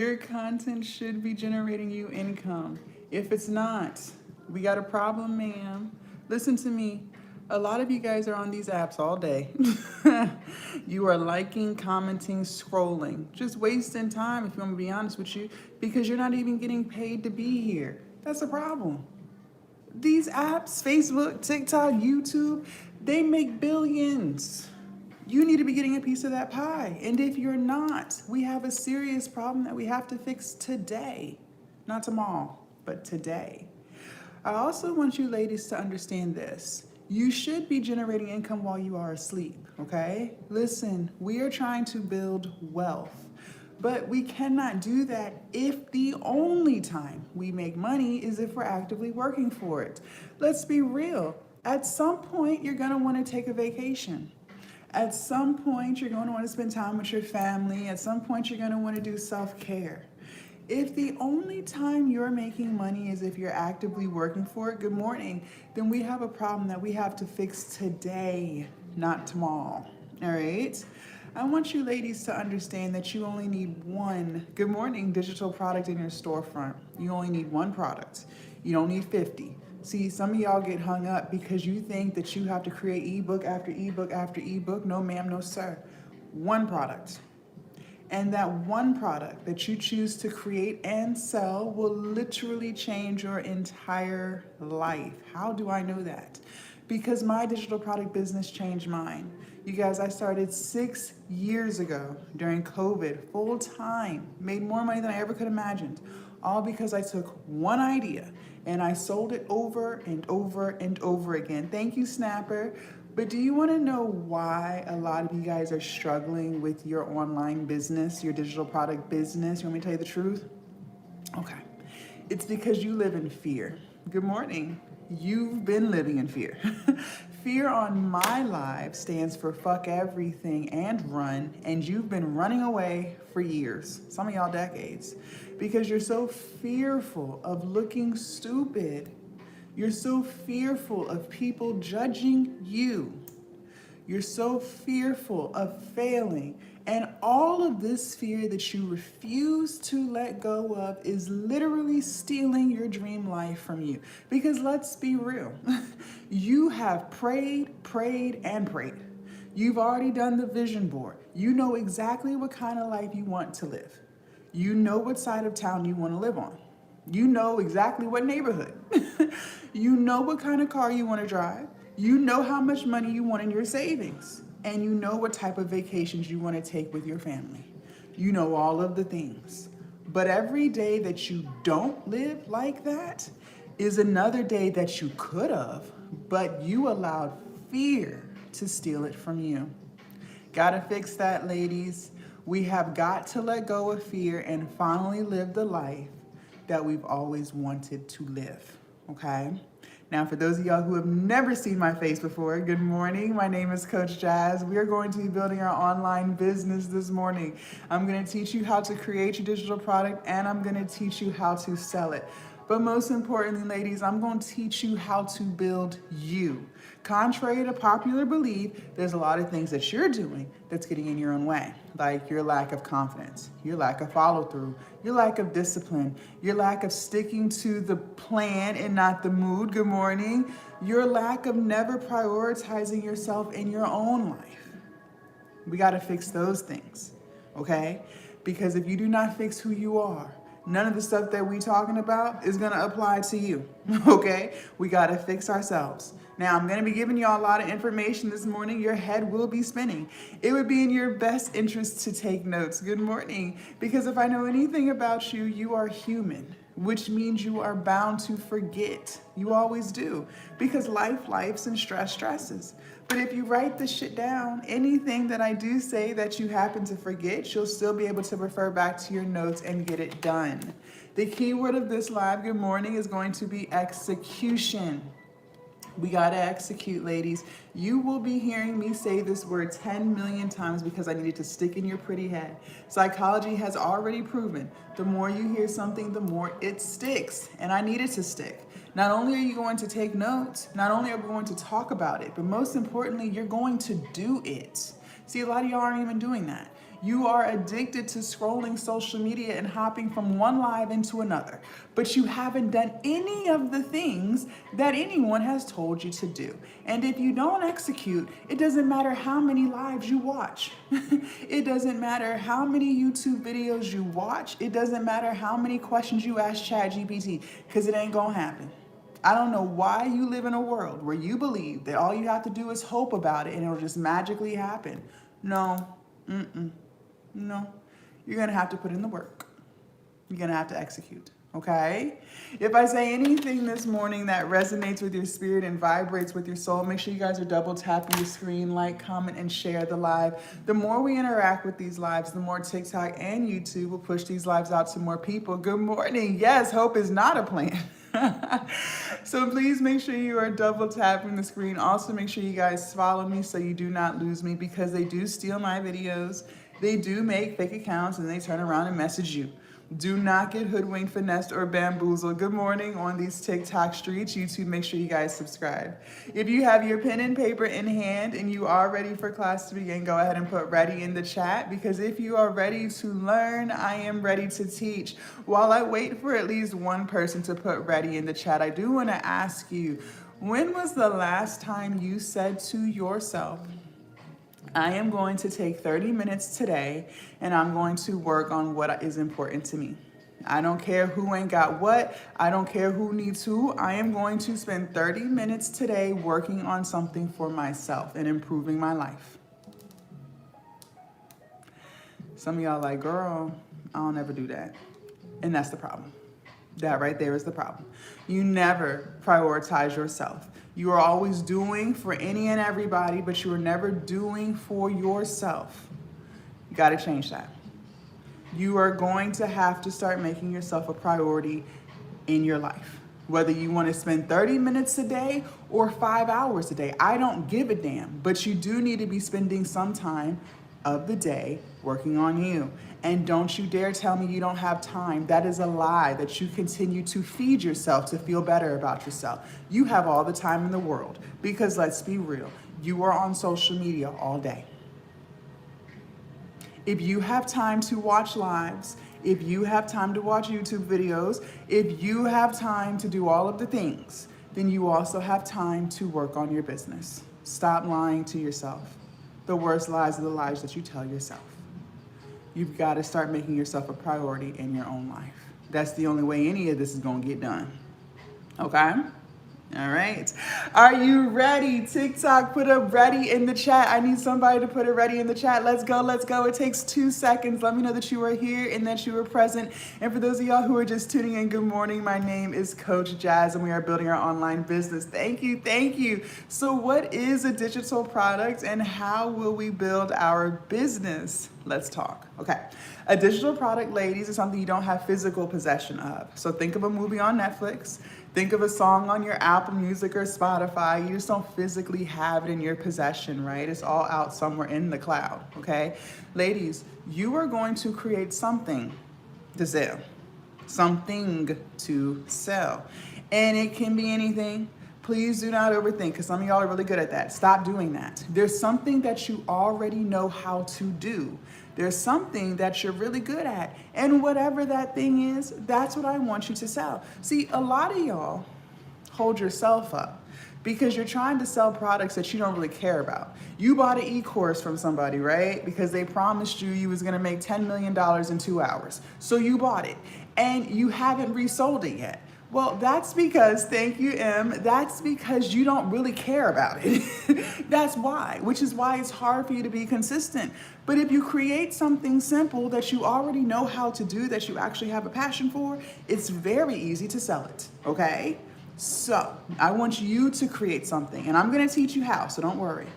Your content should be generating you income. If it's not, we got a problem, ma'am. Listen to me. A lot of you guys are on these apps all day. You are liking, commenting, scrolling, just wasting time, if you want me to be honest with you, because you're not even getting paid to be here. That's a problem. These apps, Facebook, TikTok, YouTube, they make billions. You need to be getting a piece of that pie. And if you're not, we have a serious problem that we have to fix today. Not tomorrow, but today. I also want you ladies to understand this. You should be generating income while you are asleep, okay? Listen, we are trying to build wealth, but we cannot do that if the only time we make money is if we're actively working for it. Let's be real. At some point, you're gonna wanna take a vacation. At some point, you're going to want to spend time with your family. At some point, you're going to want to do self-care. If the only time you're making money is if you're actively working for it, good morning, then we have a problem that we have to fix today, not tomorrow. All right? I want you ladies to understand that you only need one, good morning, digital product in your storefront. You only need one product. You don't need 50. See, some of y'all get hung up because you think that you have to create ebook after ebook after ebook. No, ma'am, no, sir. One product. And that one product that you choose to create and sell will literally change your entire life. How do I know that? Because my digital product business changed mine. You guys, I started 6 years ago during COVID, full time, made more money than I ever could imagined. All because I took one idea and I sold it over and over and over again. Thank you, Snapper. But do you want to know why a lot of you guys are struggling with your online business, your digital product business? You want me to tell you the truth? Okay. It's because you live in fear. Good morning. You've been living in fear. Fear on my life stands for fuck everything and run, and you've been running away for years, some of y'all decades, because you're so fearful of looking stupid. You're so fearful of people judging you. You're so fearful of failing. And all of this fear that you refuse to let go of is literally stealing your dream life from you. Because let's be real, you have prayed, prayed, and prayed. You've already done the vision board. You know exactly what kind of life you want to live. You know what side of town you want to live on. You know exactly what neighborhood. You know what kind of car you want to drive. You know how much money you want in your savings. And you know what type of vacations you want to take with your family. You know all of the things. But every day that you don't live like that is another day that you could have, but you allowed fear to steal it from you. Gotta fix that, ladies. We have got to let go of fear and finally live the life that we've always wanted to live, okay? Now, for those of y'all who have never seen my face before, good morning. My name is Coach Jazz. We are going to be building our online business this morning. I'm gonna teach you how to create your digital product, and I'm gonna teach you how to sell it. But most importantly, ladies, I'm going to teach you how to build you. Contrary to popular belief, there's a lot of things that you're doing that's getting in your own way, like your lack of confidence, your lack of follow through, your lack of discipline, your lack of sticking to the plan and not the mood, good morning, your lack of never prioritizing yourself in your own life. We got to fix those things, okay? Because if you do not fix who you are, none of the stuff that we talking about is gonna apply to you, okay? We gotta fix ourselves. Now, I'm gonna be giving y'all a lot of information this morning. Your head will be spinning. It would be in your best interest to take notes. Good morning. Because if I know anything about you, you are human, which means you are bound to forget. You always do. Because life's and stresses. But if you write this shit down, anything that I do say that you happen to forget, you'll still be able to refer back to your notes and get it done. The key word of this live good morning is going to be execution. We gotta execute, ladies. You will be hearing me say this word 10 million times because I need it to stick in your pretty head. Psychology has already proven the more you hear something, the more it sticks. And I need it to stick. Not only are you going to take notes, not only are we going to talk about it, but most importantly, you're going to do it. See, a lot of y'all aren't even doing that. You are addicted to scrolling social media and hopping from one live into another, but you haven't done any of the things that anyone has told you to do. And if you don't execute, it doesn't matter how many lives you watch. It doesn't matter how many YouTube videos you watch. It doesn't matter how many questions you ask ChatGPT, because it ain't gonna happen. I don't know why you live in a world where you believe that all you have to do is hope about it and it'll just magically happen. No, no. You're gonna have to put in the work. You're gonna have to execute, okay? If I say anything this morning that resonates with your spirit and vibrates with your soul, make sure you guys are double tapping your screen, like, comment, and share the live. The more we interact with these lives, the more TikTok and YouTube will push these lives out to more people. Good morning. Yes, hope is not a plan. So please make sure you are double tapping the screen. Also make sure you guys follow me so you do not lose me, because they do steal my videos. They do make fake accounts and they turn around and message you. Do not get hoodwinked, finessed, or bamboozled. Good morning on these TikTok streets. YouTube, make sure you guys subscribe. If you have your pen and paper in hand and you are ready for class to begin, go ahead and put ready in the chat, because if you are ready to learn, I am ready to teach. While I wait for at least one person to put ready in the chat, I do want to ask you, when was the last time you said to yourself, I am going to take 30 minutes today and I'm going to work on what is important to me. I don't care who ain't got what. I don't care who needs who. I am going to spend 30 minutes today working on something for myself and improving my life. Some of y'all like, girl, I'll never do that. And that's the problem. That right there is the problem. You never prioritize yourself. You are always doing for any and everybody, but you are never doing for yourself. You got to change that. You are going to have to start making yourself a priority in your life. Whether you want to spend 30 minutes a day or 5 hours a day, I don't give a damn, but you do need to be spending some time of the day working on you. And don't you dare tell me you don't have time. That is a lie that you continue to feed yourself to feel better about yourself. You have all the time in the world, because let's be real, you are on social media all day. If you have time to watch lives, if you have time to watch YouTube videos, if you have time to do all of the things, then you also have time to work on your business. Stop lying to yourself. The worst lies are the lies that you tell yourself. You've got to start making yourself a priority in your own life. That's the only way any of this is going to get done. Okay? All right. Are you ready? TikTok, put a ready in the chat. I need somebody to put a ready in the chat. Let's go. Let's go. It takes 2 seconds. Let me know that you are here and that you are present. And for those of y'all who are just tuning in, good morning. My name is Coach Jazz and we are building our online business. Thank you. Thank you. So what is a digital product and how will we build our business? Let's talk. Okay. A digital product, ladies, is something you don't have physical possession of. So think of a movie on Netflix. Think of a song on your Apple Music or Spotify. You just don't physically have it in your possession, right? It's all out somewhere in the cloud, okay? Ladies, you are going to create something to sell. Something to sell. And it can be anything. Please do not overthink, because some of y'all are really good at that. Stop doing that. There's something that you already know how to do. There's something that you're really good at. And whatever that thing is, that's what I want you to sell. See, a lot of y'all hold yourself up because you're trying to sell products that you don't really care about. You bought an e-course from somebody, right? Because they promised you was going to make $10 million in 2 hours. So you bought it and you haven't resold it yet. Well, that's because, thank you, Em, that's because you don't really care about it. That's why, which is why it's hard for you to be consistent. But if you create something simple that you already know how to do, that you actually have a passion for, it's very easy to sell it, okay? So I want you to create something, and I'm gonna teach you how, so don't worry.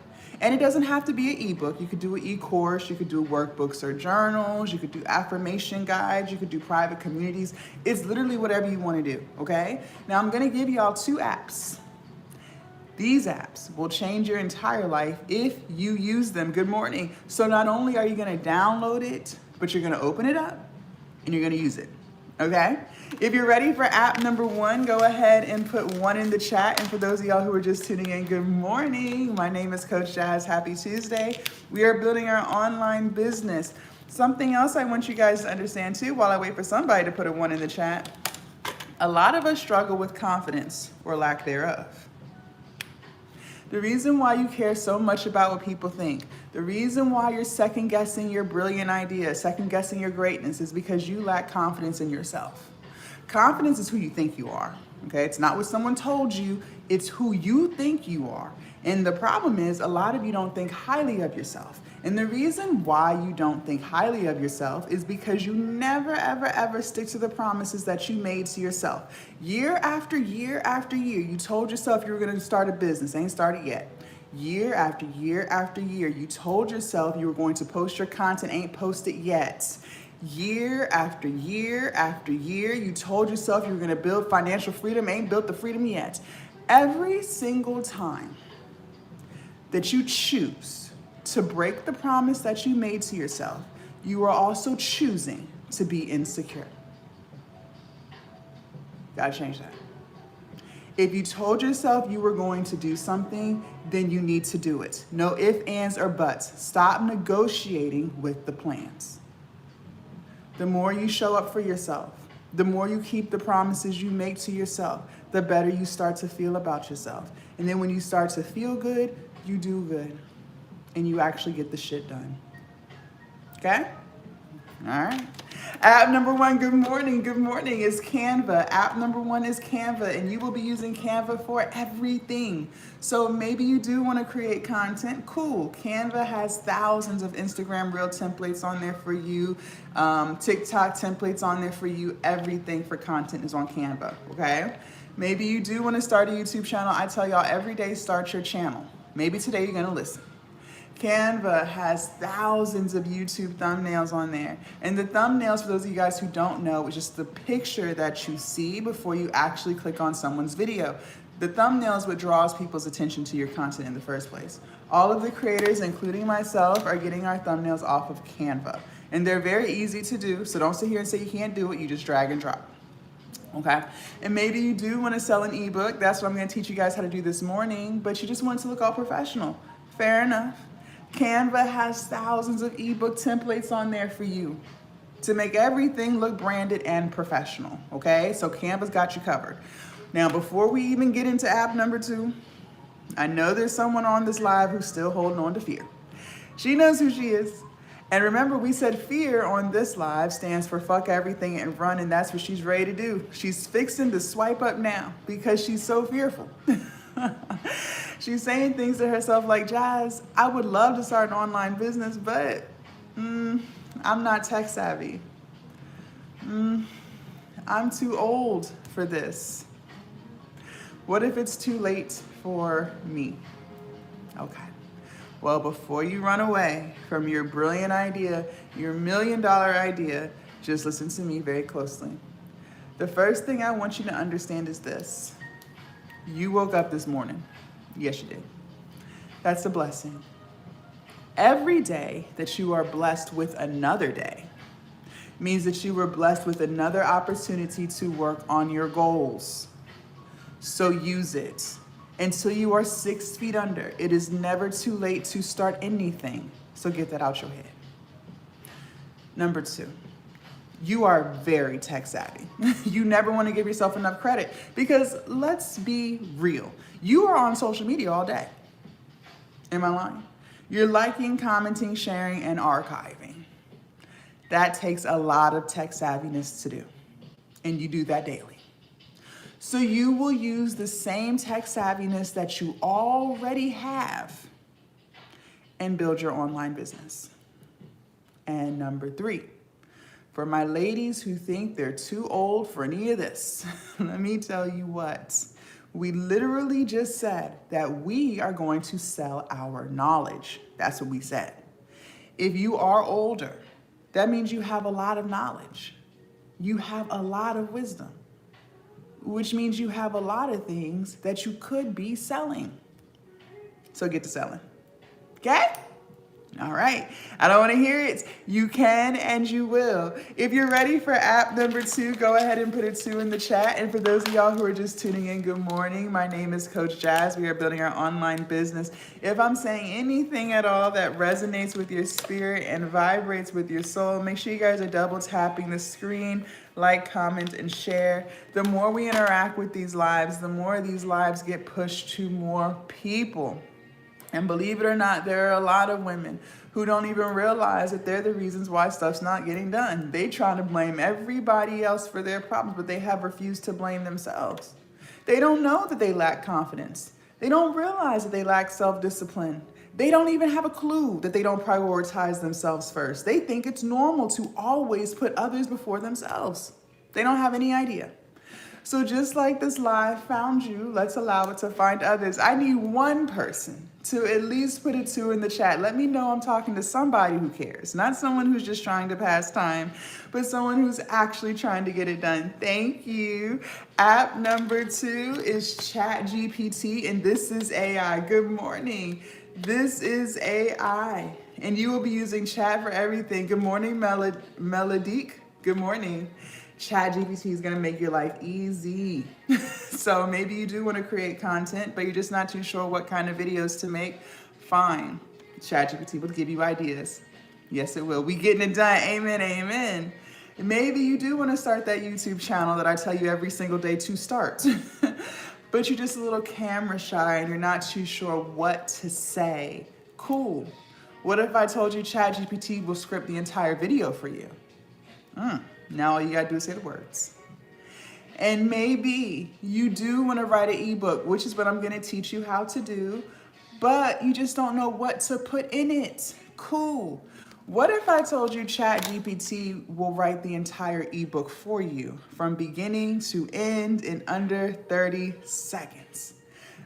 And it doesn't have to be an ebook. You could do an e-course, you could do workbooks or journals, you could do affirmation guides, you could do private communities. It's literally whatever you want to do, okay? Now I'm gonna give y'all 2 apps. These apps will change your entire life if you use them. Good morning. So not only are you gonna download it, but you're gonna open it up and you're gonna use it, okay? If you're ready for app number 1, go ahead and put 1 in the chat. And for those of y'all who are just tuning in, good morning. My name is Coach Jazz. Happy Tuesday. We are building our online business. Something else I want you guys to understand too, while I wait for somebody to put a 1 in the chat. A lot of us struggle with confidence or lack thereof. The reason why you care so much about what people think, the reason why you're second guessing your brilliant idea, second guessing your greatness, is because you lack confidence in yourself. Confidence is who you think you are, okay? It's not what someone told you, it's who you think you are. And the problem is, a lot of you don't think highly of yourself. And the reason why you don't think highly of yourself is because you never, ever, ever stick to the promises that you made to yourself. Year after year after year, you told yourself you were gonna start a business, ain't started yet. Year after year after year, you told yourself you were going to post your content, ain't posted yet. Year after year after year, you told yourself you were gonna build financial freedom, ain't built the freedom yet. Every single time that you choose to break the promise that you made to yourself, you are also choosing to be insecure. Gotta change that. If you told yourself you were going to do something, then you need to do it. No ifs, ands, or buts. Stop negotiating with the plans. The more you show up for yourself, the more you keep the promises you make to yourself, the better you start to feel about yourself. And then when you start to feel good, you do good. And you actually get the shit done. Okay? All right. App number 1, good morning, is Canva. App number 1 is Canva, and you will be using Canva for everything. So maybe you do want to create content. Cool. Canva has thousands of Instagram Reel templates on there for you, TikTok templates on there for you. Everything for content is on Canva, okay? Maybe you do want to start a YouTube channel. I tell y'all every day, start your channel. Maybe today you're going to listen. Canva has thousands of YouTube thumbnails on there. And the thumbnails, for those of you guys who don't know, is just the picture that you see before you actually click on someone's video. The thumbnail is what draws people's attention to your content in the first place. All of the creators, including myself, are getting our thumbnails off of Canva. And they're very easy to do, so don't sit here and say you can't do it, you just drag and drop. Okay, and maybe you do want to sell an ebook. That's what I'm going to teach you guys how to do this morning, but you just want it to look all professional. Fair enough. Canva has thousands of ebook templates on there for you to make everything look branded and professional, okay? So Canva's got you covered. Now, before we even get into app number 2, I know there's someone on this live who's still holding on to fear. She knows who she is. And remember, we said fear on this live stands for fuck everything and run, and that's what she's ready to do. She's fixing to swipe up now because she's so fearful. She's saying things to herself like, Jazz, I would love to start an online business, but I'm not tech savvy. I'm too old for this. What if it's too late for me? Okay. Well, before you run away from your brilliant idea, your $1 million idea, just listen to me very closely. The first thing I want you to understand is this. You woke up this morning. Yes, you did. That's a blessing. Every day that you are blessed with another day means that you were blessed with another opportunity to work on your goals. So use it until you are 6 feet under. It is never too late to start anything. So get that out your head. Number 2. You are very tech savvy. You never want to give yourself enough credit because let's be real. You are on social media all day. Am I lying? You're liking, commenting, sharing, and archiving. That takes a lot of tech savviness to do. And you do that daily. So you will use the same tech savviness that you already have and build your online business. And number 3. For my ladies who think they're too old for any of this, let me tell you what. We literally just said that we are going to sell our knowledge. That's what we said. If you are older, that means you have a lot of knowledge. You have a lot of wisdom, which means you have a lot of things that you could be selling. So get to selling. Okay? All right. I don't want to hear it. You can and you will. If you're ready for app number 2, go ahead and put a 2 in the chat. And for those of y'all who are just tuning in, good morning. My name is Coach Jazz. We are building our online business. If I'm saying anything at all that resonates with your spirit and vibrates with your soul, make sure you guys are double tapping the screen, like, comment, and share. The more we interact with these lives, the more these lives get pushed to more people. And believe it or not, there are a lot of women who don't even realize that they're the reasons why stuff's not getting done. They try to blame everybody else for their problems, but they have refused to blame themselves. They don't know that they lack confidence. They don't realize that they lack self-discipline. They don't even have a clue that they don't prioritize themselves first. They think it's normal to always put others before themselves. They don't have any idea. So just like this live found you, let's allow it to find others. I need one person to at least put a 2 in the chat. Let me know I'm talking to somebody who cares. Not someone who's just trying to pass time, but someone who's actually trying to get it done. Thank you. App number 2 is ChatGPT, and this is AI. Good morning. This is AI, and you will be using chat for everything. Good morning, Melodique. Good morning. ChatGPT is going to make your life easy. So maybe you do want to create content, but you're just not too sure what kind of videos to make. Fine. ChatGPT will give you ideas. Yes, it will. We getting it done. Amen, amen. Maybe you do want to start that YouTube channel that I tell you every single day to start. But you're just a little camera shy and you're not too sure what to say. Cool. What if I told you ChatGPT will script the entire video for you? Now all you gotta do is say the words. And maybe you do want to write an ebook, which is what I'm gonna teach you how to do, but you just don't know what to put in it. Cool. What if I told you ChatGPT will write the entire ebook for you from beginning to end in under 30 seconds?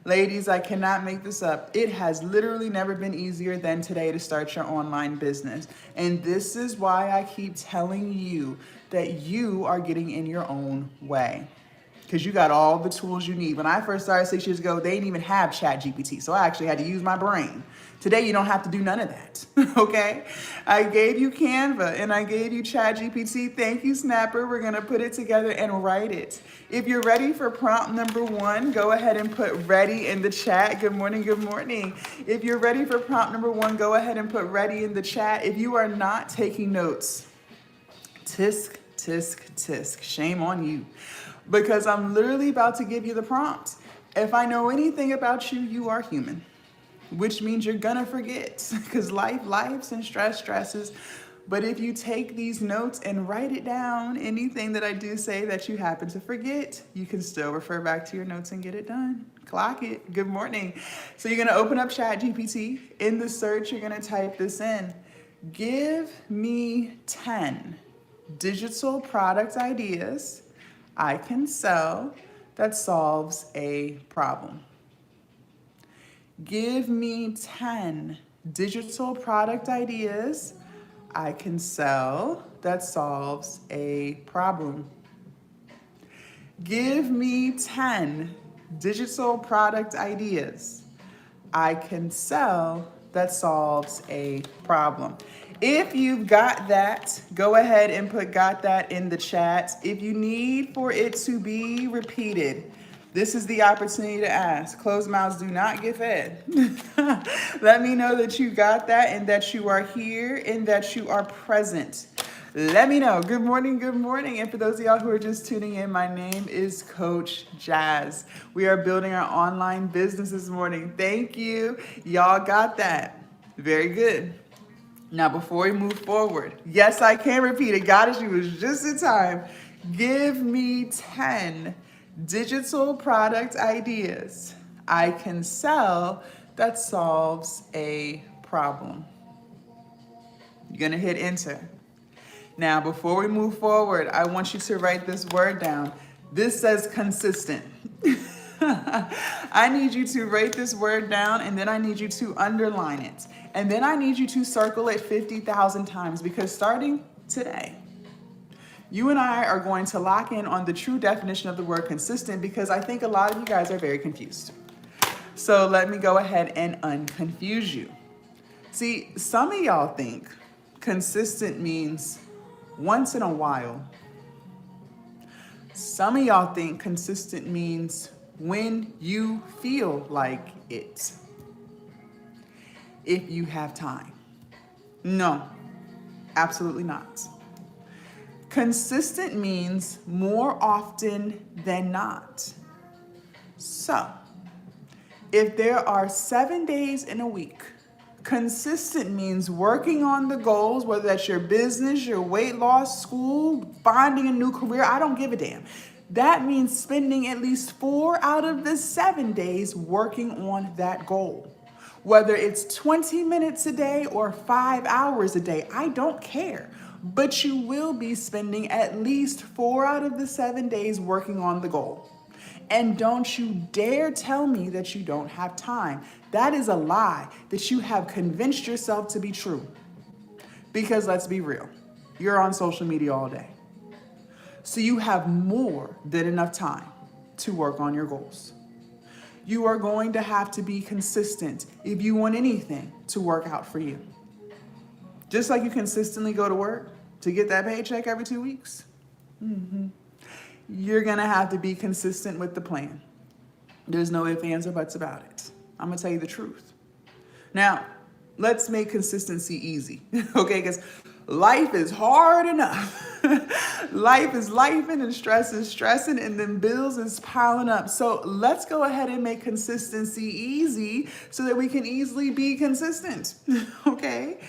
Ladies, I cannot make this up. It has literally never been easier than today to start your online business. And this is why I keep telling you that you are getting in your own way. Because you got all the tools you need. When I first started 6 years ago, they didn't even have ChatGPT. So I actually had to use my brain. Today, you don't have to do none of that, okay? I gave you Canva and I gave you ChatGPT. Thank you, Snapper. We're gonna put it together and write it. If you're ready for prompt number 1, go ahead and put ready in the chat. Good morning, good morning. If you're ready for prompt number 1, go ahead and put ready in the chat. If you are not taking notes, tisk, tisk, tisk, shame on you. Because I'm literally about to give you the prompt. If I know anything about you, you are human. Which means you're gonna forget, because life's and stresses. But if you take these notes and write it down, anything that I do say that you happen to forget, you can still refer back to your notes and get it done. Clock it. Good morning. So you're gonna open up ChatGPT. In the search, you're gonna type this in. Give me 10 digital product ideas I can sell that solves a problem. Give me 10 digital product ideas I can sell that solves a problem. Give me 10 digital product ideas I can sell that solves a problem. If you've got that, go ahead and put got that in the chat. If you need for it to be repeated, this is the opportunity to ask. Closed mouths do not get fed. Let me know that you got that and that you are here and that you are present. Let me know. Good morning, good morning. And for those of y'all who are just tuning in, my name is Coach Jazz. We are building our online business this morning. Thank you. Y'all got that. Very good. Now, before we move forward, yes, I can repeat it. God, you was just in time. Give me 10 digital product ideas I can sell that solves a problem. You're gonna hit enter. Now, before we move forward, I want you to write this word down. This says consistent. I need you to write this word down and then I need you to underline it. And then I need you to circle it 50,000 times because starting today, you and I are going to lock in on the true definition of the word consistent because I think a lot of you guys are very confused. So let me go ahead and unconfuse you. See, some of y'all think consistent means once in a while. Some of y'all think consistent means when you feel like it, if you have time. No, absolutely not. Consistent means more often than not. So, if there are 7 days in a week, consistent means working on the goals, whether that's your business, your weight loss, school, finding a new career, I don't give a damn. That means spending at least 4 out of the 7 days working on that goal. Whether it's 20 minutes a day or 5 hours a day, I don't care. But you will be spending at least 4 out of the 7 days working on the goal. And don't you dare tell me that you don't have time. That is a lie that you have convinced yourself to be true. Because let's be real, you're on social media all day. So you have more than enough time to work on your goals. You are going to have to be consistent if you want anything to work out for you. Just like you consistently go to work to get that paycheck every 2 weeks. You're gonna have to be consistent with the plan. There's no ifs, ands, or buts about it. I'm gonna tell you the truth. Now, let's make consistency easy, okay? Because life is hard enough. Life is lifing and stress is stressing and then bills is piling up. So let's go ahead and make consistency easy so that we can easily be consistent, okay?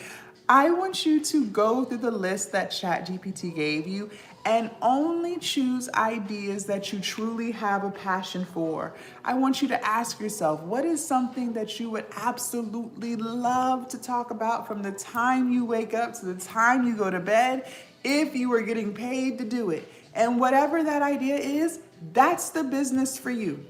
I want you to go through the list that ChatGPT gave you and only choose ideas that you truly have a passion for. I want you to ask yourself, what is something that you would absolutely love to talk about from the time you wake up to the time you go to bed, if you were getting paid to do it? And whatever that idea is, that's the business for you.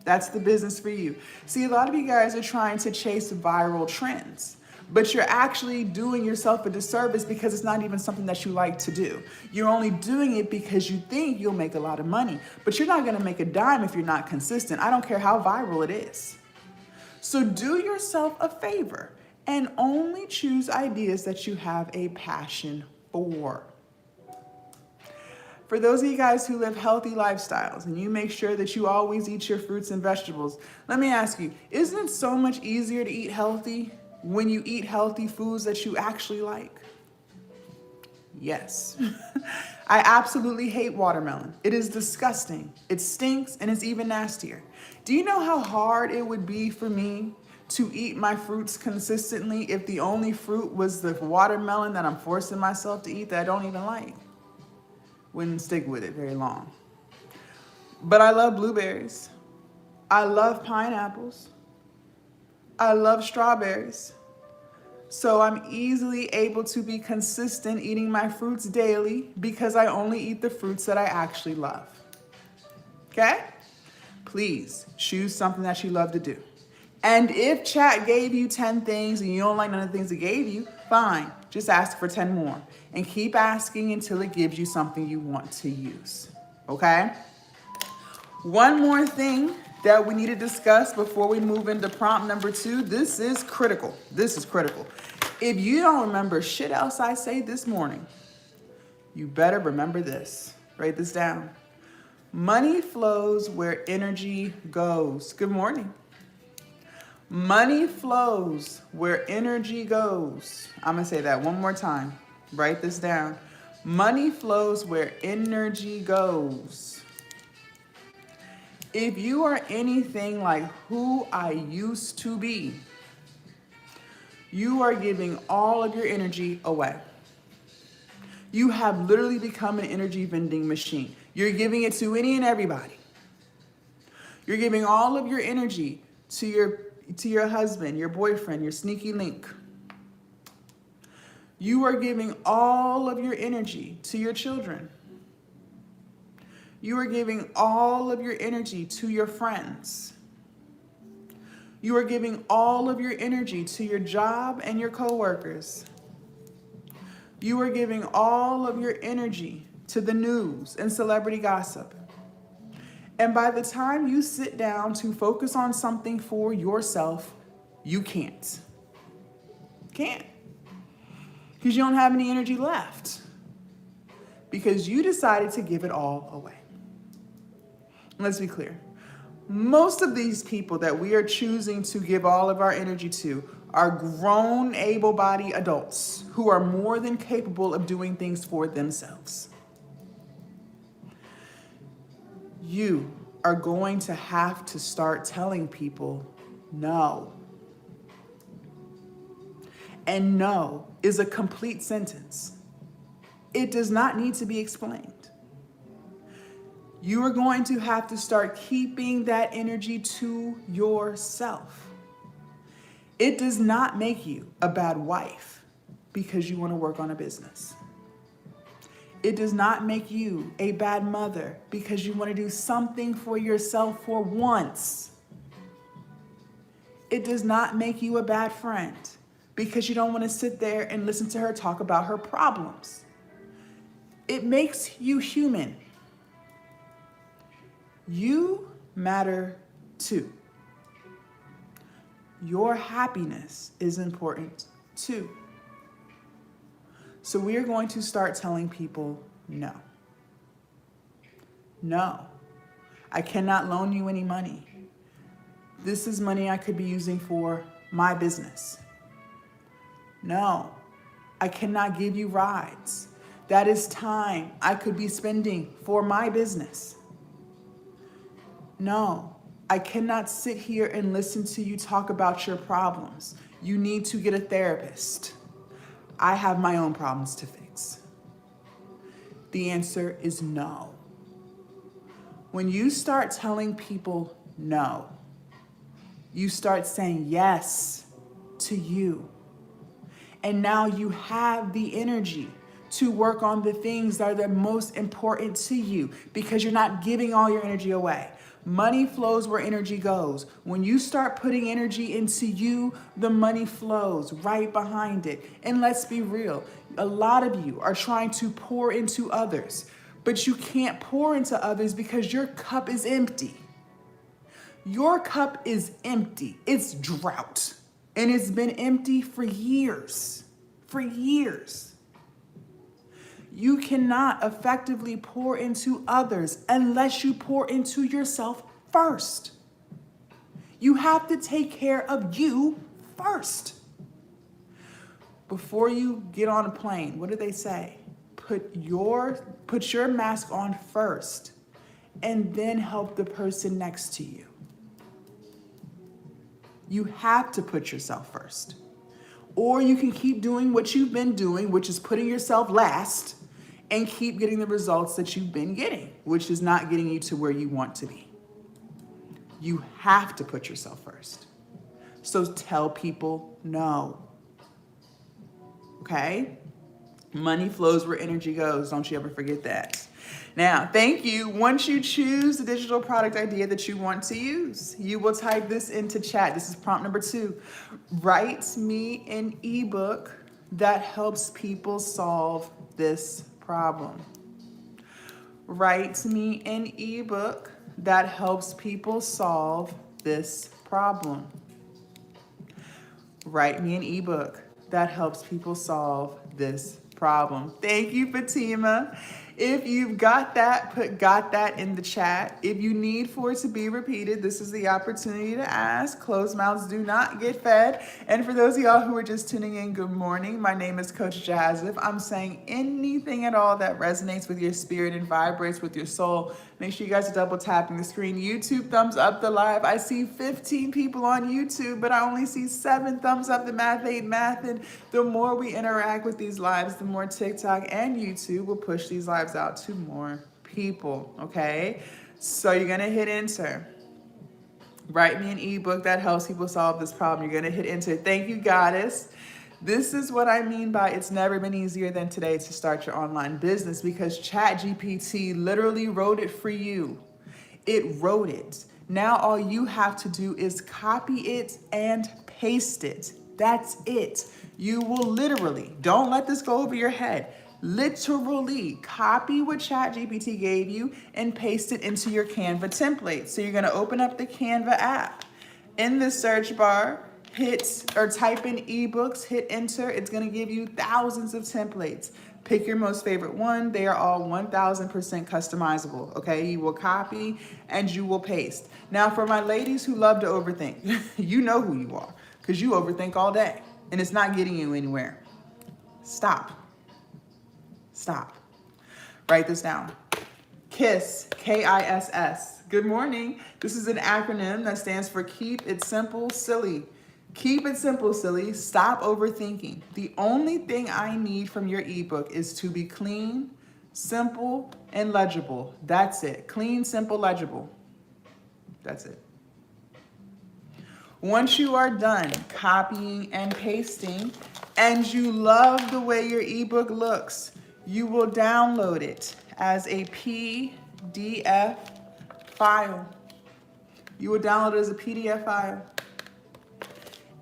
That's the business for you. See, a lot of you guys are trying to chase viral trends, but you're actually doing yourself a disservice because it's not even something that you like to do. You're only doing it because you think you'll make a lot of money, but you're not gonna make a dime if you're not consistent. I don't care how viral it is. So do yourself a favor and only choose ideas that you have a passion for. For those of you guys who live healthy lifestyles and you make sure that you always eat your fruits and vegetables, let me ask you, isn't it so much easier to eat healthy when you eat healthy foods that you actually like? Yes. I absolutely hate watermelon. It is disgusting. It stinks and it's even nastier. Do you know how hard it would be for me to eat my fruits consistently if the only fruit was the watermelon that I'm forcing myself to eat that I don't even like? Wouldn't stick with it very long. But I love blueberries. I love pineapples. I love strawberries. So I'm easily able to be consistent eating my fruits daily because I only eat the fruits that I actually love. Okay? Please choose something that you love to do. And if chat gave you 10 things and you don't like none of the things it gave you, fine. Just ask for 10 more. And keep asking until it gives you something you want to use. Okay? One more thing that we need to discuss before we move into prompt number 2. This is critical. This is critical. If you don't remember shit else I say this morning, you better remember this. Write this down. Money flows where energy goes. Good morning. Money flows where energy goes. I'm going to say that one more time. Write this down. Money flows where energy goes. If you are anything like who I used to be, you are giving all of your energy away. You have literally become an energy vending machine. You're giving it to any and everybody. You're giving all of your energy to your husband, your boyfriend, your sneaky link. You are giving all of your energy to your children. You are giving all of your energy to your friends. You are giving all of your energy to your job and your coworkers. You are giving all of your energy to the news and celebrity gossip. And by the time you sit down to focus on something for yourself, you can't. can't. Because you don't have any energy left. Because you decided to give it all away. Let's be clear. Most of these people that we are choosing to give all of our energy to are grown, able-bodied adults who are more than capable of doing things for themselves. You are going to have to start telling people no. And no is a complete sentence. It does not need to be explained. You are going to have to start keeping that energy to yourself. It does not make you a bad wife because you want to work on a business. It does not make you a bad mother because you want to do something for yourself for once. It does not make you a bad friend because you don't want to sit there and listen to her talk about her problems. It makes you human. You matter too. Your happiness is important too. So we are going to start telling people no. No, I cannot loan you any money. This is money I could be using for my business. No, I cannot give you rides. That is time I could be spending for my business. No, I cannot sit here and listen to you talk about your problems. You need to get a therapist. I have my own problems to fix. The answer is no. When you start telling people no, you start saying yes to you. And now you have the energy to work on the things that are the most important to you because you're not giving all your energy away. Money flows where energy goes. When you start putting energy into you, the money flows right behind it. And let's be real, a lot of you are trying to pour into others, but you can't pour into others because your cup is empty. Your cup is empty. It's drought. And it's been empty for years. For years. You cannot effectively pour into others unless you pour into yourself first. You have to take care of you first. Before you get on a plane, what do they say? Put your mask on first and then help the person next to you. You have to put yourself first. Or you can keep doing what you've been doing, which is putting yourself last, and keep getting the results that you've been getting, which is not getting you to where you want to be. You have to put yourself first. So tell people no. Okay? Money flows where energy goes. Don't you ever forget that. Now, thank you. Once you choose the digital product idea that you want to use, you will type this into chat. This is prompt number 2. Write me an ebook that helps people solve this problem. Write me an ebook that helps people solve this problem. Write me an ebook that helps people solve this problem. Thank you, Fatima. If you've got that, put got that in the chat. If you need for it to be repeated, this is the opportunity to ask. Closed mouths do not get fed. And for those of y'all who are just tuning in, good morning. My name is Coach Jazif. I'm saying anything at all that resonates with your spirit and vibrates with your soul. Make sure you guys are double tapping the screen. YouTube, thumbs up the live. I see 15 people on YouTube, but I only see 7 thumbs up. The math ain't math. And the more we interact with these lives, the more TikTok and YouTube will push these lives out to more people, okay? So you're gonna hit enter. Write me an ebook that helps people solve this problem. You're gonna hit enter. Thank you, Goddess. This is what I mean by it's never been easier than today to start your online business because ChatGPT literally wrote it for you. It wrote it. Now all you have to do is copy it and paste it. That's it. You will literally, don't let this go over your head, literally copy what ChatGPT gave you and paste it into your Canva template. So you're gonna open up the Canva app. In the search bar, hit or type in ebooks, hit enter. It's going to give you thousands of templates. Pick your most favorite one. They are all 1000% customizable. Okay, you will copy and you will paste. Now, for my ladies who love to overthink, you know who you are because you overthink all day and it's not getting you anywhere. Stop. Stop. Write this down. KISS, K-I-S-S. Good morning. This is an acronym that stands for Keep It Simple, Silly. Keep it simple, silly. Stop overthinking. The only thing I need from your ebook is to be clean, simple, and legible. That's it. Clean, simple, legible. That's it. Once you are done copying and pasting, and you love the way your ebook looks, you will download it as a PDF file. You will download it as a PDF file.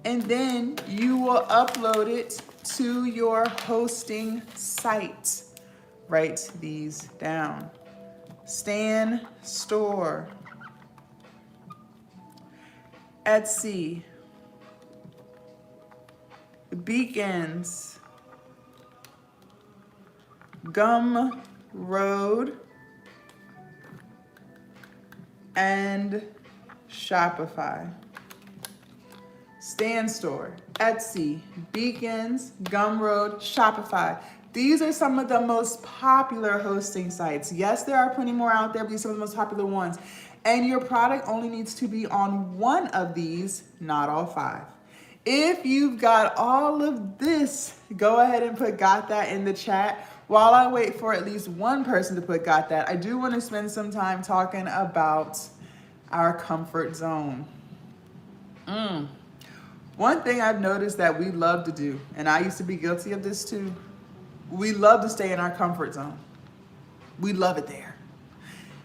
And then you will upload it to your hosting site. Write these down. Stan Store, Etsy, Beacons, Gumroad, and Shopify. Stan Store, Etsy, Beacons, Gumroad, Shopify. These are some of the most popular hosting sites. Yes, there are plenty more out there, but these are some of the most popular ones. And your product only needs to be on one of these, not all 5. If you've got all of this, go ahead and put got that in the chat. While I wait for at least one person to put got that, I do want to spend some time talking about our comfort zone. One thing I've noticed that we love to do, and I used to be guilty of this too, we love to stay in our comfort zone. We love it there.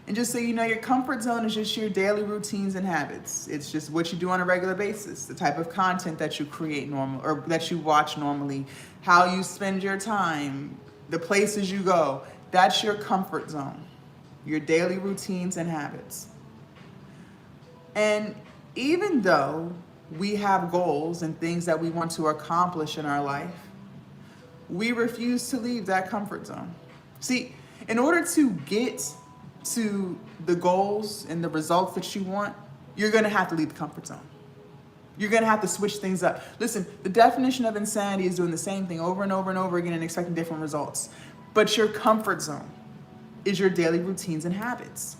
And just so you know, your comfort zone is just your daily routines and habits. It's just what you do on a regular basis, the type of content that you create normal or that you watch normally, how you spend your time, the places you go. That's your comfort zone, your daily routines and habits. And even though we have goals and things that we want to accomplish in our life, we refuse to leave that comfort zone. See, in order to get to the goals and the results that you want, you're going to have to leave the comfort zone. You're going to have to switch things up. Listen, the definition of insanity is doing the same thing over and over and over again and expecting different results. But your comfort zone is your daily routines and habits.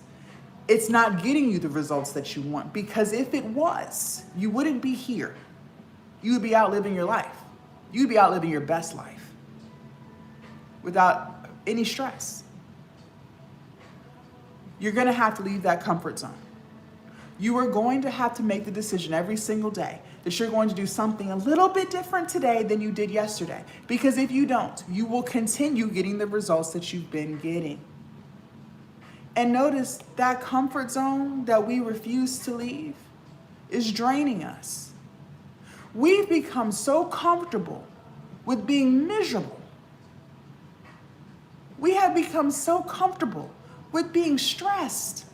It's not getting you the results that you want, because if it was, you wouldn't be here. You would be out living your life. You'd be out living your best life without any stress. You're going to have to leave that comfort zone. You are going to have to make the decision every single day that you're going to do something a little bit different today than you did yesterday. Because if you don't, you will continue getting the results that you've been getting. And notice that comfort zone that we refuse to leave is draining us. We've become so comfortable with being miserable. We have become so comfortable with being stressed.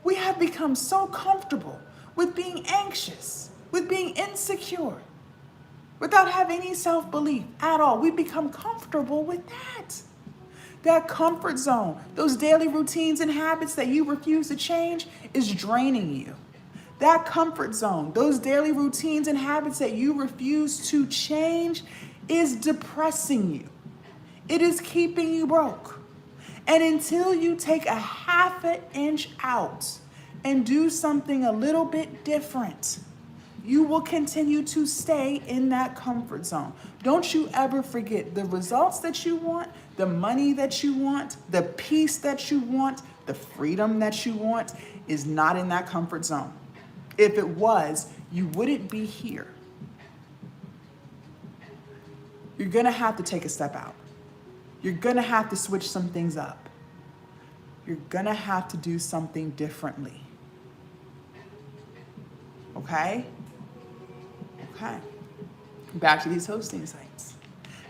We have become so comfortable with being anxious, with being insecure, without having any self-belief at all. We've become comfortable with that. That comfort zone, those daily routines and habits that you refuse to change is draining you. That comfort zone, those daily routines and habits that you refuse to change is depressing you. It is keeping you broke. And until you take a half an inch out and do something a little bit different, you will continue to stay in that comfort zone. Don't you ever forget the results that you want, the money that you want, the peace that you want, the freedom that you want is not in that comfort zone. If it was, you wouldn't be here. You're gonna have to take a step out. You're gonna have to switch some things up. You're gonna have to do something differently. Okay? Okay. Back to these hosting sites.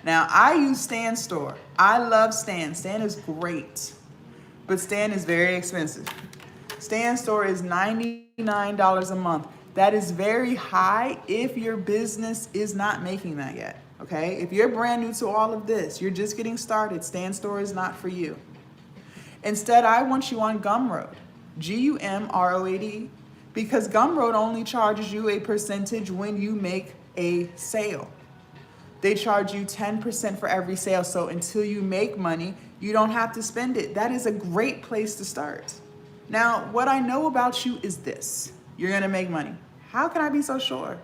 Now, I use Stan Store. I love Stan. Stan is great, but Stan is very expensive. Stan Store is $99 a month. That is very high if your business is not making that yet, okay? If you're brand new to all of this, you're just getting started, Stand Store is not for you. Instead, I want you on Gumroad, Gumroad, because Gumroad only charges you a percentage when you make a sale. They charge you 10% for every sale, so until you make money, you don't have to spend it. That is a great place to start. Now, what I know about you is this. You're gonna make money. How can I be so sure?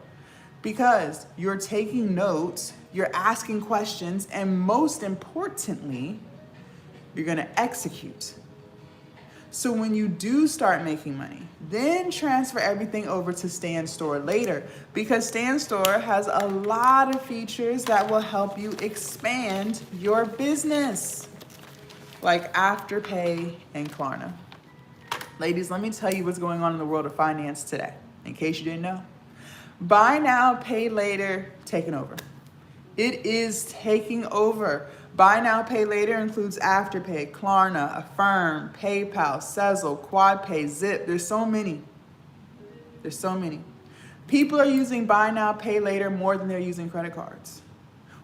Because you're taking notes, you're asking questions, and most importantly, you're gonna execute. So when you do start making money, then transfer everything over to Stand Store later, because Stand Store has a lot of features that will help you expand your business, like Afterpay and Klarna. Ladies, let me tell you what's going on in the world of finance today, in case you didn't know. Buy now, pay later, taking over. It is taking over. Buy now, pay later includes Afterpay, Klarna, Affirm, PayPal, Sezzle, QuadPay, Zip. There's so many. There's so many. People are using buy now, pay later more than they're using credit cards.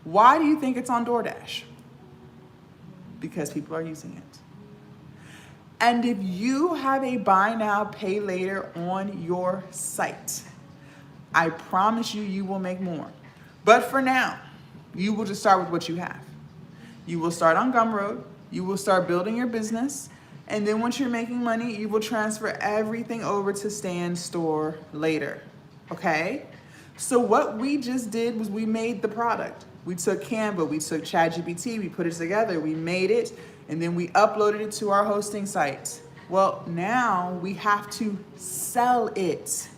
Why do you think it's on DoorDash? Because people are using it. And if you have a buy now, pay later on your site, I promise you, you will make more. But for now, you will just start with what you have. You will start on Gumroad, you will start building your business, and then once you're making money, you will transfer everything over to Stand Store later, okay? So what we just did was we made the product. We took Canva, we took ChatGPT, we put it together, we made it, and then we uploaded it to our hosting site. Well, now we have to sell it.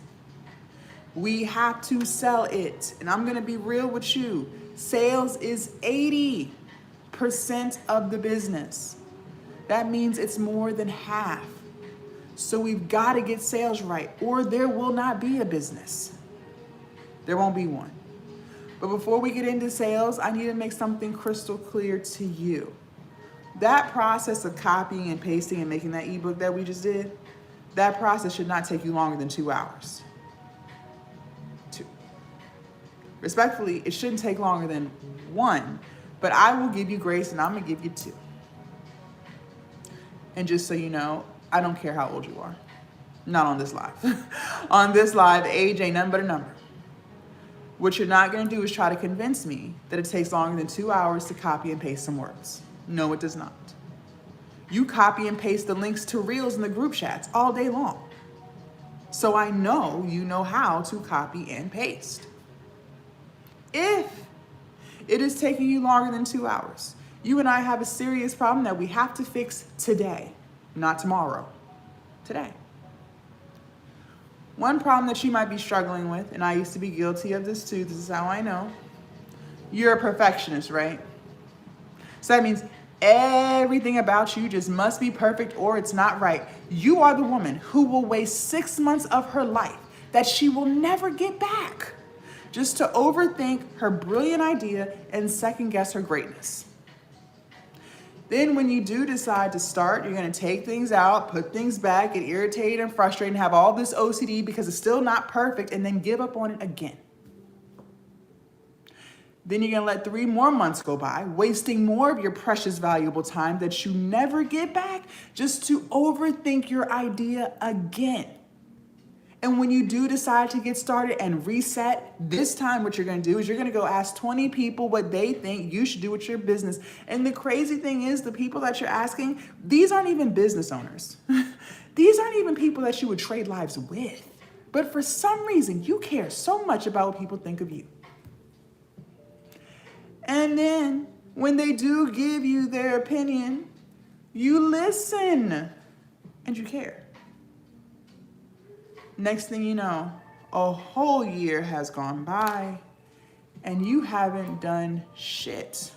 We have to sell it. And I'm gonna be real with you. Sales is 80% of the business. That means it's more than half. So we've got to get sales right, or there will not be a business. There won't be one. But before we get into sales, I need to make something crystal clear to you. That process of copying and pasting and making that ebook that we just did, that process should not take you longer than 2 hours. Respectfully, it shouldn't take longer than 1, but I will give you grace and I'm gonna give you 2. And just so you know, I don't care how old you are. Not on this live. On this live, age ain't nothing but a number. What you're not gonna do is try to convince me that it takes longer than 2 hours to copy and paste some words. No, it does not. You copy and paste the links to reels in the group chats all day long. So I know you know how to copy and paste. If it is taking you longer than 2 hours, you and I have a serious problem that we have to fix today, not tomorrow, today. One problem that you might be struggling with, and I used to be guilty of this too, this is how I know, you're a perfectionist, right? So that means everything about you just must be perfect or it's not right. You are the woman who will waste 6 months of her life that she will never get back, just to overthink her brilliant idea and second guess her greatness. Then when you do decide to start, you're gonna take things out, put things back, get irritated and frustrated and have all this OCD because it's still not perfect and then give up on it again. Then you're gonna let 3 more months go by, wasting more of your precious, valuable time that you never get back just to overthink your idea again. And when you do decide to get started and reset, this time what you're gonna do is you're gonna go ask 20 people what they think you should do with your business. And the crazy thing is the people that you're asking, these aren't even business owners. These aren't even people that you would trade lives with. But for some reason, you care so much about what people think of you. And then when they do give you their opinion, you listen and you care. Next thing you know, a whole year has gone by and you haven't done shit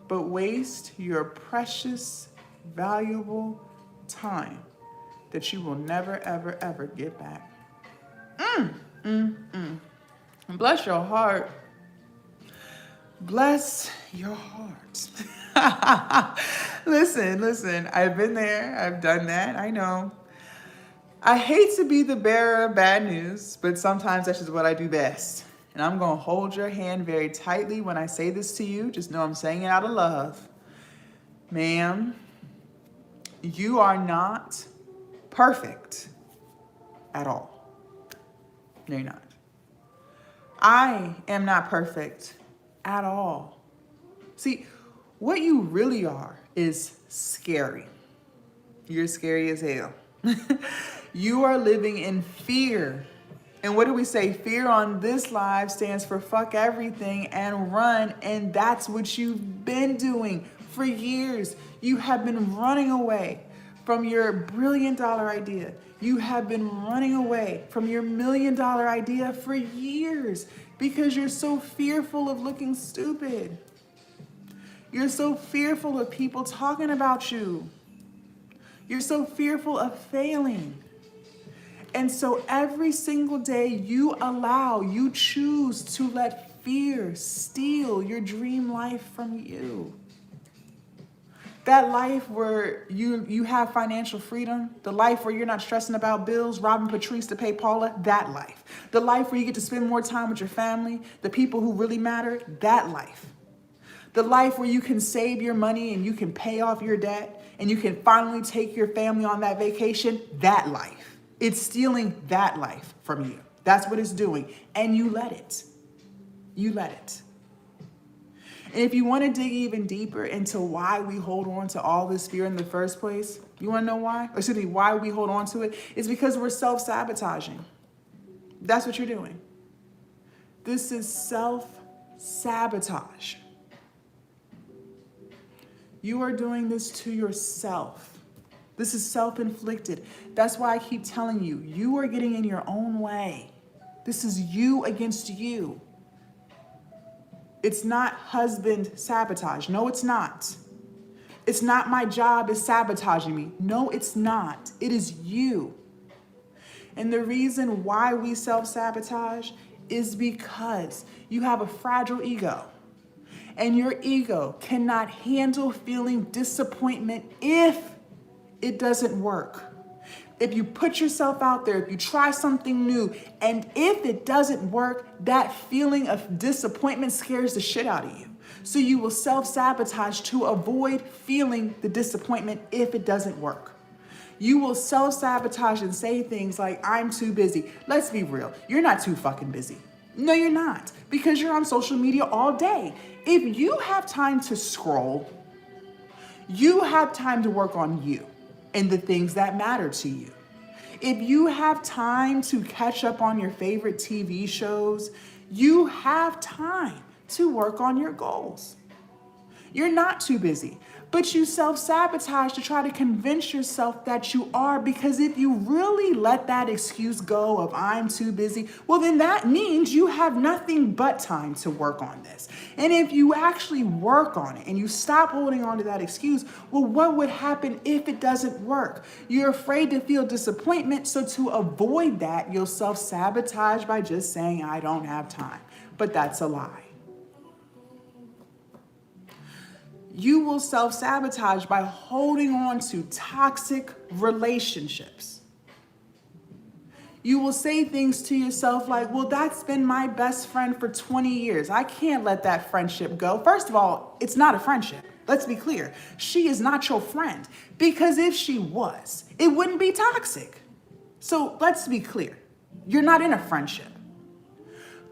but waste your precious, valuable time that you will never, ever, ever get back. Bless your heart. Bless your heart. Listen, I've been there, I've done that, I know. I hate to be the bearer of bad news, but sometimes that's just what I do best. And I'm going to hold your hand very tightly when I say this to you. Just know I'm saying it out of love. Ma'am, you are not perfect at all. No, you're not. I am not perfect at all. See, what you really are is scary. You're scary as hell. You are living in fear. And what do we say? Fear on this live stands for fuck everything and run. And that's what you've been doing for years. You have been running away from your $1 billion idea. You have been running away from your $1 million idea for years because you're so fearful of looking stupid. You're so fearful of people talking about you. You're so fearful of failing. And so every single day you choose to let fear steal your dream life from you. That life where you have financial freedom, the life where you're not stressing about bills, robbing Patrice to pay Paula, that life. The life where you get to spend more time with your family, the people who really matter, that life. The life where you can save your money and you can pay off your debt and you can finally take your family on that vacation, that life. It's stealing that life from you. That's what it's doing. And you let it. You let it. And if you want to dig even deeper into why we hold on to all this fear in the first place, you want to know why? Or excuse me, why we hold on to it? It's because we're self-sabotaging. That's what you're doing. This is self-sabotage. You are doing this to yourself. This is self-inflicted. That's why I keep telling you, you are getting in your own way. This is you against you. It's not husband sabotage. No, it's not. It's not my job is sabotaging me. No, it's not. It is you. And the reason why we self-sabotage is because you have a fragile ego. And your ego cannot handle feeling disappointment if it doesn't work. If you put yourself out there, if you try something new, and if it doesn't work, that feeling of disappointment scares the shit out of you. So you will self-sabotage to avoid feeling the disappointment if it doesn't work. You will self-sabotage and say things like, I'm too busy. Let's be real. You're not too fucking busy. No, you're not, because you're on social media all day. If you have time to scroll, you have time to work on you and the things that matter to you. If you have time to catch up on your favorite TV shows, you have time to work on your goals. You're not too busy, but you self-sabotage to try to convince yourself that you are, because if you really let that excuse go of I'm too busy, well then that means you have nothing but time to work on this. And if you actually work on it and you stop holding on to that excuse, well, what would happen if it doesn't work? You're afraid to feel disappointment, so to avoid that, you'll self-sabotage by just saying I don't have time. But that's a lie. You will self-sabotage by holding on to toxic relationships. You will say things to yourself like, well, that's been my best friend for 20 years. I can't let that friendship go. First of all, it's not a friendship. Let's be clear. She is not your friend, because if she was, it wouldn't be toxic. So let's be clear. You're not in a friendship.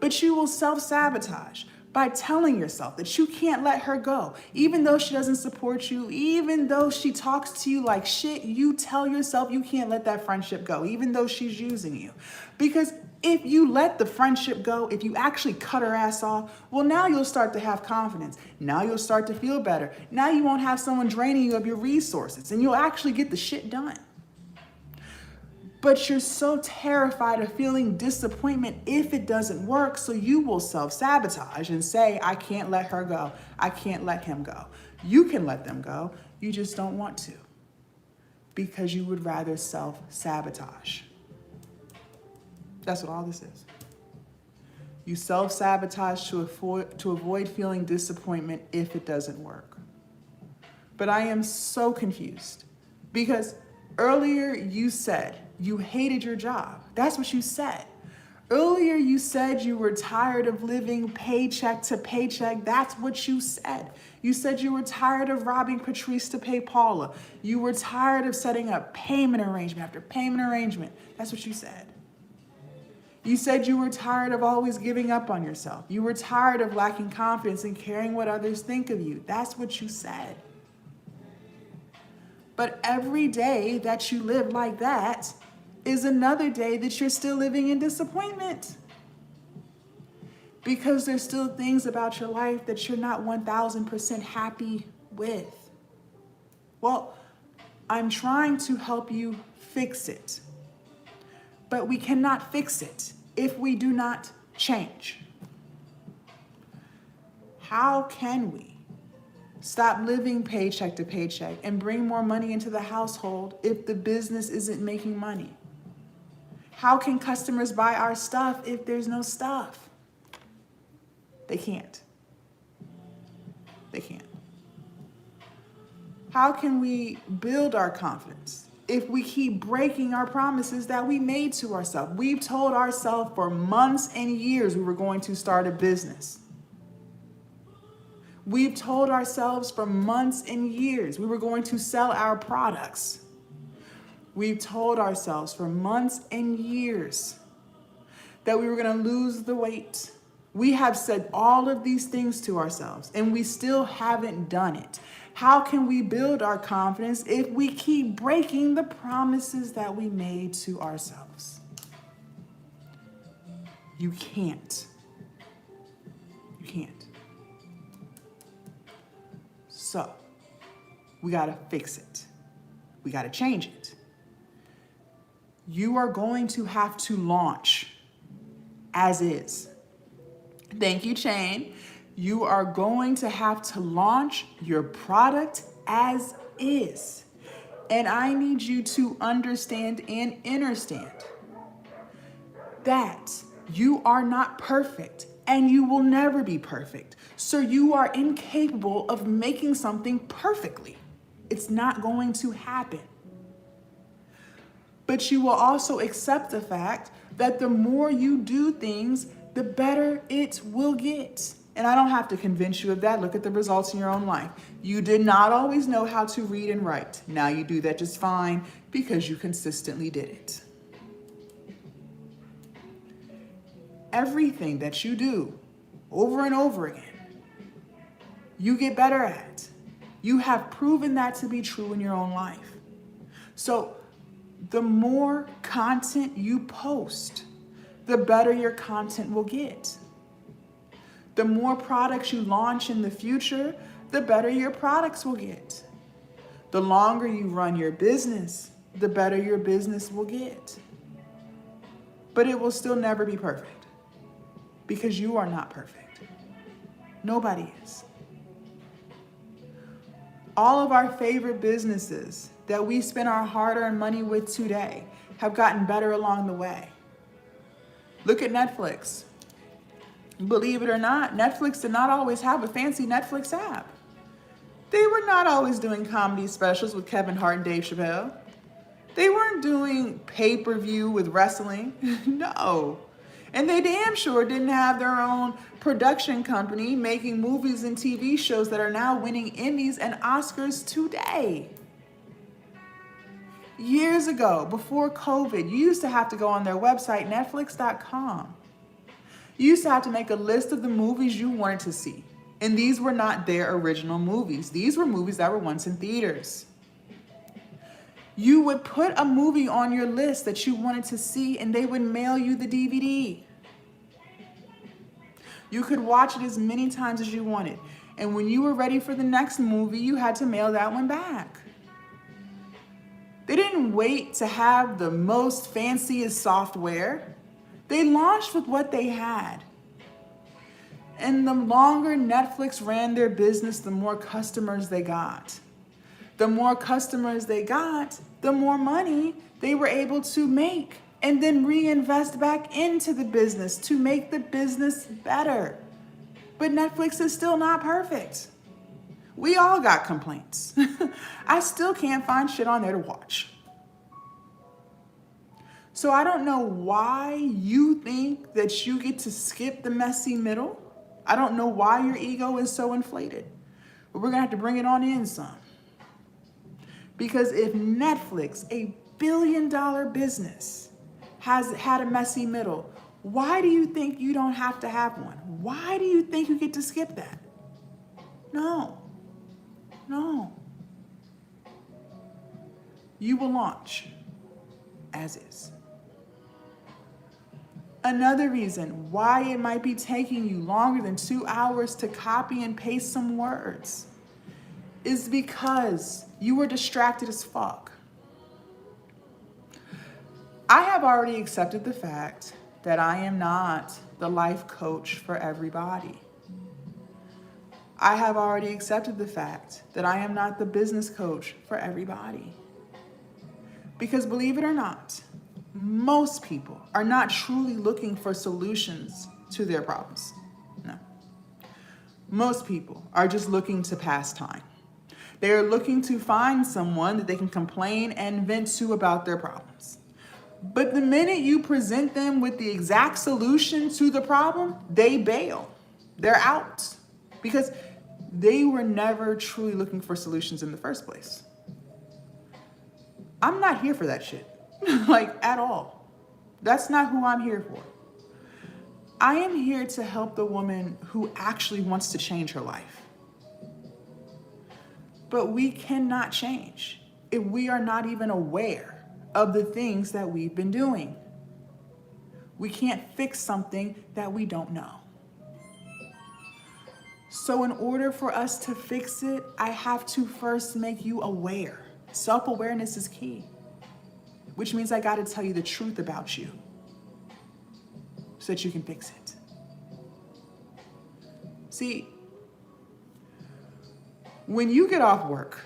But you will self-sabotage by telling yourself that you can't let her go. Even though she doesn't support you, even though she talks to you like shit, you tell yourself you can't let that friendship go, even though she's using you. Because if you let the friendship go, if you actually cut her ass off, well, now you'll start to have confidence. Now you'll start to feel better. Now you won't have someone draining you of your resources, and you'll actually get the shit done. But you're so terrified of feeling disappointment if it doesn't work, so you will self-sabotage and say, I can't let her go. I can't let him go. You can let them go. You just don't want to, because you would rather self-sabotage. That's what all this is. You self-sabotage to avoid feeling disappointment if it doesn't work. But I am so confused, because earlier you said You hated your job. That's what you said. Earlier, you said you were tired of living paycheck to paycheck. That's what you said. You said you were tired of robbing Patrice to pay Paula. You were tired of setting up payment arrangement after payment arrangement. That's what you said. You said you were tired of always giving up on yourself. You were tired of lacking confidence and caring what others think of you. That's what you said. But every day that you live like that is another day that you're still living in disappointment. Because there's still things about your life that you're not 1000% happy with. Well, I'm trying to help you fix it. But we cannot fix it if we do not change. How can we stop living paycheck to paycheck and bring more money into the household if the business isn't making money? How can customers buy our stuff if there's no stuff? They can't. They can't. How can we build our confidence if we keep breaking our promises that we made to ourselves? We've told ourselves for months and years we were going to start a business. We've told ourselves for months and years we were going to sell our products. We've told ourselves for months and years that we were going to lose the weight. We have said all of these things to ourselves and we still haven't done it. How can we build our confidence if we keep breaking the promises that we made to ourselves? You can't. You can't. So, we got to fix it. We got to change it. You are going to have to launch as is. Thank you, Chain. You are going to have to launch your product as is. And I need you to understand and understand that you are not perfect and you will never be perfect. So you are incapable of making something perfectly. It's not going to happen. But you will also accept the fact that the more you do things, the better it will get. And I don't have to convince you of that. Look at the results in your own life. You did not always know how to read and write. Now you do that just fine because you consistently did it. Everything that you do over and over again, you get better at. You have proven that to be true in your own life. So the more content you post, the better your content will get. The more products you launch in the future, the better your products will get. The longer you run your business, the better your business will get. But it will still never be perfect because you are not perfect. Nobody is. All of our favorite businesses that we spend our hard-earned money with today have gotten better along the way. Look at Netflix. Believe it or not, Netflix did not always have a fancy Netflix app. They were not always doing comedy specials with Kevin Hart and Dave Chappelle. They weren't doing pay-per-view with wrestling. No. And they damn sure didn't have their own production company making movies and TV shows that are now winning Emmys and Oscars today. Years ago, before COVID, you used to have to go on their website, Netflix.com. You used to have to make a list of the movies you wanted to see. And these were not their original movies. These were movies that were once in theaters. You would put a movie on your list that you wanted to see and they would mail you the DVD. You could watch it as many times as you wanted. And when you were ready for the next movie, you had to mail that one back. They didn't wait to have the most fanciest software. They launched with what they had. And the longer Netflix ran their business, the more customers they got. The more customers they got, the more money they were able to make and then reinvest back into the business to make the business better. But Netflix is still not perfect. We all got complaints. I still can't find shit on there to watch. So I don't know why you think that you get to skip the messy middle. I don't know why your ego is so inflated. But we're going to have to bring it on in some. Because if Netflix, a billion-dollar business, has had a messy middle, why do you think you don't have to have one? Why do you think you get to skip that? No. You will launch as is. Another reason why it might be taking you longer than 2 hours to copy and paste some words is because you were distracted as fuck. I have already accepted the fact that I am not the life coach for everybody. I have already accepted the fact that I am not the business coach for everybody. Because believe it or not, most people are not truly looking for solutions to their problems. No. Most people are just looking to pass time. They are looking to find someone that they can complain and vent to about their problems. But the minute you present them with the exact solution to the problem, they bail. They're out. Because they were never truly looking for solutions in the first place. I'm not here for that shit. Like, at all. That's not who I'm here for. I am here to help the woman who actually wants to change her life. But we cannot change if we are not even aware of the things that we've been doing. We can't fix something that we don't know. So in order for us to fix it, I have to first make you aware. Self-awareness is key, which means I got to tell you the truth about you so that you can fix it. See, when you get off work,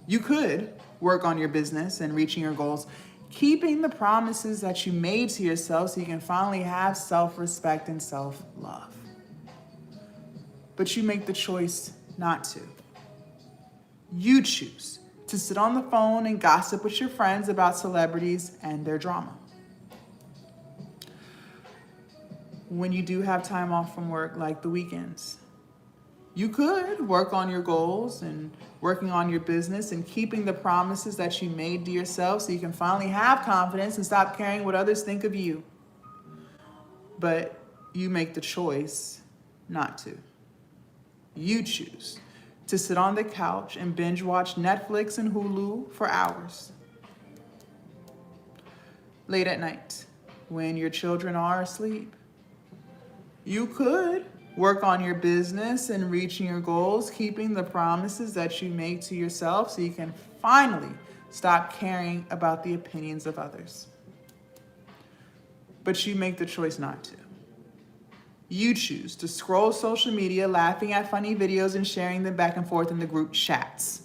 you could work on your business and reaching your goals, keeping the promises that you made to yourself so you can finally have self-respect and self-love. But you make the choice not to. You choose to sit on the phone and gossip with your friends about celebrities and their drama. When you do have time off from work, like the weekends, you could work on your goals and working on your business and keeping the promises that you made to yourself so you can finally have confidence and stop caring what others think of you. But you make the choice not to. You choose to sit on the couch and binge watch Netflix and Hulu for hours. Late at night, when your children are asleep, you could work on your business and reaching your goals, keeping the promises that you make to yourself so you can finally stop caring about the opinions of others. But you make the choice not to. You choose to scroll social media, laughing at funny videos and sharing them back and forth in the group chats.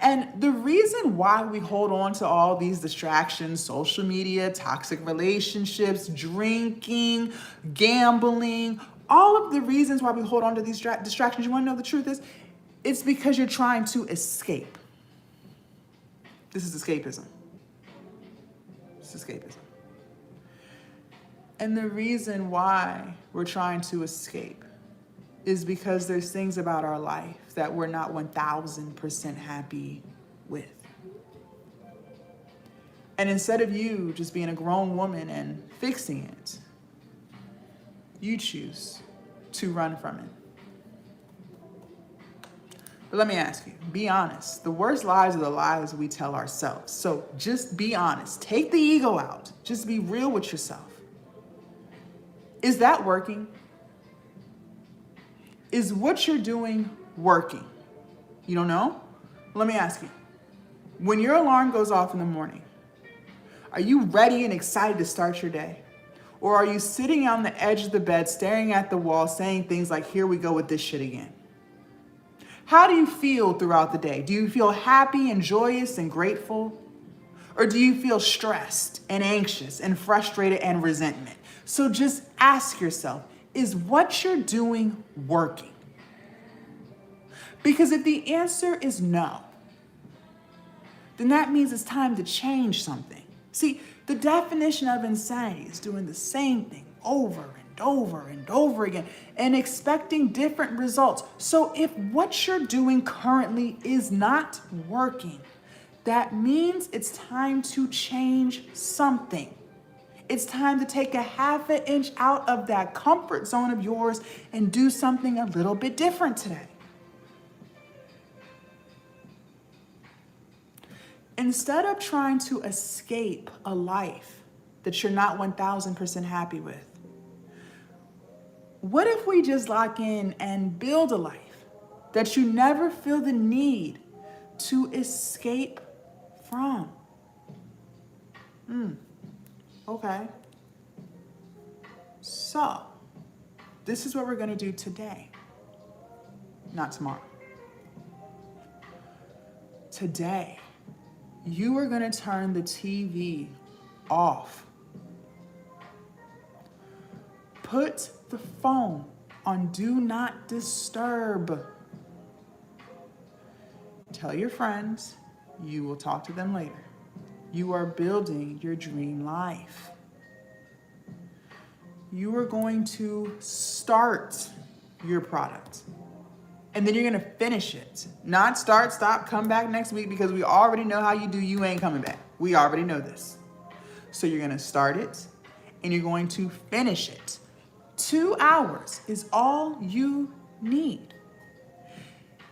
And the reason why we hold on to all these distractions, social media, toxic relationships, drinking, gambling, all of the reasons why we hold on to these distractions, you want to know the truth is, it's because you're trying to escape. This is escapism. This is escapism. And the reason why we're trying to escape is because there's things about our life that we're not 1000% happy with. And instead of you just being a grown woman and fixing it, you choose to run from it. But let me ask you, be honest. The worst lies are the lies we tell ourselves. So just be honest. Take the ego out. Just be real with yourself. Is that working? Is what you're doing working? You don't know? Let me ask you. When your alarm goes off in the morning, are you ready and excited to start your day? Or are you sitting on the edge of the bed, staring at the wall, saying things like, here we go with this shit again? How do you feel throughout the day? Do you feel happy and joyous and grateful? Or do you feel stressed and anxious and frustrated and resentment? So just ask yourself, is what you're doing working? Because if the answer is no, then that means it's time to change something. See, The definition of insanity is doing the same thing over and over and over again and expecting different results. So if what you're doing currently is not working, that means it's time to change something. It's time to take a half an inch out of that comfort zone of yours and do something a little bit different today. Instead of trying to escape a life that you're not 1000% happy with, what if we just lock in and build a life that you never feel the need to escape from? Okay. So, this is what we're going to do today, not tomorrow. Today, you are going to turn the TV off. Put the phone on do not disturb. Tell your friends you will talk to them later. You are building your dream life. You are going to start your product. And then you're going to finish it. Not start, stop, come back next week, because we already know how you do. You ain't coming back. We already know this. So you're going to start it and you're going to finish it. 2 hours is all you need.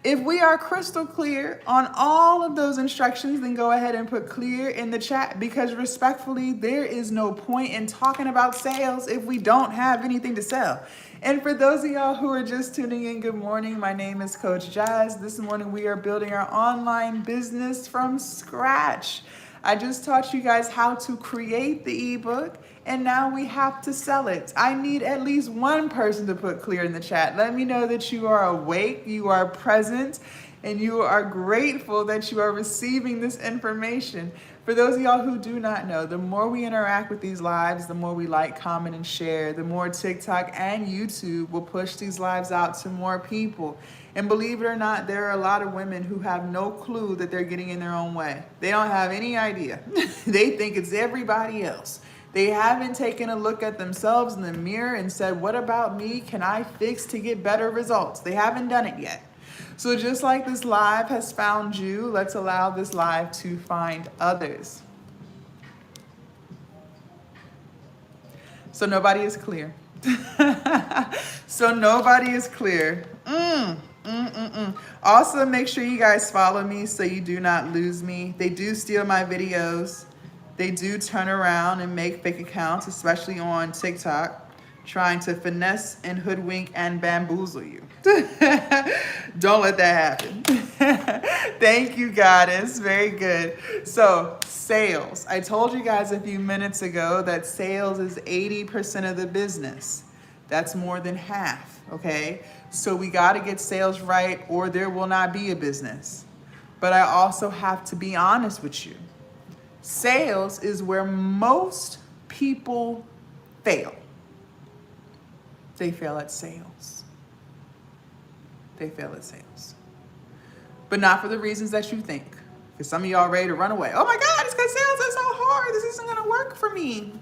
If we are crystal clear on all of those instructions, then go ahead and put clear in the chat, because respectfully, there is no point in talking about sales if we don't have anything to sell. And for those of y'all who are just tuning in, good morning. My name is Coach Jazz. This morning we are building our online business from scratch. I just taught you guys how to create the ebook, and now we have to sell it. I need at least one person to put clear in the chat. Let me know that you are awake, you are present, and you are grateful that you are receiving this information. For those of y'all who do not know, the more we interact with these lives, the more we like, comment, and share, the more TikTok and YouTube will push these lives out to more people. And believe it or not, there are a lot of women who have no clue that they're getting in their own way. They don't have any idea. They think it's everybody else. They haven't taken a look at themselves in the mirror and said, what about me can I fix to get better results? They haven't done it yet. So just like this live has found you, let's allow this live to find others. So nobody is clear. So nobody is clear. Also, make sure you guys follow me so you do not lose me. They do steal my videos. They do turn around and make fake accounts, especially on TikTok, trying to finesse and hoodwink and bamboozle you. Don't let that happen. Thank you, Goddess. Very good. So, sales. I told you guys a few minutes ago that sales is 80% of the business. That's more than half, okay? So we got to get sales right or there will not be a business. But I also have to be honest with you. Sales is where most people fail. They fail at sales. They fail at sales. But not for the reasons that you think. Because some of y'all ready to run away. Oh my God, it's because sales is so hard. This isn't going to work for me.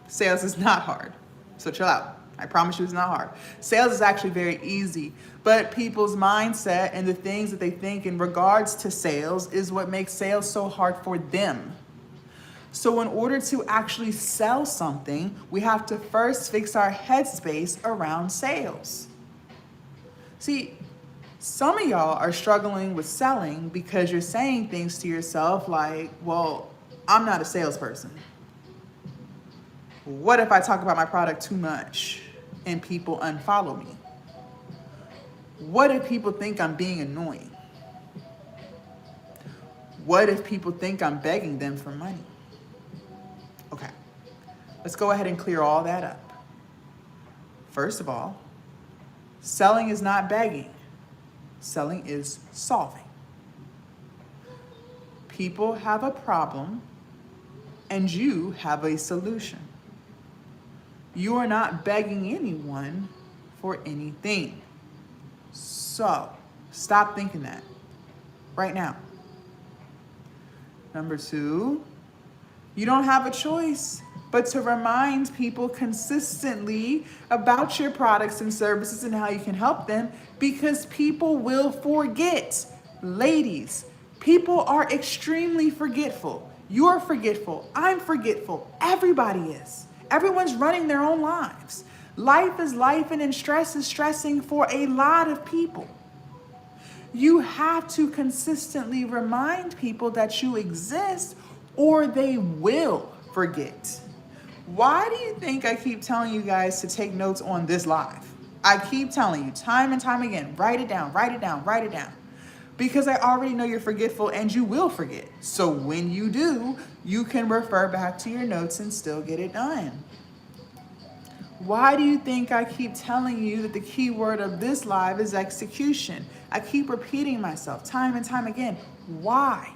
Sales is not hard. So chill out. I promise you it's not hard. Sales is actually very easy. But people's mindset and the things that they think in regards to sales is what makes sales so hard for them. So in order to actually sell something, we have to first fix our headspace around sales. See, some of y'all are struggling with selling because you're saying things to yourself like, well, I'm not a salesperson. What if I talk about my product too much and people unfollow me? What if people think I'm being annoying? What if people think I'm begging them for money? Okay, let's go ahead and clear all that up. First of all, selling is not begging. Selling is solving. People have a problem and you have a solution. You are not begging anyone for anything. So, stop thinking that right now. Number two, You don't have a choice but to remind people consistently about your products and services and how you can help them, because people will forget. Ladies, people are extremely forgetful. You're forgetful. I'm forgetful. Everybody is. Everyone's running their own lives. Life is life, and stress is stressing for a lot of people. You have to consistently remind people that you exist, or they will forget. Why do you think I keep telling you guys to take notes on this live? I keep telling you time and time again, write it down, write it down, write it down. Because I already know you're forgetful and you will forget. So when you do, you can refer back to your notes and still get it done. Why do you think I keep telling you that the key word of this live is execution? I keep repeating myself time and time again. Why?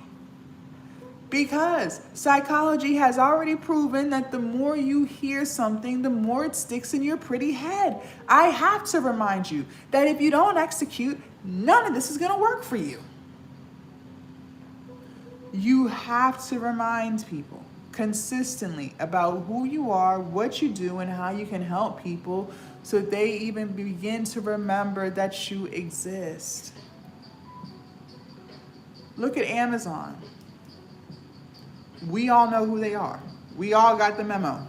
Because psychology has already proven that the more you hear something, the more it sticks in your pretty head. I have to remind you that if you don't execute, none of this is going to work for you. You have to remind people consistently about who you are, what you do, and how you can help people, so they even begin to remember that you exist. Look at Amazon. We all know who they are. We all got the memo.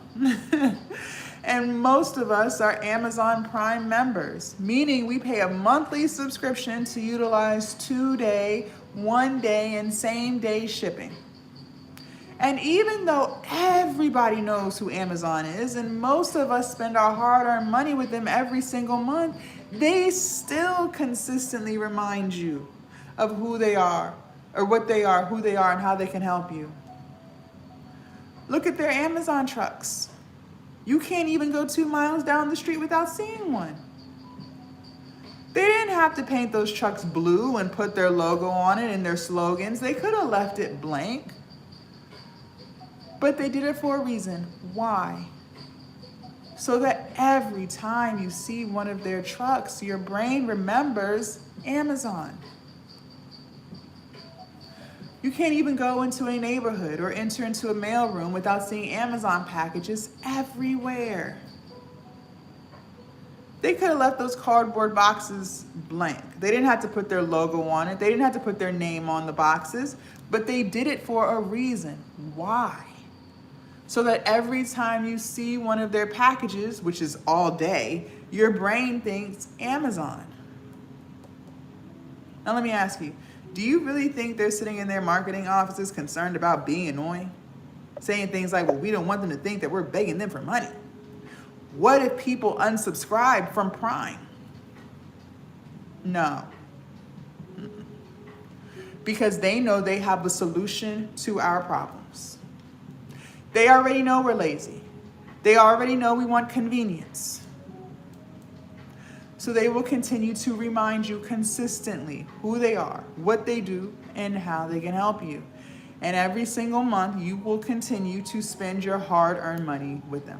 And most of us are Amazon Prime members, meaning we pay a monthly subscription to utilize 2-day, 1-day, and same-day shipping. And even though everybody knows who Amazon is, and most of us spend our hard-earned money with them every single month, they still consistently remind you of who they are, or what they are, who they are, and how they can help you. Look at their Amazon trucks. You can't even go 2 miles down the street without seeing one. They didn't have to paint those trucks blue and put their logo on it and their slogans. They could have left it blank. But they did it for a reason. Why? So that every time you see one of their trucks, your brain remembers Amazon. You can't even go into a neighborhood or enter into a mailroom without seeing Amazon packages everywhere. They could have left those cardboard boxes blank. They didn't have to put their logo on it. They didn't have to put their name on the boxes, but they did it for a reason. Why? So that every time you see one of their packages, which is all day, your brain thinks Amazon. Now let me ask you, do you really think they're sitting in their marketing offices concerned about being annoying? Saying things like, well, we don't want them to think that we're begging them for money. What if people unsubscribe from Prime? No. Because they know they have a solution to our problems. They already know we're lazy. They already know we want convenience. So they will continue to remind you consistently who they are, what they do, and how they can help you. And every single month, you will continue to spend your hard-earned money with them.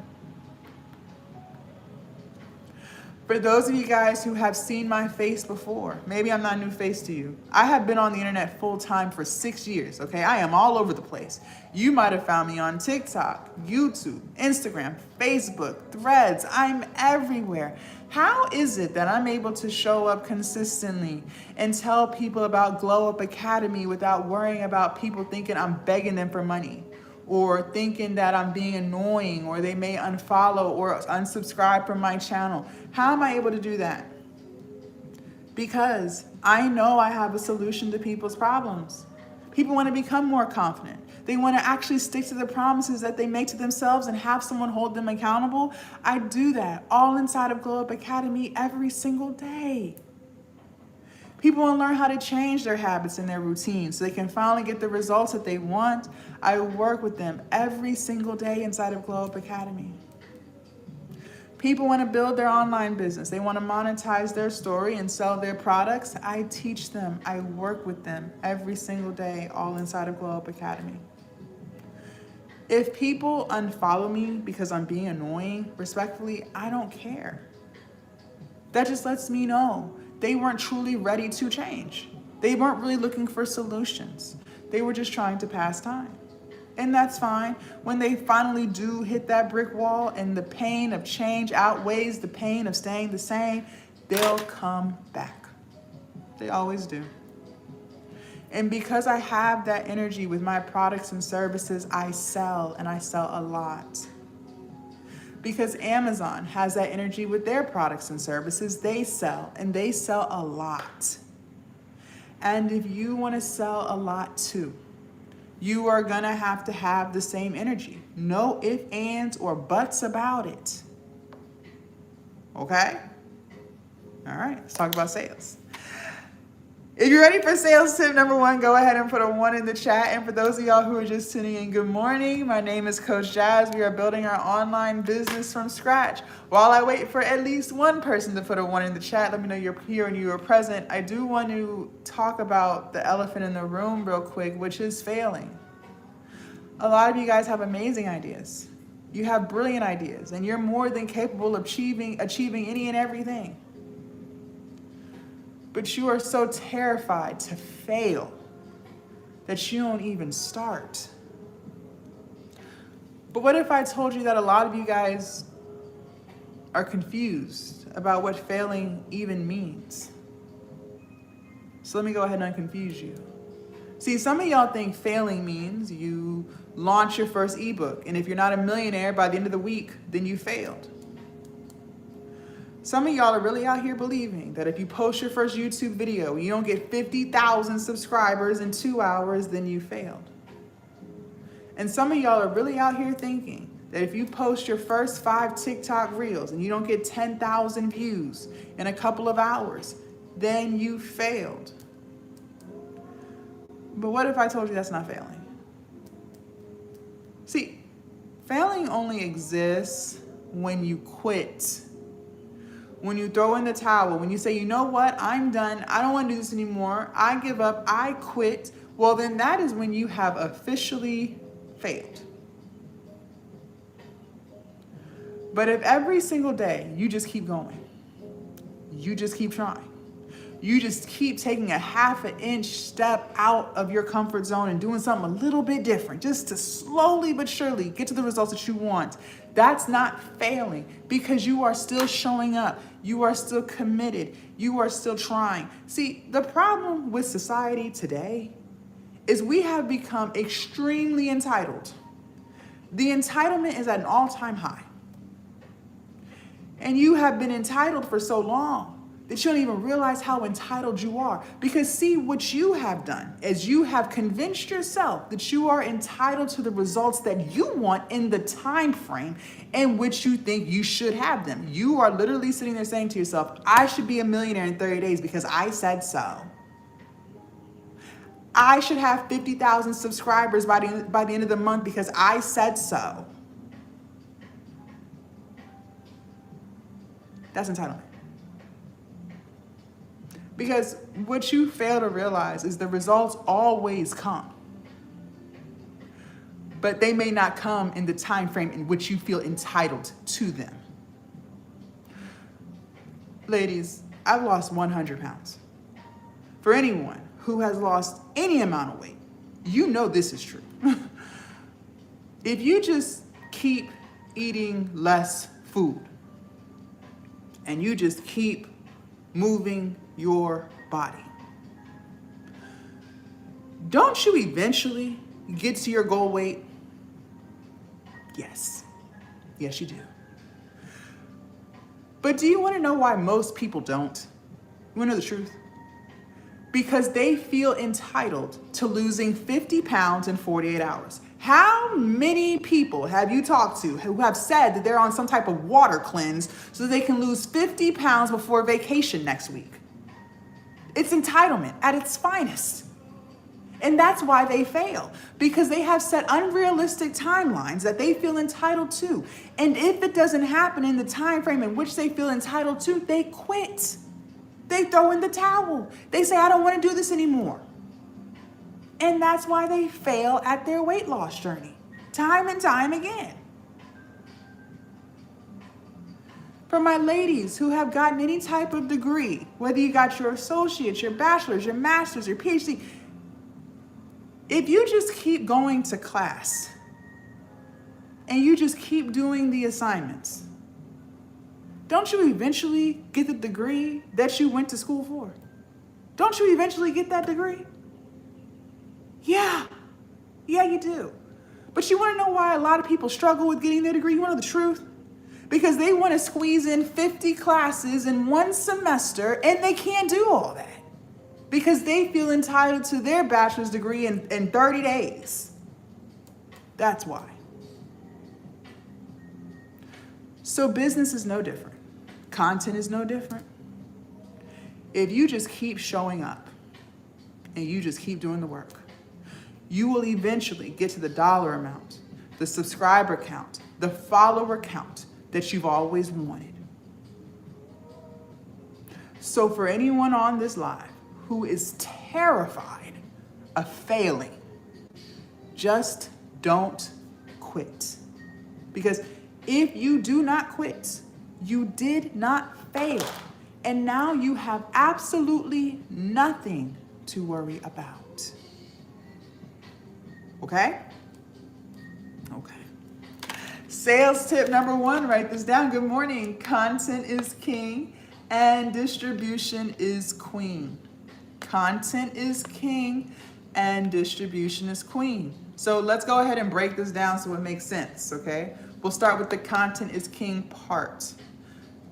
For those of you guys who have seen my face before, maybe I'm not a new face to you. I have been on the internet full time for 6 years, okay? I am all over the place. You might have found me on TikTok, YouTube, Instagram, Facebook, Threads. I'm everywhere. How is it that I'm able to show up consistently and tell people about Glow Up Academy without worrying about people thinking I'm begging them for money, or thinking that I'm being annoying, or they may unfollow or unsubscribe from my channel? How am I able to do that? Because I know I have a solution to people's problems. People want to become more confident. They want to actually stick to the promises that they make to themselves and have someone hold them accountable. I do that all inside of Glow Up Academy every single day. People want to learn how to change their habits and their routines so they can finally get the results that they want. I work with them every single day inside of Glow Up Academy. People want to build their online business. They want to monetize their story and sell their products. I teach them. I work with them every single day, all inside of Glow Up Academy. If people unfollow me because I'm being annoying, respectfully, I don't care. That just lets me know they weren't truly ready to change. They weren't really looking for solutions. They were just trying to pass time. And that's fine. When they finally do hit that brick wall and the pain of change outweighs the pain of staying the same, they'll come back. They always do. And because I have that energy with my products and services, I sell, and I sell a lot. Because Amazon has that energy with their products and services, they sell, and they sell a lot. And if you want to sell a lot too, you are going to have the same energy. No ifs, ands, or buts about it. Okay? All right, let's talk about sales. If you're ready for sales tip number 1, go ahead and put a 1 in the chat. And for those of y'all who are just tuning in, good morning. My name is Coach Jazz. We are building our online business from scratch. While I wait for at least one person to put a 1 in the chat, let me know you're here and you are present. I do want to talk about the elephant in the room real quick, which is failing. A lot of you guys have amazing ideas. You have brilliant ideas, and you're more than capable of achieving any and everything. But you are so terrified to fail that you don't even start. But what if I told you that a lot of you guys are confused about what failing even means? So let me go ahead and unconfuse you. See, some of y'all think failing means you launch your first ebook, and if you're not a millionaire by the end of the week, then you failed. Some of y'all are really out here believing that if you post your first YouTube video and you don't get 50,000 subscribers in 2 hours, then you failed. And some of y'all are really out here thinking that if you post your first 5 TikTok reels and you don't get 10,000 views in a couple of hours, then you failed. But what if I told you that's not failing? See, failing only exists when you quit. When you throw in the towel, when you say, you know what, I'm done, I don't want to do this anymore, I give up, I quit, well then that is when you have officially failed. But if every single day you just keep going, you just keep trying, you just keep taking a half an inch step out of your comfort zone and doing something a little bit different, just to slowly but surely get to the results that you want, that's not failing, because you are still showing up. You are still committed. You are still trying. See, the problem with society today is we have become extremely entitled. The entitlement is at an all-time high. And you have been entitled for so long that you don't even realize how entitled you are. Because see, what you have done is you have convinced yourself that you are entitled to the results that you want in the time frame in which you think you should have them. You are literally sitting there saying to yourself, I should be a millionaire in 30 days because I said so. I should have 50,000 subscribers by the end of the month because I said so. That's entitlement. Because what you fail to realize is the results always come. But they may not come in the time frame in which you feel entitled to them. Ladies, I've lost 100 pounds. For anyone who has lost any amount of weight, you know this is true. If you just keep eating less food and you just keep moving your body, don't you eventually get to your goal weight? Yes. Yes, you do. But do you want to know why most people don't? You want to know the truth? Because they feel entitled to losing 50 pounds in 48 hours. How many people have you talked to who have said that they're on some type of water cleanse so that they can lose 50 pounds before vacation next week? It's entitlement at its finest. And that's why they fail, because they have set unrealistic timelines that they feel entitled to. And if it doesn't happen in the time frame in which they feel entitled to, they quit. They throw in the towel. They say, I don't want to do this anymore. And that's why they fail at their weight loss journey, time and time again. For my ladies who have gotten any type of degree, whether you got your associates, your bachelor's, your master's, your PhD, If you just keep going to class and you just keep doing the assignments, don't you eventually get the degree that you went to school for? Don't you eventually get that degree? Yeah, you do. But you want to know why a lot of people struggle with getting their degree? You want to know the truth? Because they want to squeeze in 50 classes in one semester and they can't do all that. Because they feel entitled to their bachelor's degree in 30 days. That's why. So business is no different. Content is no different. If you just keep showing up and you just keep doing the work, you will eventually get to the dollar amount, the subscriber count, the follower count that you've always wanted. So for anyone on this live who is terrified of failing, just don't quit. Because if you do not quit, you did not fail. And now you have absolutely nothing to worry about. Okay? Okay. Sales tip number 1, write this down. Good morning. Content is king and distribution is queen. Content is king and distribution is queen. So let's go ahead and break this down so it makes sense, okay? We'll start with the content is king part.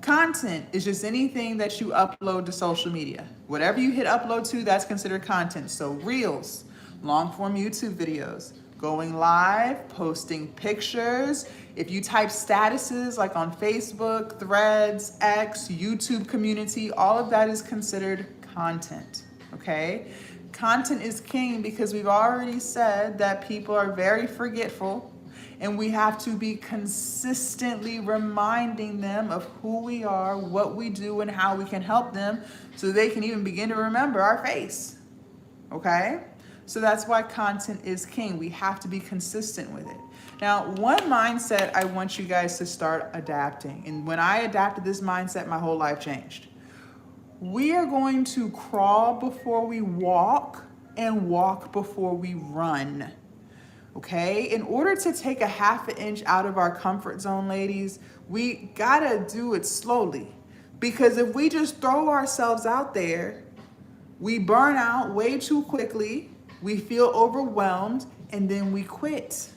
Content is just anything that you upload to social media. Whatever you hit upload to, that's considered content. So reels, long form YouTube videos, going live, posting pictures. If you type statuses like on Facebook, Threads, X, YouTube community, all of that is considered content, okay? Content is king because we've already said that people are very forgetful and we have to be consistently reminding them of who we are, what we do, and how we can help them so they can even begin to remember our face, okay? So that's why content is king. We have to be consistent with it. Now, one mindset I want you guys to start adapting, and when I adapted this mindset, my whole life changed. We are going to crawl before we walk and walk before we run. Okay, in order to take a half an inch out of our comfort zone, ladies, we gotta do it slowly. Because if we just throw ourselves out there, we burn out way too quickly, we feel overwhelmed, and then we quit.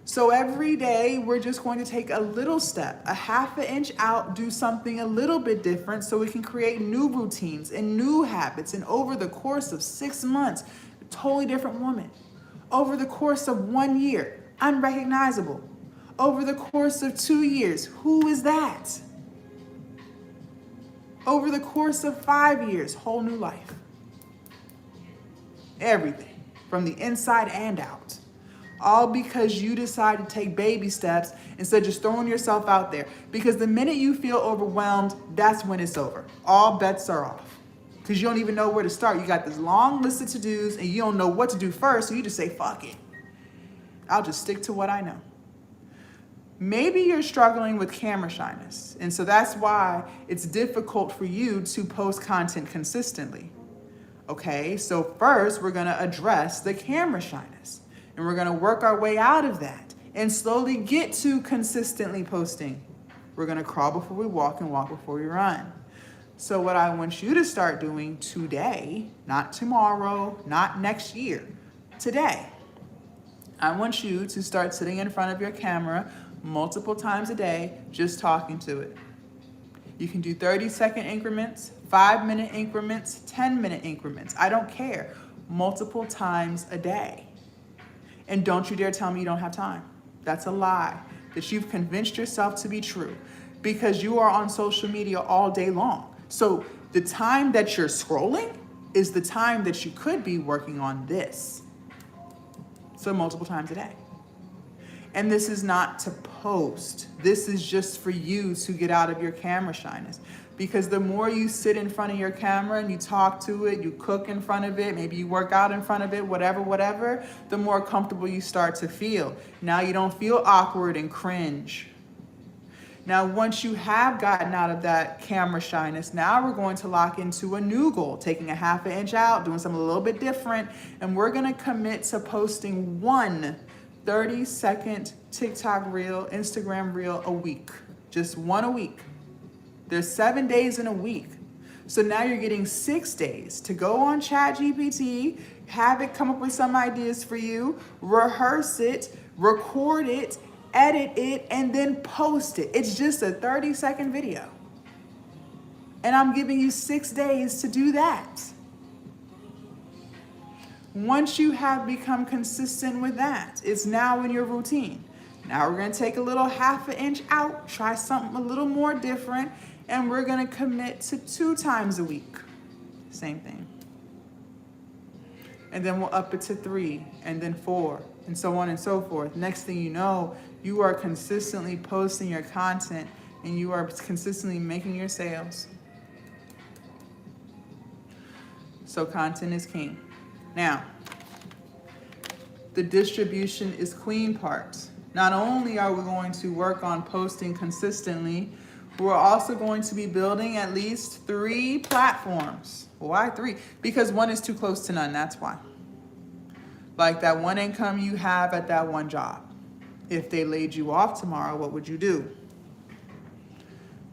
So every day, we're just going to take a little step, a half an inch out, do something a little bit different so we can create new routines and new habits. And over the course of 6 months, totally different woman. Over the course of 1 year, unrecognizable. Over the course of 2 years, who is that? Over the course of 5 years, whole new life. Everything, from the inside and out. All because you decide to take baby steps instead of just throwing yourself out there. Because the minute you feel overwhelmed, that's when it's over. All bets are off. Because you don't even know where to start. You got this long list of to-dos and you don't know what to do first, so you just say, fuck it. I'll just stick to what I know. Maybe you're struggling with camera shyness, and so that's why it's difficult for you to post content consistently. Okay, so first we're gonna address the camera shyness, and we're gonna work our way out of that and slowly get to consistently posting. We're gonna crawl before we walk and walk before we run. So what I want you to start doing today, not tomorrow, not next year, today, I want you to start sitting in front of your camera multiple times a day, just talking to it. You can do 30-second increments, 5-minute increments, 10-minute increments. I don't care. Multiple times a day. And don't you dare tell me you don't have time. That's a lie that you've convinced yourself to be true because you are on social media all day long. So the time that you're scrolling is the time that you could be working on this. So multiple times a day. And this is not to post. This is just for you to get out of your camera shyness. Because the more you sit in front of your camera and you talk to it, you cook in front of it, maybe you work out in front of it, whatever, the more comfortable you start to feel. Now you don't feel awkward and cringe. Now, once you have gotten out of that camera shyness, now we're going to lock into a new goal, taking a half an inch out, doing something a little bit different, and we're gonna commit to posting one 30-second TikTok reel, Instagram reel a week. Just one a week. There's 7 days in a week. So now you're getting 6 days to go on ChatGPT, have it come up with some ideas for you, rehearse it, record it, edit it, and then post it. It's just a 30-second video. And I'm giving you 6 days to do that. Once you have become consistent with that, it's now in your routine. Now we're gonna take a little half an inch out, try something a little more different, and we're gonna commit to 2 times a week. Same thing. And then we'll up it to 3, and then 4, and so on and so forth. Next thing you know, you are consistently posting your content and you are consistently making your sales. So content is king. Now, the distribution is queen part. Not only are we going to work on posting consistently, we're also going to be building at least 3 platforms. Why 3? Because 1 is too close to none, that's why. Like that one income you have at that one job. If they laid you off tomorrow, what would you do?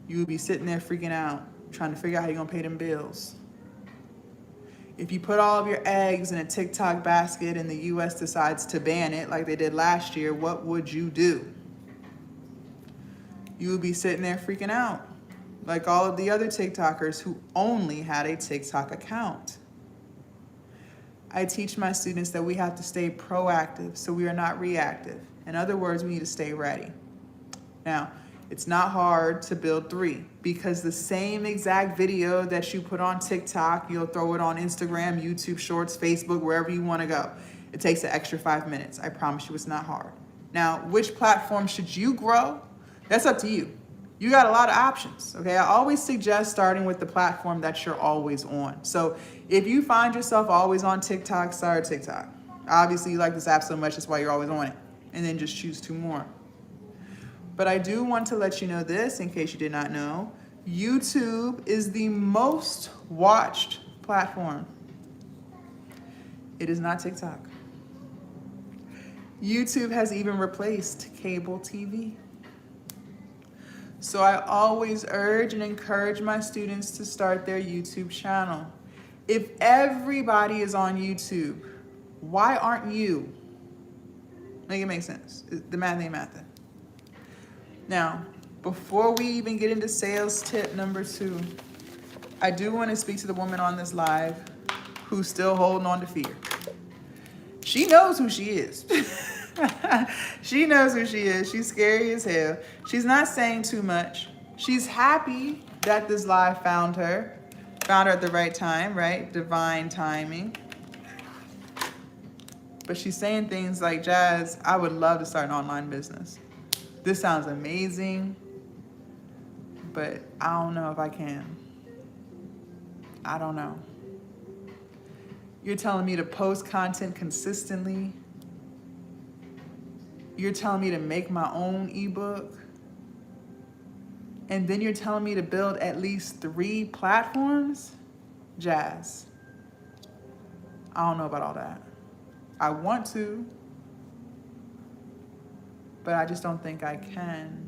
You would be sitting there freaking out, trying to figure out how you're gonna pay them bills. If you put all of your eggs in a TikTok basket and the US decides to ban it like they did last year, what would you do? You would be sitting there freaking out, like all of the other TikTokers who only had a TikTok account. I teach my students that we have to stay proactive so we are not reactive. In other words, we need to stay ready. Now, it's not hard to build 3 because the same exact video that you put on TikTok, you'll throw it on Instagram, YouTube Shorts, Facebook, wherever you want to go. It takes an extra 5 minutes. I promise you it's not hard. Now, which platform should you grow? That's up to you. You got a lot of options, okay? I always suggest starting with the platform that you're always on. So if you find yourself always on TikTok, start TikTok. Obviously, you like this app so much, that's why you're always on it. And then just choose 2 more. But I do want to let you know this, in case you did not know. YouTube is the most watched platform. It is not TikTok. YouTube has even replaced cable TV. So I always urge and encourage my students to start their YouTube channel. If everybody is on YouTube, why aren't you? Make it make sense. The math ain't mathing. Now, before we even get into sales tip number 2, I do want to speak to the woman on this live who's still holding on to fear. She knows who she is. She knows who she is. She's scary as hell. She's not saying too much. She's happy that this live found her. Found her at the right time, right? Divine timing. But she's saying things like, Jazz, I would love to start an online business. This sounds amazing, but I don't know if I can. I don't know. You're telling me to post content consistently. You're telling me to make my own ebook. And then you're telling me to build at least 3 platforms? Jazz, I don't know about all that. I want to, but I just don't think I can.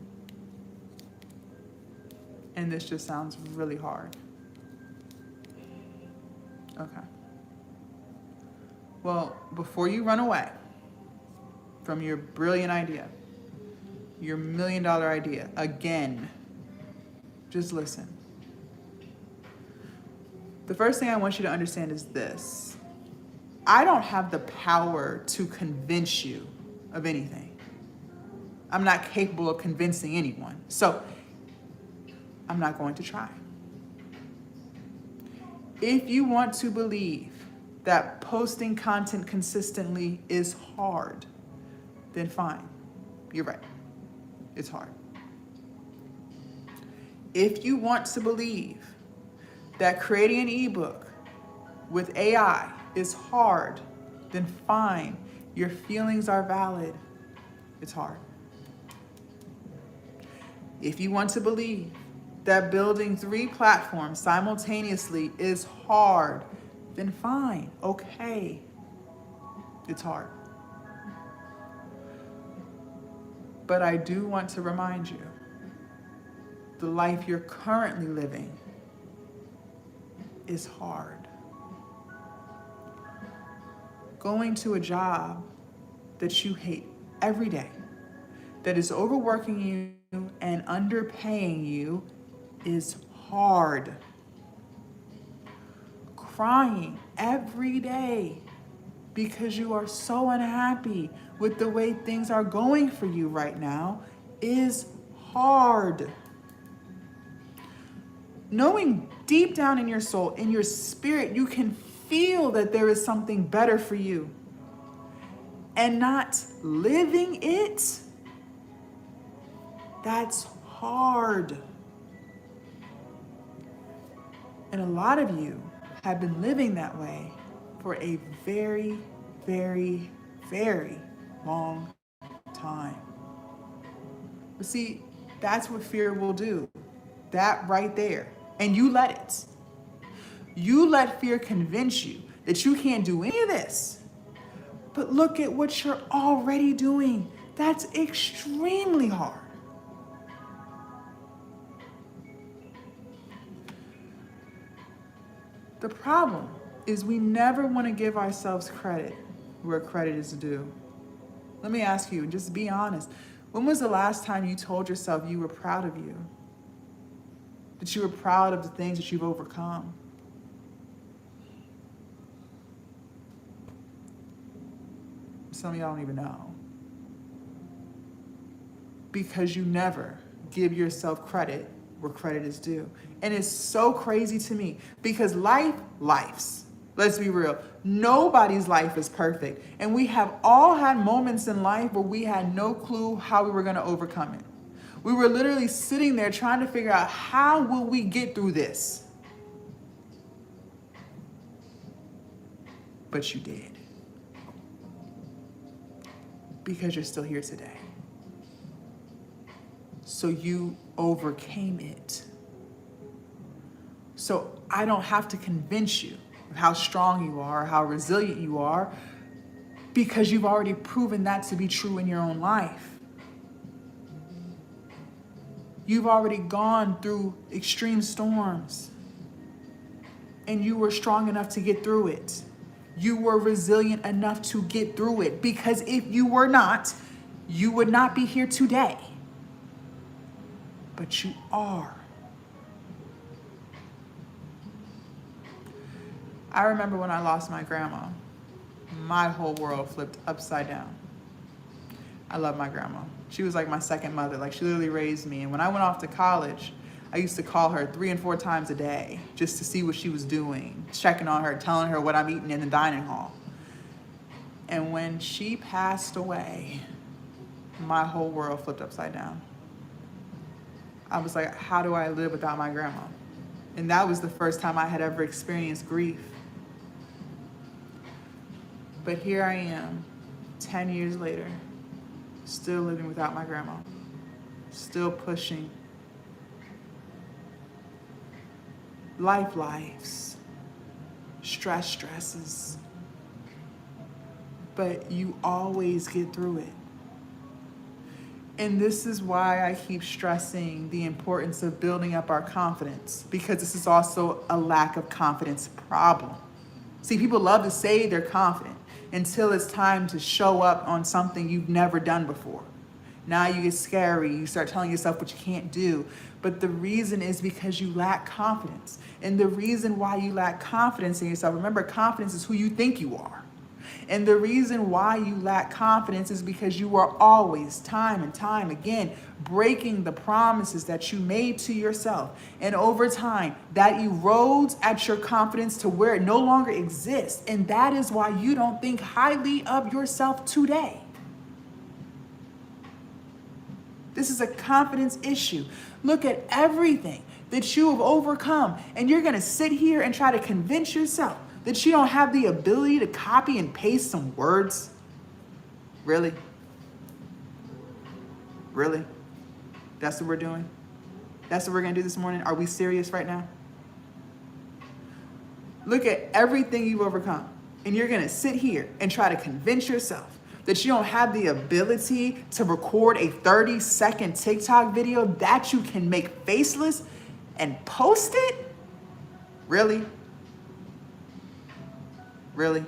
And this just sounds really hard. Okay. Well, before you run away from your brilliant idea, your $1 million idea, again, just listen. The first thing I want you to understand is this. I don't have the power to convince you of anything. I'm not capable of convincing anyone. So I'm not going to try. If you want to believe that posting content consistently is hard, then fine. You're right. It's hard. If you want to believe that creating an ebook with AI is hard, then fine. Your feelings are valid. It's hard. If you want to believe that building 3 platforms simultaneously is hard, then fine, okay, it's hard. But I do want to remind you, the life you're currently living is hard. Going to a job that you hate every day, that is overworking you and underpaying you, is hard. Crying every day because you are so unhappy with the way things are going for you right now is hard. Knowing deep down in your soul, in your spirit, you can feel that there is something better for you and not living it, that's hard. And a lot of you have been living that way for a very, very, very long time. But see, that's what fear will do. That right there. And you let it. You let fear convince you that you can't do any of this. But look at what you're already doing. That's extremely hard. The problem is we never want to give ourselves credit where credit is due. Let me ask you, just be honest. When was the last time you told yourself you were proud of you? That you were proud of the things that you've overcome? Some of y'all don't even know. Because you never give yourself credit where credit is due. And it's so crazy to me because life's. Let's be real. Nobody's life is perfect. And we have all had moments in life where we had no clue how we were going to overcome it. We were literally sitting there trying to figure out how will we get through this? But you did. Because you're still here today. So you overcame it. So I don't have to convince you of how strong you are, how resilient you are, because you've already proven that to be true in your own life. You've already gone through extreme storms, and you were strong enough to get through it. You were resilient enough to get through it, because if you were not, you would not be here today. But you are. I remember when I lost my grandma, my whole world flipped upside down. I love my grandma. She was like my second mother. Like, she literally raised me. And when I went off to college, I used to call her 3 and 4 times a day just to see what she was doing, checking on her, telling her what I'm eating in the dining hall. And when she passed away, my whole world flipped upside down. I was like, how do I live without my grandma? And that was the first time I had ever experienced grief. But here I am, 10 years later, still living without my grandma, still pushing. Lives, stresses. But you always get through it. And this is why I keep stressing the importance of building up our confidence, because this is also a lack of confidence problem. See, people love to say they're confident until it's time to show up on something you've never done before. Now you get scary, you start telling yourself what you can't do. But the reason is because you lack confidence. And the reason why you lack confidence in yourself, remember, confidence is who you think you are. And the reason why you lack confidence is because you are always, time and time again, breaking the promises that you made to yourself. And over time, that erodes at your confidence to where it no longer exists. And that is why you don't think highly of yourself today. This is a confidence issue. Look at everything that you have overcome, and you're going to sit here and try to convince yourself that you don't have the ability to copy and paste some words? Really? Really? That's what we're doing? That's what we're going to do this morning? Are we serious right now? Look at everything you've overcome. And you're going to sit here and try to convince yourself that you don't have the ability to record a 30-second TikTok video that you can make faceless and post it? Really? Really?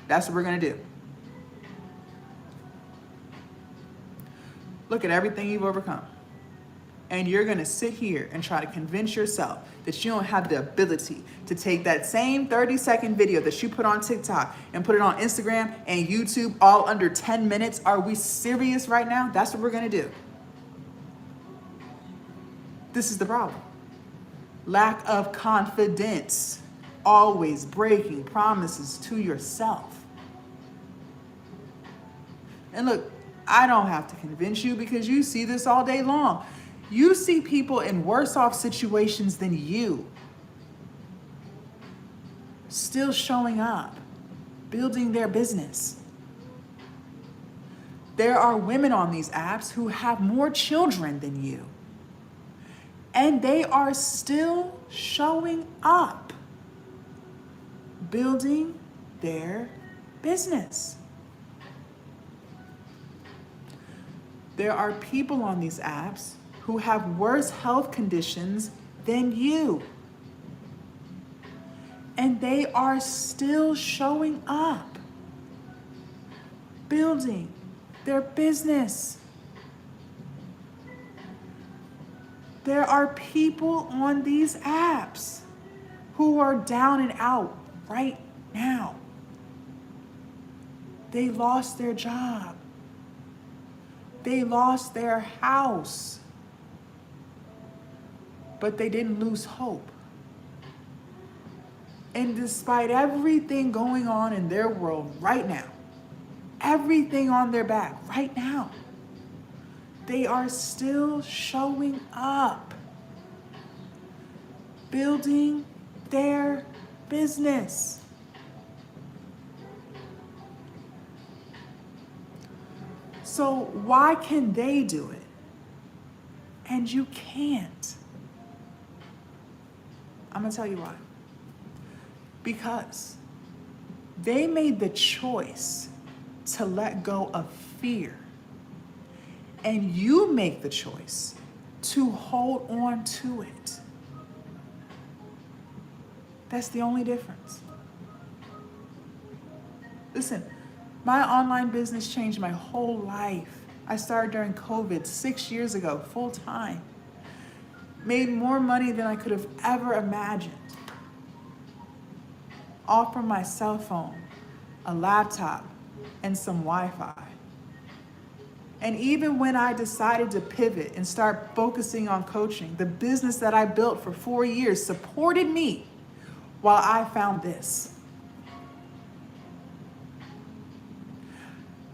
That's what we're going to do. Look at everything you've overcome. And you're going to sit here and try to convince yourself that you don't have the ability to take that same 30-second video that you put on TikTok and put it on Instagram and YouTube all under 10 minutes. Are we serious right now? That's what we're going to do. This is the problem. Lack of confidence. Always breaking promises to yourself. And look, I don't have to convince you because you see this all day long. You see people in worse off situations than you still showing up, building their business. There are women on these apps who have more children than you, and they are still showing up, building their business. There are people on these apps who have worse health conditions than you. And they are still showing up, building their business. There are people on these apps who are down and out right now. They lost their job. They lost their house. But they didn't lose hope. And despite everything going on in their world right now, everything on their back right now, they are still showing up, building their business. So why can they do it and you can't? I'm going to tell you why. Because they made the choice to let go of fear. And you make the choice to hold on to it. That's the only difference. Listen, my online business changed my whole life. I started during COVID 6 years ago, full time. Made more money than I could have ever imagined. All from my cell phone, a laptop, and some Wi-Fi. And even when I decided to pivot and start focusing on coaching, the business that I built for 4 years supported me while I found this.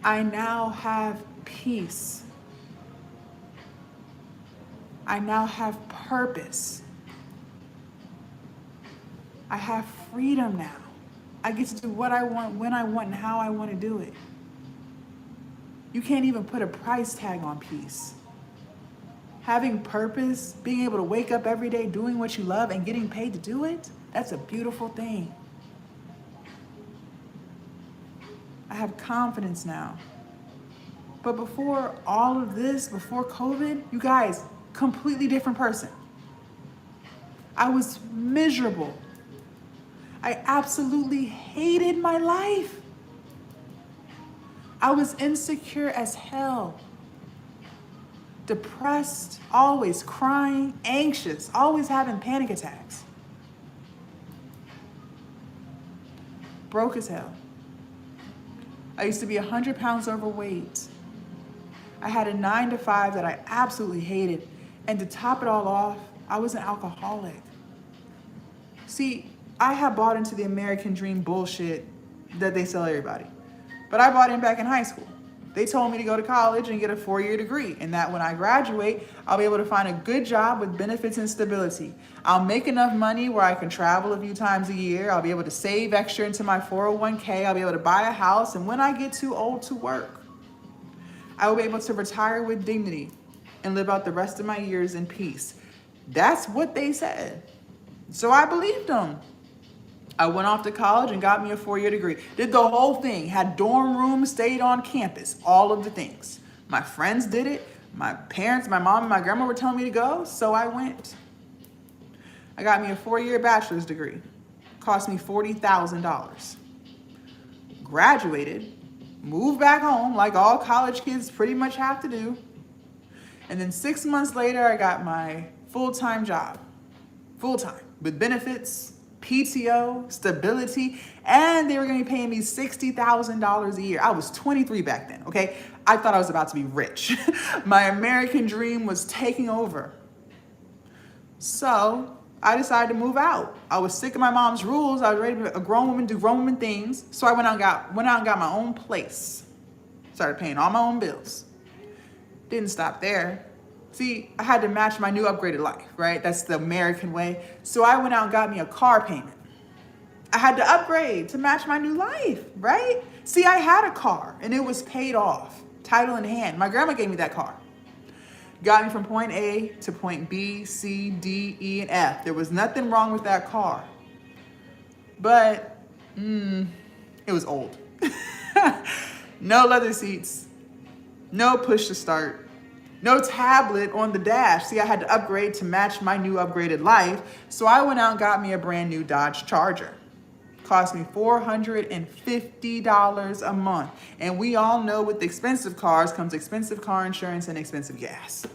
I now have peace. I now have purpose. I have freedom now. I get to do what I want, when I want, and how I want to do it. You can't even put a price tag on peace. Having purpose, being able to wake up every day doing what you love and getting paid to do it, that's a beautiful thing. I have confidence now. But before all of this, before COVID, you guys, completely different person. I was miserable. I absolutely hated my life. I was insecure as hell. Depressed, always crying, anxious, always having panic attacks. Broke as hell. I used to be 100 pounds overweight. I had a 9-to-5 that I absolutely hated. And to top it all off, I was an alcoholic. See, I had bought into the American dream bullshit that they sell everybody. But I bought in back in high school. They told me to go to college and get a 4-year degree, and that when I graduate, I'll be able to find a good job with benefits and stability. I'll make enough money where I can travel a few times a year. I'll be able to save extra into my 401k. I'll be able to buy a house, and when I get too old to work, I will be able to retire with dignity and live out the rest of my years in peace. That's what they said. So I believed them. I went off to college and got me a 4-year degree. Did the whole thing. Had dorm rooms, stayed on campus, all of the things. My friends did it. My parents, my mom and my grandma were telling me to go, so I went. I got me a 4-year bachelor's degree. Cost me $40,000. Graduated, moved back home like all college kids pretty much have to do. And then 6 months later, I got my full-time job. Full-time, with benefits, PTO, stability, and they were gonna be paying me $60,000 a year. I was 23 back then, okay? I thought I was about to be rich. My American dream was taking over. So I decided to move out. I was sick of my mom's rules. I was ready to be a grown woman, do grown woman things. So I went out and got my own place. Started paying all my own bills. Didn't stop there. See, I had to match my new upgraded life, right? That's the American way. So I went out and got me a car payment. I had to upgrade to match my new life, right? See, I had a car and it was paid off, title in hand. My grandma gave me that car. Got me from point A to point B, C, D, E, and F. There was nothing wrong with that car. But it was old. No leather seats, no push to start, no tablet on the dash. See, I had to upgrade to match my new upgraded life. So I went out and got me a brand new Dodge Charger. Cost me $450 a month. And we all know with expensive cars comes expensive car insurance and expensive gas.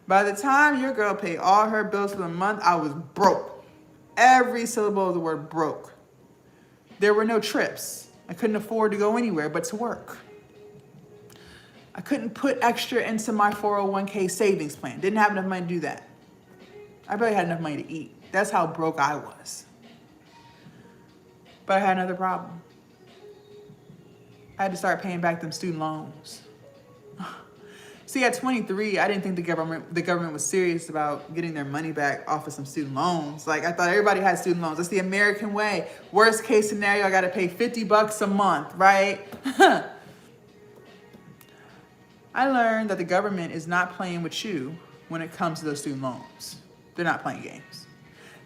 By the time your girl paid all her bills for the month, I was broke. Every syllable of the word broke. There were no trips. I couldn't afford to go anywhere but to work. I couldn't put extra into my 401k savings plan. Didn't have enough money to do that. I barely had enough money to eat. That's how broke I was. But I had another problem. I had to start paying back them student loans. See, at 23, I didn't think the government was serious about getting their money back off of some student loans. Like, I thought everybody had student loans. That's the American way. Worst case scenario, I got to pay $50 a month, right? I learned that the government is not playing with you when it comes to those student loans. They're not playing games.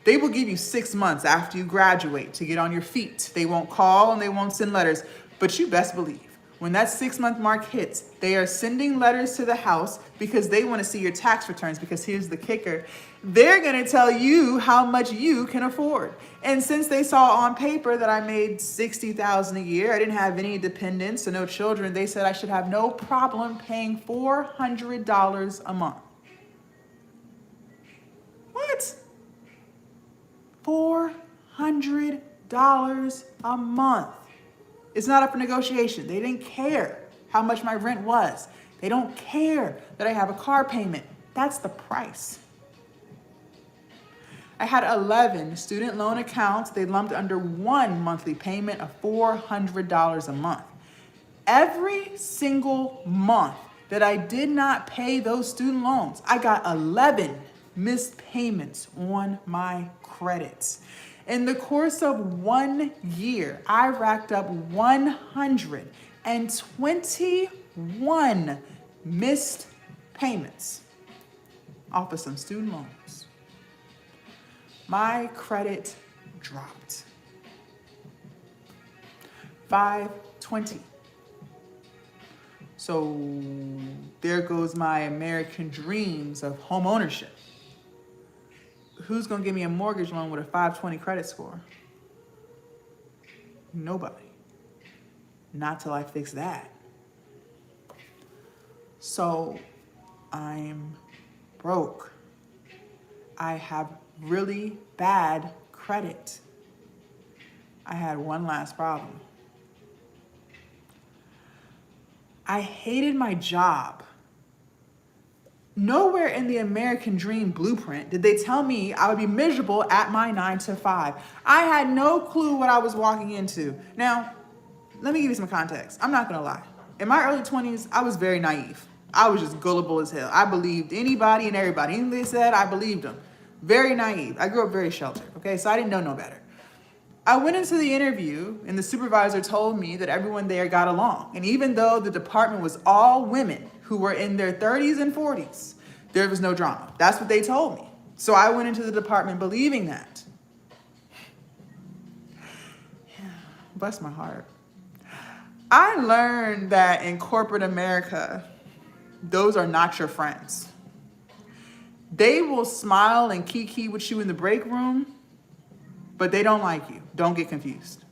They will give you 6 months after you graduate to get on your feet. They won't call and they won't send letters, but you best believe when that 6-month mark hits, they are sending letters to the house because they want to see your tax returns, because here's the kicker. They're going to tell you how much you can afford. And since they saw on paper that I made $60,000 a year, I didn't have any dependents, so no children, they said I should have no problem paying $400 a month. What? $400 a month. It's not up for negotiation. They didn't care how much my rent was. They don't care that I have a car payment. That's the price. I had 11 student loan accounts. They lumped under one monthly payment of $400 a month. Every single month that I did not pay those student loans, I got 11 missed payments on my credits. In the course of 1 year, I racked up 121 missed payments off of some student loans. My credit dropped. 520. So there goes my American dreams of home ownership. Who's going to give me a mortgage loan with a 520 credit score? Nobody. Not till I fix that. So I'm broke. I have really bad credit. I had one last problem. I hated my job. Nowhere in the American dream blueprint did they tell me I would be miserable at my 9 to 5. I had no clue what I was walking into. Now, let me give you some context. I'm not gonna lie. In my early 20s, I was very naive. I was just gullible as hell. I believed anybody and everybody. Anything they said, I believed them. Very naive. I grew up very sheltered, okay? So I didn't know no better. I went into the interview and the supervisor told me that everyone there got along. And even though the department was all women, who were in their 30s and 40s, there was no drama. That's what they told me. So I went into the department believing that. Bless my heart. I learned that in corporate America, those are not your friends. They will smile and kiki with you in the break room, but they don't like you. Don't get confused.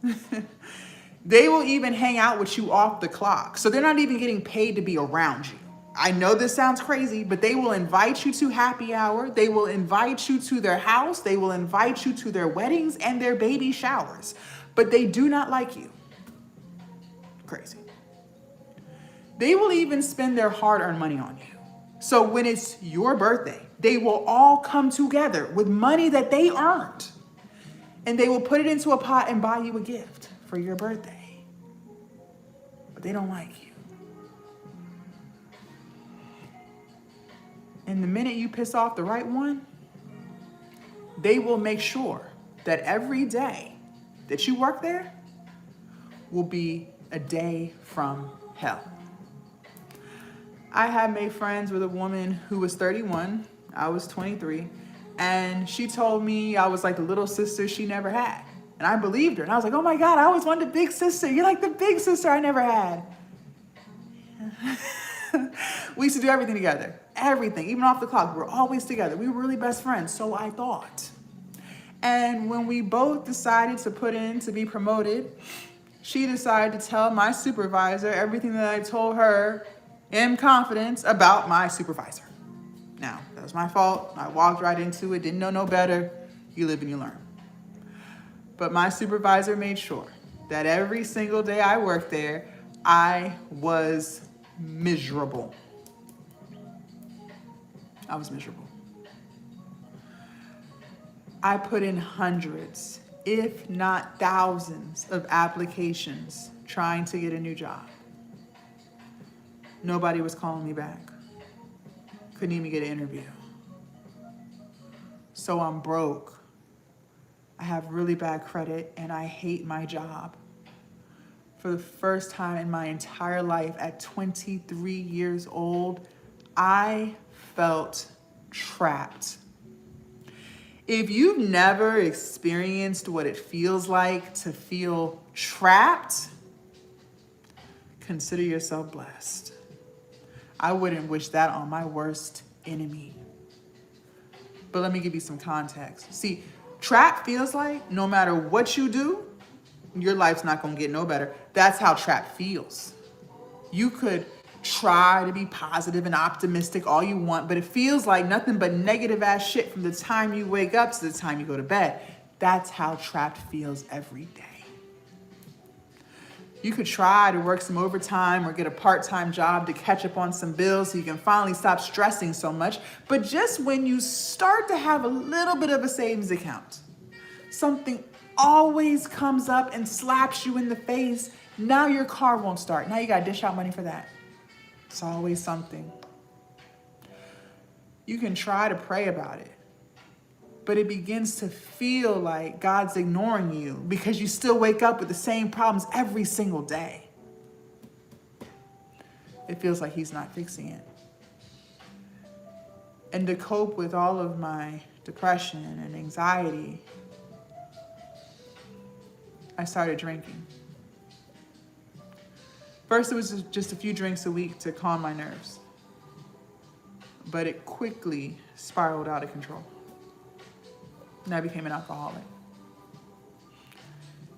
They will even hang out with you off the clock. So they're not even getting paid to be around you. I know this sounds crazy, but they will invite you to happy hour. They will invite you to their house. They will invite you to their weddings and their baby showers, but they do not like you. Crazy. They will even spend their hard-earned money on you. So when it's your birthday, they will all come together with money that they earned, and they will put it into a pot and buy you a gift for your birthday. But they don't like you. And the minute you piss off the right one, they will make sure that every day that you work there will be a day from hell. I have made friends with a woman who was 31. I was 23. And she told me I was like the little sister she never had. And I believed her. And I was like, oh my God, I always wanted a big sister. You're like the big sister I never had. We used to do everything together. Everything, even off the clock. We were always together. We were really best friends, so I thought. And when we both decided to put in to be promoted, she decided to tell my supervisor everything that I told her in confidence about my supervisor. Now, that was my fault. I walked right into it, didn't know no better. You live and you learn. But my supervisor made sure that every single day I worked there, I was miserable. I was miserable. I put in hundreds, if not thousands, of applications trying to get a new job. Nobody was calling me back. Couldn't even get an interview. So I'm broke. I have really bad credit and I hate my job. For the first time in my entire life at 23 years old, I felt trapped. If you've never experienced what it feels like to feel trapped, consider yourself blessed. I wouldn't wish that on my worst enemy. But let me give you some context. See, trap feels like no matter what you do, your life's not gonna get no better. That's how trap feels. You could try to be positive and optimistic all you want, but it feels like nothing but negative ass shit from the time you wake up to the time you go to bed. That's how trapped feels every day. You could try to work some overtime or get a part-time job to catch up on some bills so you can finally stop stressing so much. But just when you start to have a little bit of a savings account, something always comes up and slaps you in the face. Now your car won't start. Now you got to dish out money for that. It's always something. You can try to pray about it, but it begins to feel like God's ignoring you because you still wake up with the same problems every single day. It feels like He's not fixing it. And to cope with all of my depression and anxiety, I started drinking. First, it was just a few drinks a week to calm my nerves, but it quickly spiraled out of control. And I became an alcoholic.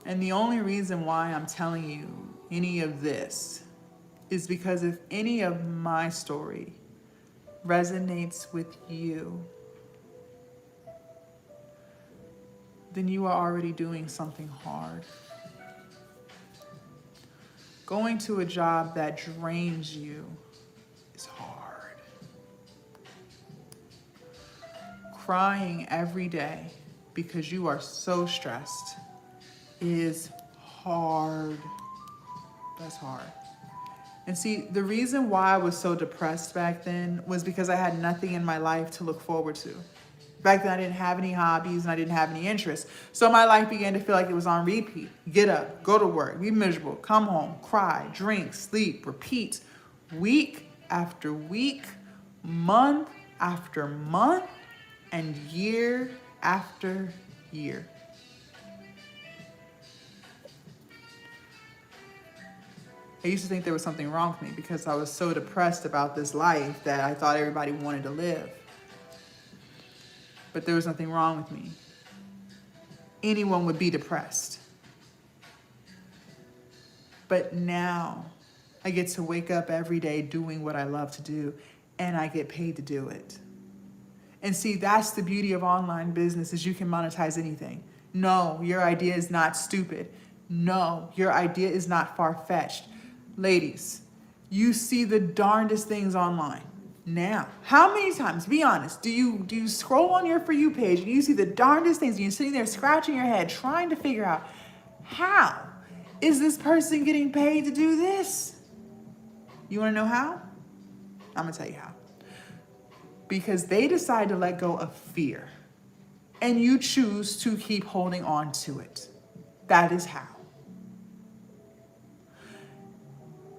And the only reason why I'm telling you any of this is because if any of my story resonates with you, then you are already doing something hard. Going to a job that drains you is hard. Crying every day because you are so stressed is hard. That's hard. And see, the reason why I was so depressed back then was because I had nothing in my life to look forward to. Back then I didn't have any hobbies and I didn't have any interests. So my life began to feel like it was on repeat. Get up, go to work, be miserable, come home, cry, drink, sleep, repeat, week after week, month after month, and year after year. I used to think there was something wrong with me because I was so depressed about this life that I thought everybody wanted to live. But there was nothing wrong with me. Anyone would be depressed. But now I get to wake up every day doing what I love to do, and I get paid to do it. And see, that's the beauty of online business, is you can monetize anything. No, your idea is not stupid. No, your idea is not far-fetched. Ladies, you see the darndest things online. Now, how many times, be honest, do you scroll on your For You page and you see the darndest things and you're sitting there scratching your head trying to figure out, how is this person getting paid to do this? You want to know how? I'm going to tell you how. Because they decide to let go of fear and you choose to keep holding on to it. That is how.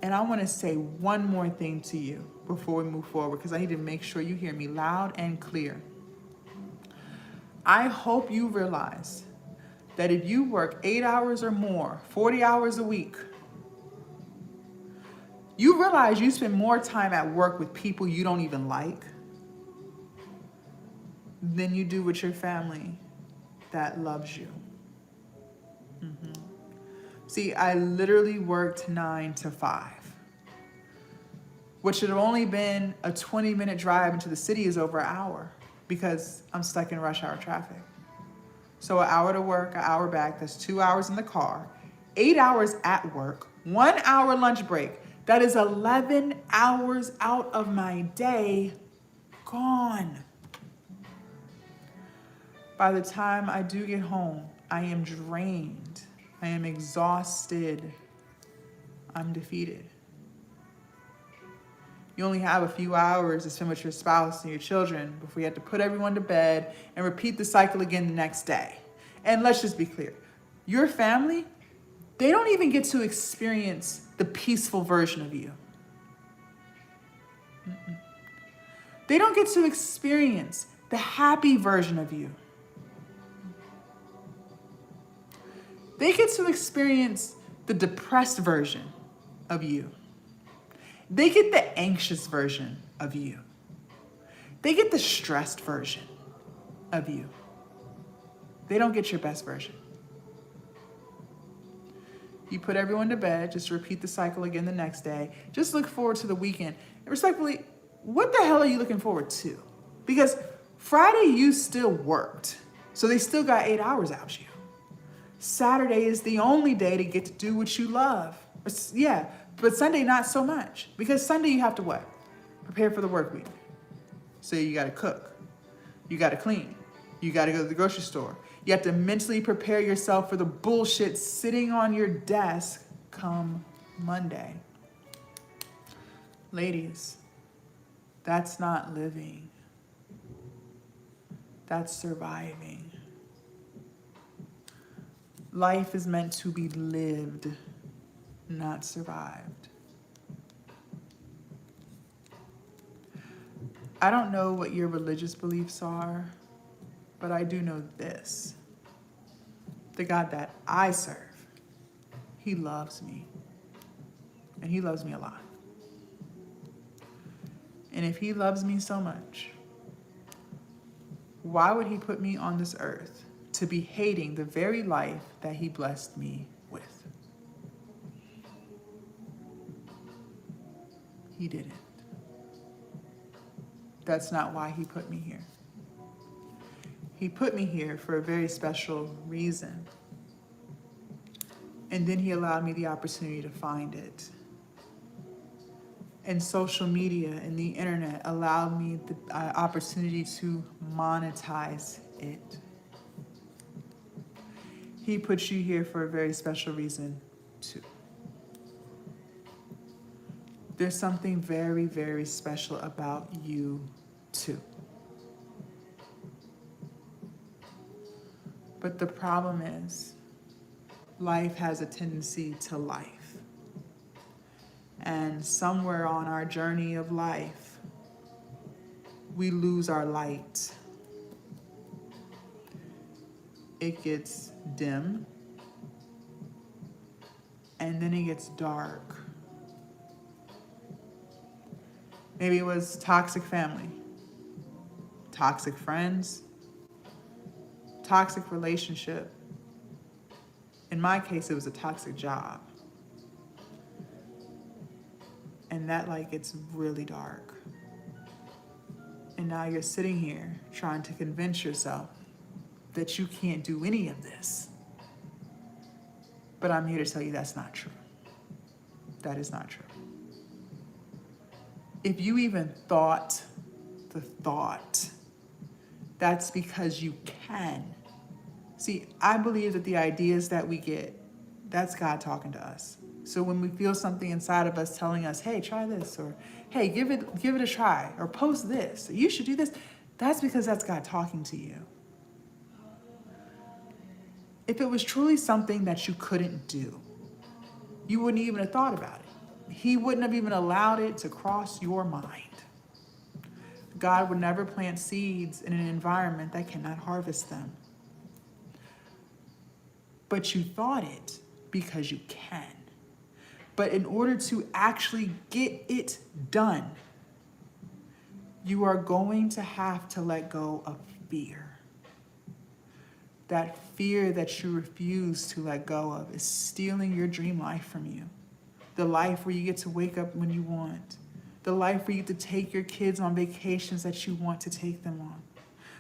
And I want to say one more thing to you before we move forward, because I need to make sure you hear me loud and clear. I hope you realize that if you work 8 hours or more, 40 hours a week, you realize you spend more time at work with people you don't even like than you do with your family that loves you. See, I literally worked 9 to 5. What should have only been a 20-minute drive into the city is over an hour because I'm stuck in rush hour traffic. So an hour to work, an hour back, that's 2 hours in the car, 8 hours at work, 1 hour lunch break. That is 11 hours out of my day gone. By the time I do get home, I am drained. I am exhausted. I'm defeated. You only have a few hours to spend with your spouse and your children before you have to put everyone to bed and repeat the cycle again the next day. And let's just be clear. Your family, they don't even get to experience the peaceful version of you. They don't get to experience the happy version of you. They get to experience the depressed version of you. They get the anxious version of you. They get the stressed version of you. They don't get your best version. You put everyone to bed, just repeat the cycle again the next day. Just look forward to the weekend. And respectfully, what the hell are you looking forward to? Because Friday you still worked, so they still got 8 hours out of you. Saturday is the only day to get to do what you love. Yeah, but Sunday not so much. Because Sunday you have to what? Prepare for the work week. So you got to cook. You got to clean. You got to go to the grocery store. You have to mentally prepare yourself for the bullshit sitting on your desk come Monday. Ladies, that's not living. That's surviving. Life is meant to be lived, not survived. I don't know what your religious beliefs are, but I do know this. The God that I serve, he loves me. And he loves me a lot. And if he loves me so much, why would he put me on this earth to be hating the very life that he blessed me with? He didn't. That's not why he put me here. He put me here for a very special reason. And then he allowed me the opportunity to find it. And social media and the internet allowed me the opportunity to monetize it. He put you here for a very special reason too. There's something very, very special about you too. But the problem is, life has a tendency to life. And somewhere on our journey of life, we lose our light. It gets dim, and then it gets dark. Maybe it was toxic family, toxic friends, toxic relationship. In my case, it was a toxic job. And that light gets really dark. And now you're sitting here trying to convince yourself that you can't do any of this. But I'm here to tell you that's not true. That is not true. If you even thought the thought, that's because you can. See, I believe that the ideas that we get, that's God talking to us. So when we feel something inside of us telling us, hey, try this, or hey, give it a try, or post this, or you should do this, that's because that's God talking to you. If it was truly something that you couldn't do, you wouldn't even have thought about it. He wouldn't have even allowed it to cross your mind. God would never plant seeds in an environment that cannot harvest them. But you thought it because you can. But in order to actually get it done, you are going to have to let go of fear. That fear that you refuse to let go of is stealing your dream life from you. The life where you get to wake up when you want. The life where you get to take your kids on vacations that you want to take them on.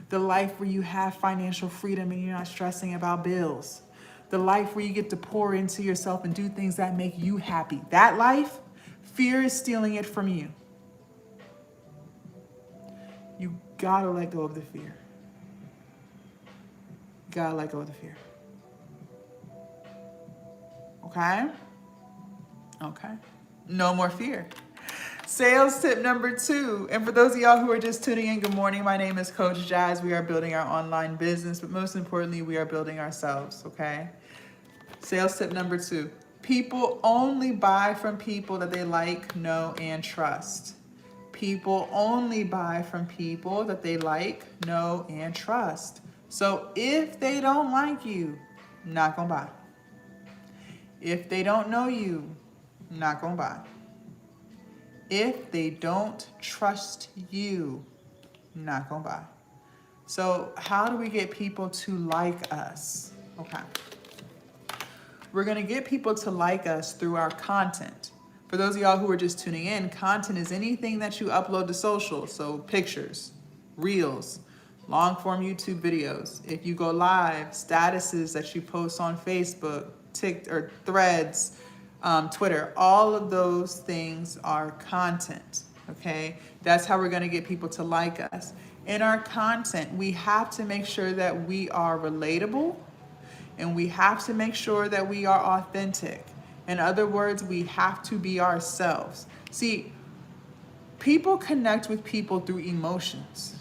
The life where you have financial freedom and you're not stressing about bills. The life where you get to pour into yourself and do things that make you happy. That life, fear is stealing it from you. You gotta let go of the fear. You gotta let go of the fear. Okay? Okay. No more fear. Sales tip number 2. And for those of y'all who are just tuning in, good morning. My name is Coach Jazz. We are building our online business, but most importantly, we are building ourselves, okay? Sales tip number 2. People only buy from people that they like, know, and trust. People only buy from people that they like, know, and trust. So if they don't like you, not gonna buy. If they don't know you, not gonna buy. If they don't trust you, not gonna buy. So how do we get people to like us? Okay. We're gonna get people to like us through our content. For those of y'all who are just tuning in, content is anything that you upload to social. So pictures, reels, long form YouTube videos. If you go live, statuses that you post on Facebook, TikTok, or Threads, Twitter, all of those things are content, okay? That's how we're gonna get people to like us. In our content, we have to make sure that we are relatable, and we have to make sure that we are authentic. In other words, we have to be ourselves. See, people connect with people through emotions,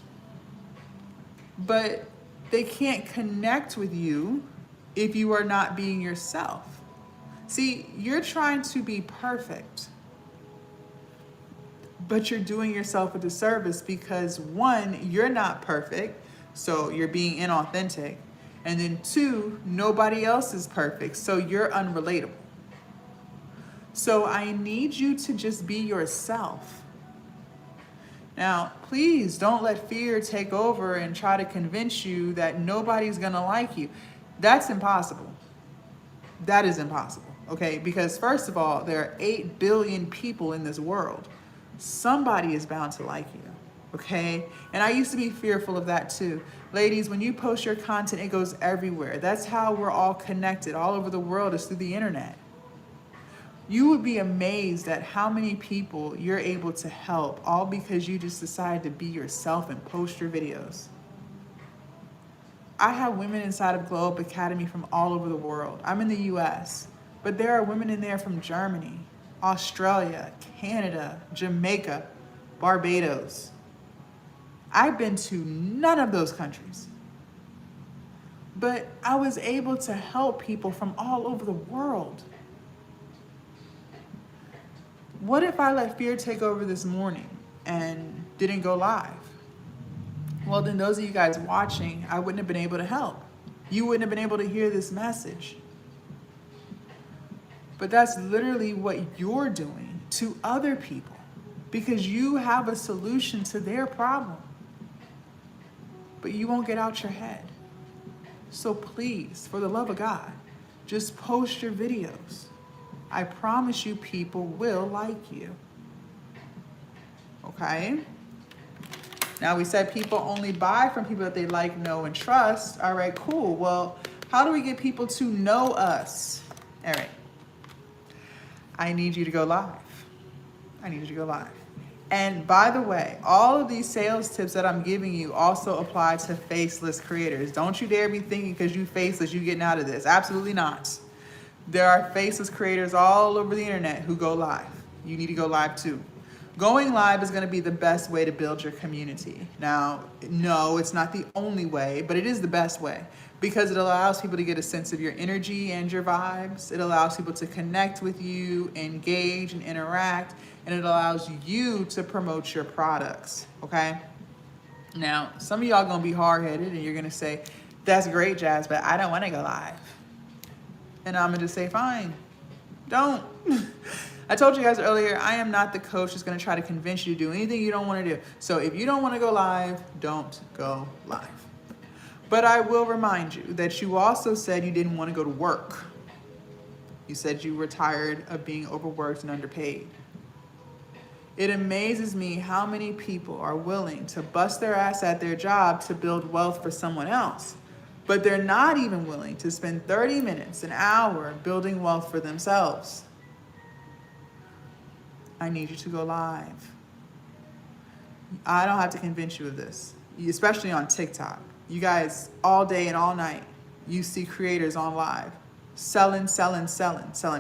but they can't connect with you if you are not being yourself. See, you're trying to be perfect, but you're doing yourself a disservice because 1, you're not perfect, so you're being inauthentic. And then 2, nobody else is perfect, so you're unrelatable. So I need you to just be yourself. Now, please don't let fear take over and try to convince you that nobody's gonna like you. That's impossible. That is impossible, okay? Because first of all, there are 8 billion people in this world. Somebody is bound to like you, okay? And I used to be fearful of that too. Ladies, when you post your content, it goes everywhere. That's how we're all connected all over the world, is through the internet. You would be amazed at how many people you're able to help, all because you just decided to be yourself and post your videos. I have women inside of Globe Academy from all over the world. I'm in the US, but there are women in there from Germany, Australia, Canada, Jamaica, Barbados. I've been to none of those countries, but I was able to help people from all over the world. What if I let fear take over this morning and didn't go live? Well, then those of you guys watching, I wouldn't have been able to help. You wouldn't have been able to hear this message. But that's literally what you're doing to other people because you have a solution to their problem. But you won't get out your head. So please, for the love of God, just post your videos. I promise you people will like you. Okay? Now we said people only buy from people that they like, know, and trust. All right, cool. Well, how do we get people to know us? All right. I need you to go live. I need you to go live. And by the way, all of these sales tips that I'm giving you also apply to faceless creators. Don't you dare be thinking because you faceless, you getting out of this. Absolutely not. There are faceless creators all over the internet who go live. You need to go live too. Going live is going to be the best way to build your community. Now, no, it's not the only way, but it is the best way because it allows people to get a sense of your energy and your vibes. It allows people to connect with you, engage and interact, and it allows you to promote your products, okay? Now, some of y'all going to be hard-headed and you're going to say, that's great, Jazz, but I don't want to go live. And I'm going to just say, fine, don't. I told you guys earlier, I am not the coach that's going to try to convince you to do anything you don't want to do. So if you don't want to go live, don't go live. But I will remind you that you also said you didn't want to go to work. You said you were tired of being overworked and underpaid. It amazes me how many people are willing to bust their ass at their job to build wealth for someone else, but they're not even willing to spend 30 minutes, an hour building wealth for themselves. I need you to go live. I don't have to convince you of this, especially on TikTok. You guys, all day and all night, you see creators on live, selling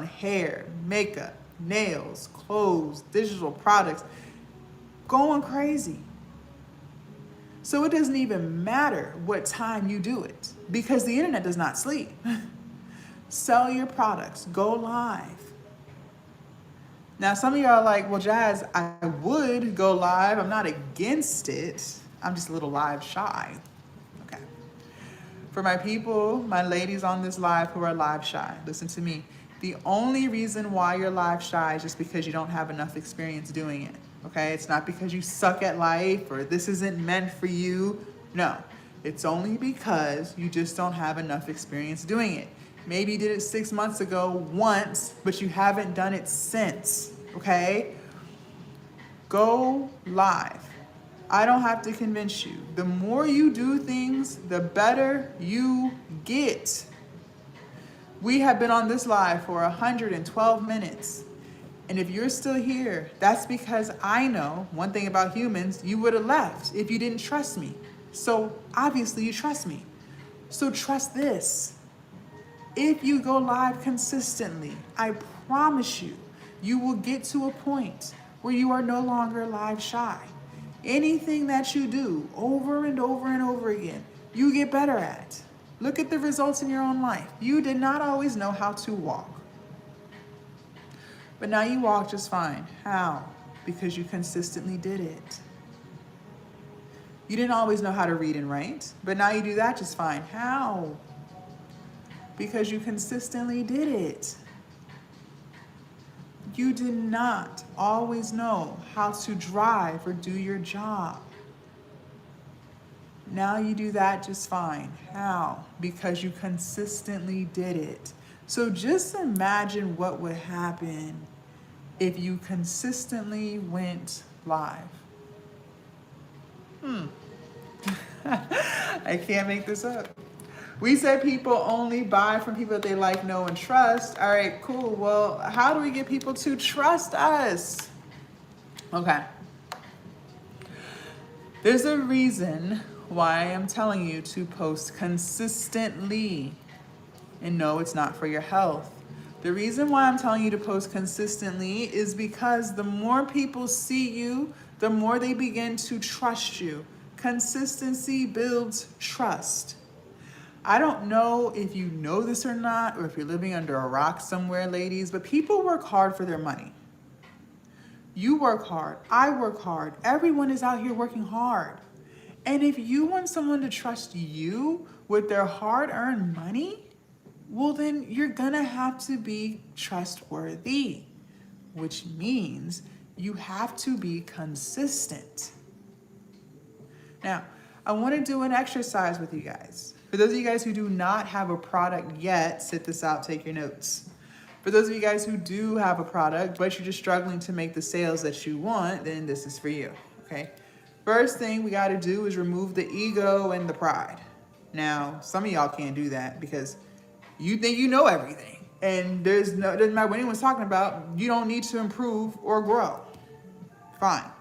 hair, makeup, nails, clothes, digital products, going crazy. So it doesn't even matter what time you do it because the internet does not sleep. Sell your products, go live. Now, some of y'all are like, well, Jazz, I would go live. I'm not against it. I'm just a little live shy. Okay. For my people, my ladies on this live who are live shy, listen to me. The only reason why you're live shy is just because you don't have enough experience doing it. Okay? It's not because you suck at life or this isn't meant for you. No. It's only because you just don't have enough experience doing it. Maybe you did it 6 months ago once, but you haven't done it since, okay? Go live. I don't have to convince you. The more you do things, the better you get. We have been on this live for 112 minutes. And if you're still here, that's because I know one thing about humans, you would have left if you didn't trust me. So obviously you trust me. So trust this. If you go live consistently, I promise you, you will get to a point where you are no longer live shy. Anything that you do over and over and over again, you get better at. Look at the results in your own life. You did not always know how to walk. But now you walk just fine. How? Because you consistently did it. You didn't always know how to read and write, but now you do that just fine. How? Because you consistently did it. You did not always know how to drive or do your job. Now you do that just fine. How? Because you consistently did it. So just imagine what would happen if you consistently went live. I can't make this up. We said people only buy from people that they like, know, and trust. All right, cool. Well, how do we get people to trust us? Okay. There's a reason why I'm telling you to post consistently. And no, it's not for your health. The reason why I'm telling you to post consistently is because the more people see you, the more they begin to trust you. Consistency builds trust. I don't know if you know this or not, or if you're living under a rock somewhere, ladies, but people work hard for their money. You work hard. I work hard. Everyone is out here working hard. And if you want someone to trust you with their hard-earned money, well, then you're gonna have to be trustworthy, which means you have to be consistent. Now, I want to do an exercise with you guys. For those of you guys who do not have a product yet, sit this out, take your notes. For those of you guys who do have a product, but you're just struggling to make the sales that you want, then this is for you, okay? First thing we got to do is remove the ego and the pride. Now, some of y'all can't do that because you think you know everything. And doesn't matter what anyone's talking about, you don't need to improve or grow. Fine.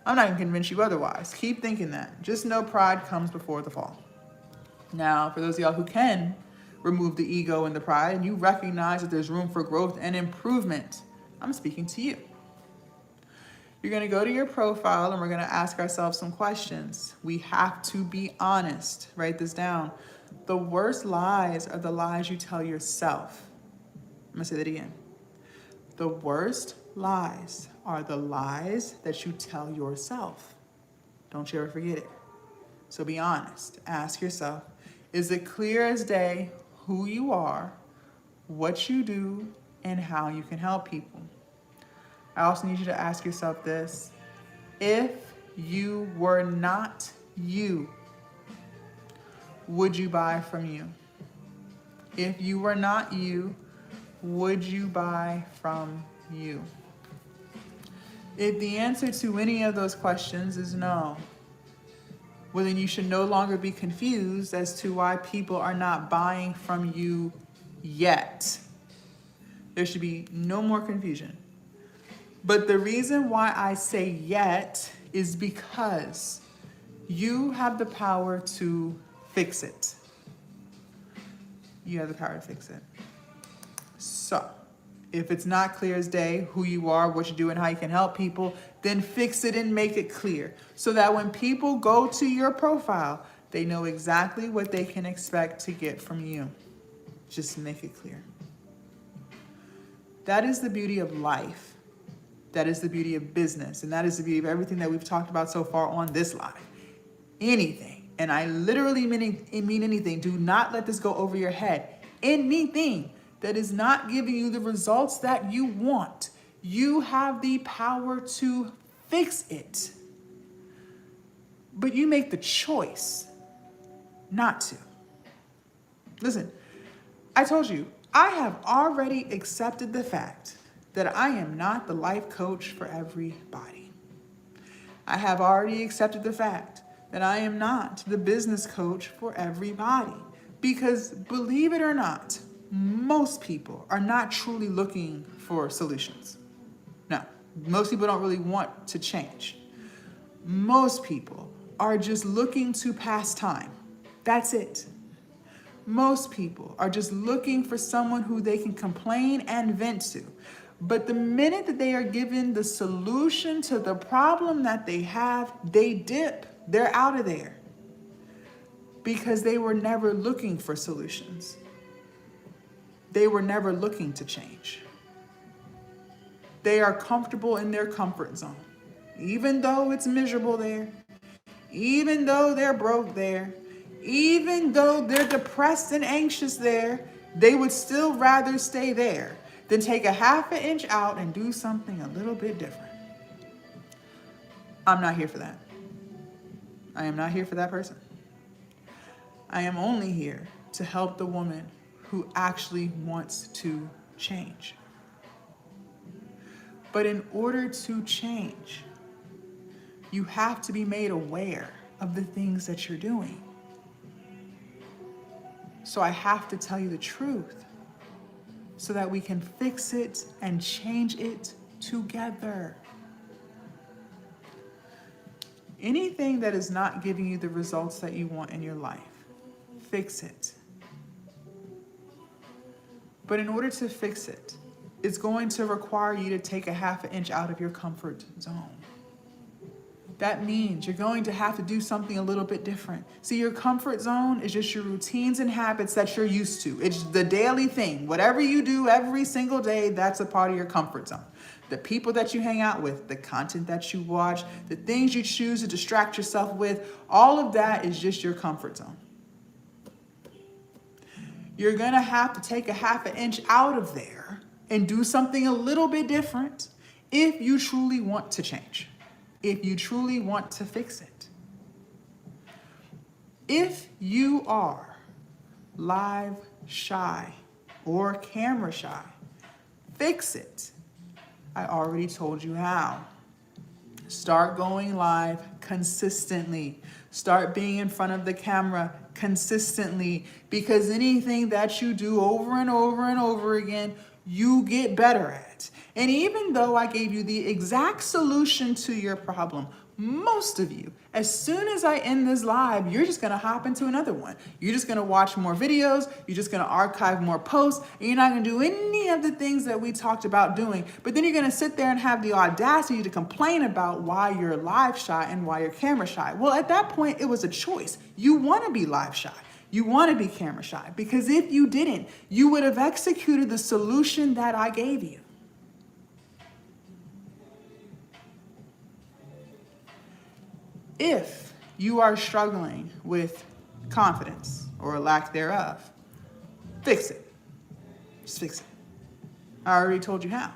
I'm not even convinced you otherwise. Keep thinking that. Just know pride comes before the fall. Now, for those of y'all who can remove the ego and the pride, and you recognize that there's room for growth and improvement, I'm speaking to you. You're going to go to your profile and we're going to ask ourselves some questions. We have to be honest. Write this down. The worst lies are the lies you tell yourself. I'm going to say that again. The worst lies are the lies that you tell yourself. Don't you ever forget it. So be honest. Ask yourself, is it clear as day who you are, what you do, and how you can help people? I also need you to ask yourself this. If you were not you, would you buy from you? If you were not you, would you buy from you? If the answer to any of those questions is no, well, then you should no longer be confused as to why people are not buying from you yet. There should be no more confusion. But the reason why I say yet is because you have the power to fix it. You have the power to fix it. So, if it's not clear as day who you are, what you do, and how you can help people, then fix it and make it clear so that when people go to your profile, they know exactly what they can expect to get from you. Just make it clear. That is the beauty of life. That is the beauty of business. And that is the beauty of everything that we've talked about so far on this live. Anything, and I literally mean anything, do not let this go over your head. Anything that is not giving you the results that you want, you have the power to fix it. But you make the choice not to. Listen, I told you, I have already accepted the fact that I am not the life coach for everybody. I have already accepted the fact that I am not the business coach for everybody. Because believe it or not, most people are not truly looking for solutions. No, most people don't really want to change. Most people are just looking to pass time. That's it. Most people are just looking for someone who they can complain and vent to. But the minute that they are given the solution to the problem that they have, they dip. They're out of there. Because they were never looking for solutions. They were never looking to change. They are comfortable in their comfort zone. Even though it's miserable there, even though they're broke there, even though they're depressed and anxious there, they would still rather stay there than take a half an inch out and do something a little bit different. I'm not here for that. I am not here for that person. I am only here to help the woman who actually wants to change. But in order to change, you have to be made aware of the things that you're doing. So I have to tell you the truth so that we can fix it and change it together. Anything that is not giving you the results that you want in your life, fix it. But in order to fix it, it's going to require you to take a half an inch out of your comfort zone. That means you're going to have to do something a little bit different. See, your comfort zone is just your routines and habits that you're used to. It's the daily thing. Whatever you do every single day, that's a part of your comfort zone. the people that you hang out with, the content that you watch, the things you choose to distract yourself with, all of that is just your comfort zone. You're going to have to take a half an inch out of there and do something a little bit different if you truly want to change, if you truly want to fix it. If you are live shy or camera shy, fix it. I already told you how. Start going live consistently. Start being in front of the camera consistently, because anything that you do over and over and over again, you get better at. And even though I gave you the exact solution to your problem, most of you, as soon as I end this live, you're just going to hop into another one. You're just going to watch more videos. You're just going to archive more posts. And you're not going to do any of the things that we talked about doing. But then you're going to sit there and have the audacity to complain about why you're live shy and why you're camera shy. Well, at that point, it was a choice. You want to be live shy. You want to be camera shy. Because if you didn't, you would have executed the solution that I gave you. If you are struggling with confidence or lack thereof, fix it. Just fix it. I already told you how.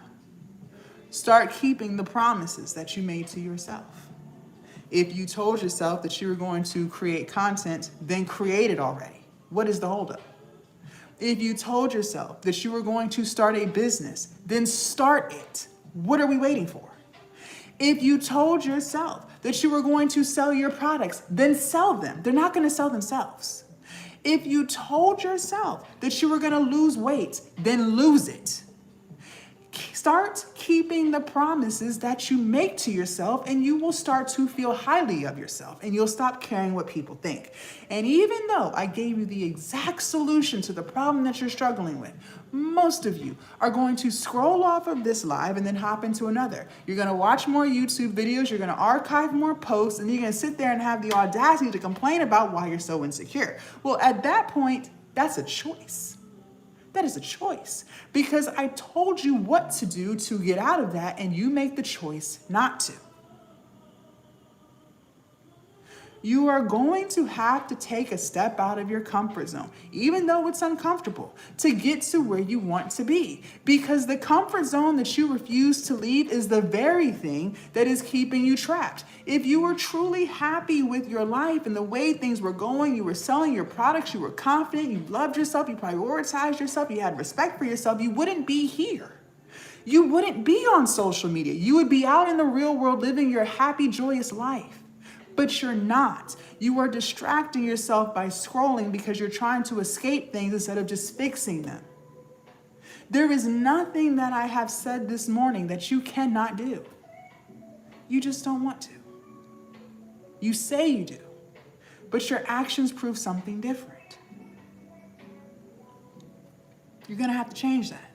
Start keeping the promises that you made to yourself. If you told yourself that you were going to create content, then create it already. What is the holdup? If you told yourself that you were going to start a business, then start it. What are we waiting for? If you told yourself that you were going to sell your products, then sell them. They're not going to sell themselves. If you told yourself that you were going to lose weight, then lose it. Start keeping the promises that you make to yourself, and you will start to feel highly of yourself, and you'll stop caring what people think. And even though I gave you the exact solution to the problem that you're struggling with, most of you are going to scroll off of this live and then hop into another. You're going to watch more YouTube videos, you're going to archive more posts, and you're going to sit there and have the audacity to complain about why you're so insecure. Well, at that point, that's a choice. That is a choice, because I told you what to do to get out of that, and you make the choice not to. You are going to have to take a step out of your comfort zone, even though it's uncomfortable, to get to where you want to be. Because the comfort zone that you refuse to leave is the very thing that is keeping you trapped. If you were truly happy with your life and the way things were going, you were selling your products, you were confident, you loved yourself, you prioritized yourself, you had respect for yourself, you wouldn't be here. You wouldn't be on social media. You would be out in the real world living your happy, joyous life. But you're not. You are distracting yourself by scrolling because you're trying to escape things instead of just fixing them. There is nothing that I have said this morning that you cannot do. You just don't want to. You say you do, but your actions prove something different. You're going to have to change that.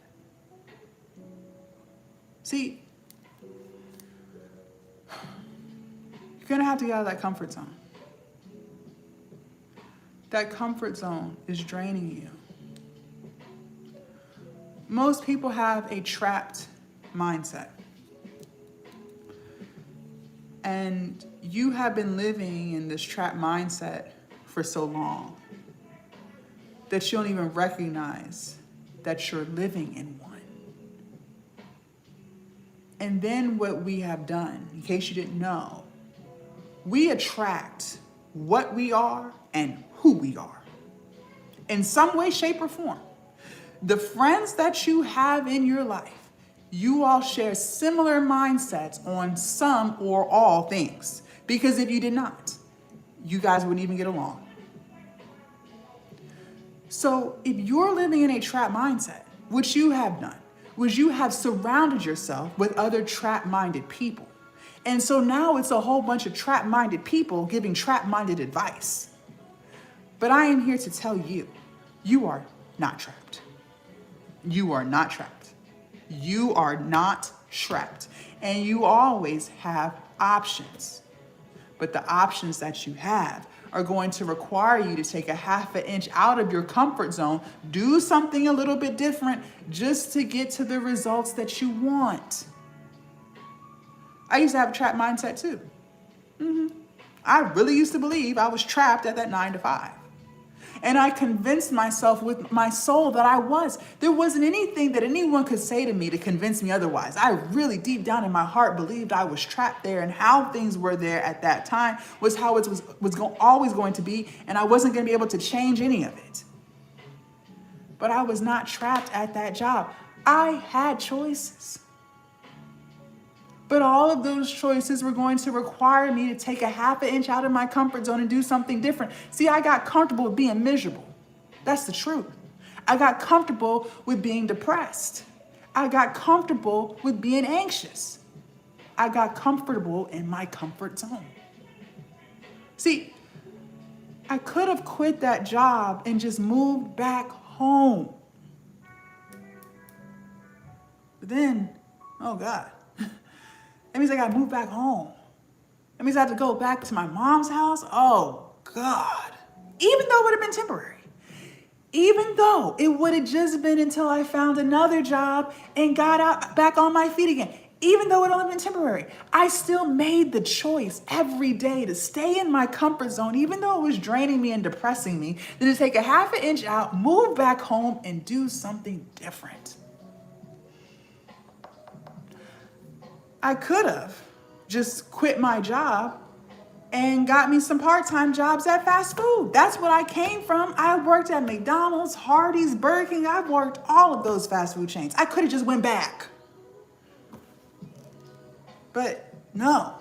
See, you're going to have to get out of that comfort zone. That comfort zone is draining you. Most people have a trapped mindset. And you have been living in this trapped mindset for so long that you don't even recognize that you're living in one. And then what we have done, in case you didn't know, we attract what we are and who we are in some way, shape, or form. The friends that you have in your life, you all share similar mindsets on some or all things. Because if you did not, you guys wouldn't even get along. So if you're living in a trap mindset, which you have done, was you have surrounded yourself with other trap-minded people. And so now it's a whole bunch of trap-minded people giving trap-minded advice. But I am here to tell you, you are not trapped. You are not trapped. You are not trapped. And you always have options. But the options that you have are going to require you to take a half an inch out of your comfort zone, do something a little bit different just to get to the results that you want. I used to have a trap mindset too. I really used to believe I was trapped at that 9 to 5. And I convinced myself with my soul that I was. There wasn't anything that anyone could say to me to convince me otherwise. I really deep down in my heart believed I was trapped there, and how things were there at that time was how it was always going to be, and I wasn't going to be able to change any of it. But I was not trapped at that job. I had choices. But all of those choices were going to require me to take a half an inch out of my comfort zone and do something different. See, I got comfortable with being miserable. That's the truth. I got comfortable with being depressed. I got comfortable with being anxious. I got comfortable in my comfort zone. See, I could have quit that job and just moved back home. But then, oh God. That means I gotta move back home. That means I have to go back to my mom's house. Oh God. Even though it would have been temporary. Even though it would have just been until I found another job and got out back on my feet again. Even though it only been temporary, I still made the choice every day to stay in my comfort zone, even though it was draining me and depressing me, then to take a half an inch out, move back home, and do something different. I could have just quit my job and got me some part-time jobs at fast food. That's what I came from. I worked at McDonald's, Hardee's, Burger King. I've worked all of those fast food chains. I could have just went back. But no.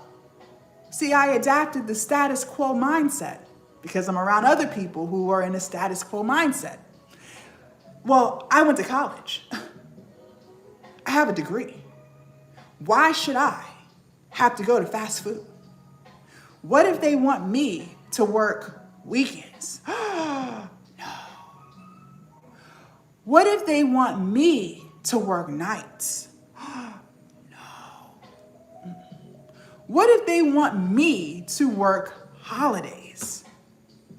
See, I adapted the status quo mindset because I'm around other people who are in a status quo mindset. Well, I went to college. I have a degree. Why should I have to go to fast food? What if they want me to work weekends? No. What if they want me to work nights? No. What if they want me to work holidays?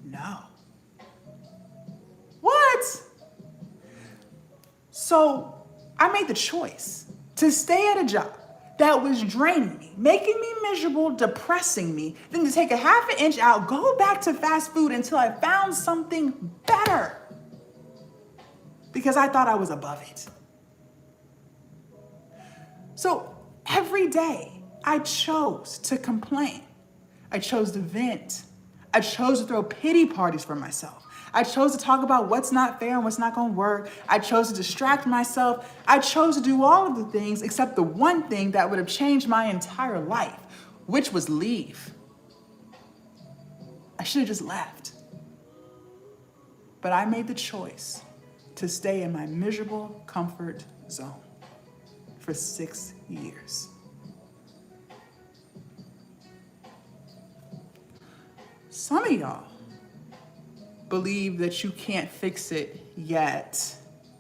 No. What? So I made the choice to stay at a job that was draining me, making me miserable, depressing me, then to take a half an inch out, go back to fast food until I found something better. Because I thought I was above it. So every day I chose to complain. I chose to vent. I chose to throw pity parties for myself. I chose to talk about what's not fair and what's not going to work. I chose to distract myself. I chose to do all of the things except the one thing that would have changed my entire life, which was leave. I should have just left. But I made the choice to stay in my miserable comfort zone for 6 years. Some of y'all believe that you can't fix it yet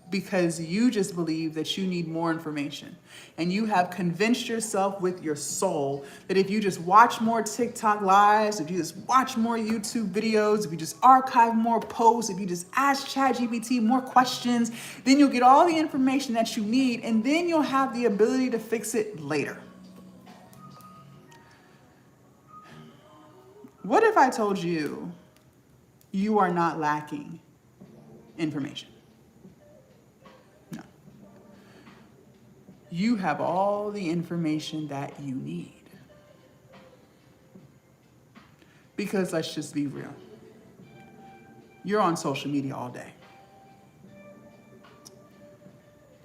because you just believe that you need more information. And you have convinced yourself with your soul that if you just watch more TikTok lives, if you just watch more YouTube videos, if you just archive more posts, if you just ask ChatGPT more questions, then you'll get all the information that you need, and then you'll have the ability to fix it later. What if I told you you are not lacking information? No. You have all the information that you need. Because let's just be real. You're on social media all day.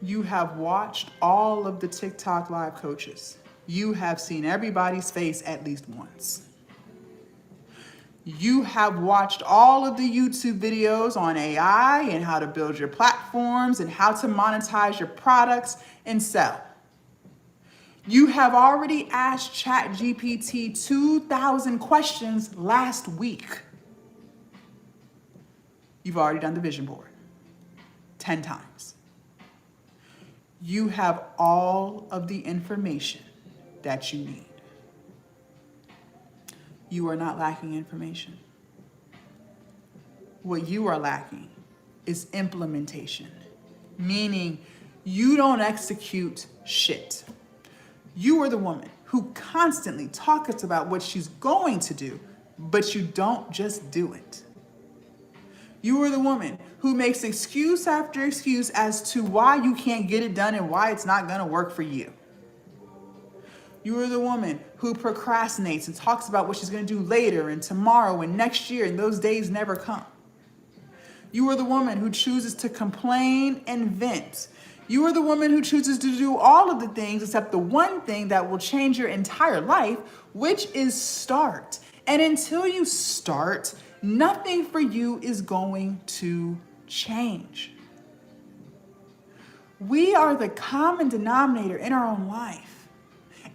You have watched all of the TikTok live coaches. You have seen everybody's face at least once. You have watched all of the YouTube videos on AI and how to build your platforms and how to monetize your products and sell. You have already asked ChatGPT 2,000 questions last week. You've already done the vision board 10 times. You have all of the information that you need. You are not lacking information. What you are lacking is implementation, meaning you don't execute shit. You are the woman who who constantly talks about what she's going to do, but you don't just do it. You are the woman who makes excuse after excuse as to why you can't get it done and why it's not going to work for you. You are the woman who procrastinates and talks about what she's going to do later and tomorrow and next year, and those days never come. You are the woman who chooses to complain and vent. You are the woman who chooses to do all of the things except the one thing that will change your entire life, which is start. And until you start, nothing for you is going to change. We are the common denominator in our own life.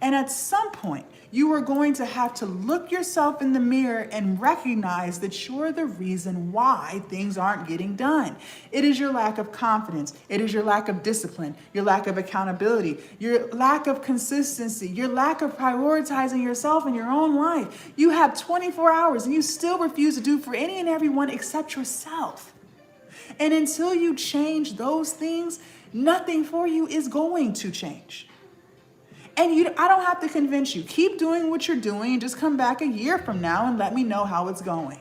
And at some point, you are going to have to look yourself in the mirror and recognize that you're the reason why things aren't getting done. It is your lack of confidence. It is your lack of discipline, your lack of accountability, your lack of consistency, your lack of prioritizing yourself in your own life. You have 24 hours and you still refuse to do for any and everyone except yourself. And until you change those things, nothing for you is going to change. And I don't have to convince you. Keep doing what you're doing and just come back a year from now and let me know how it's going.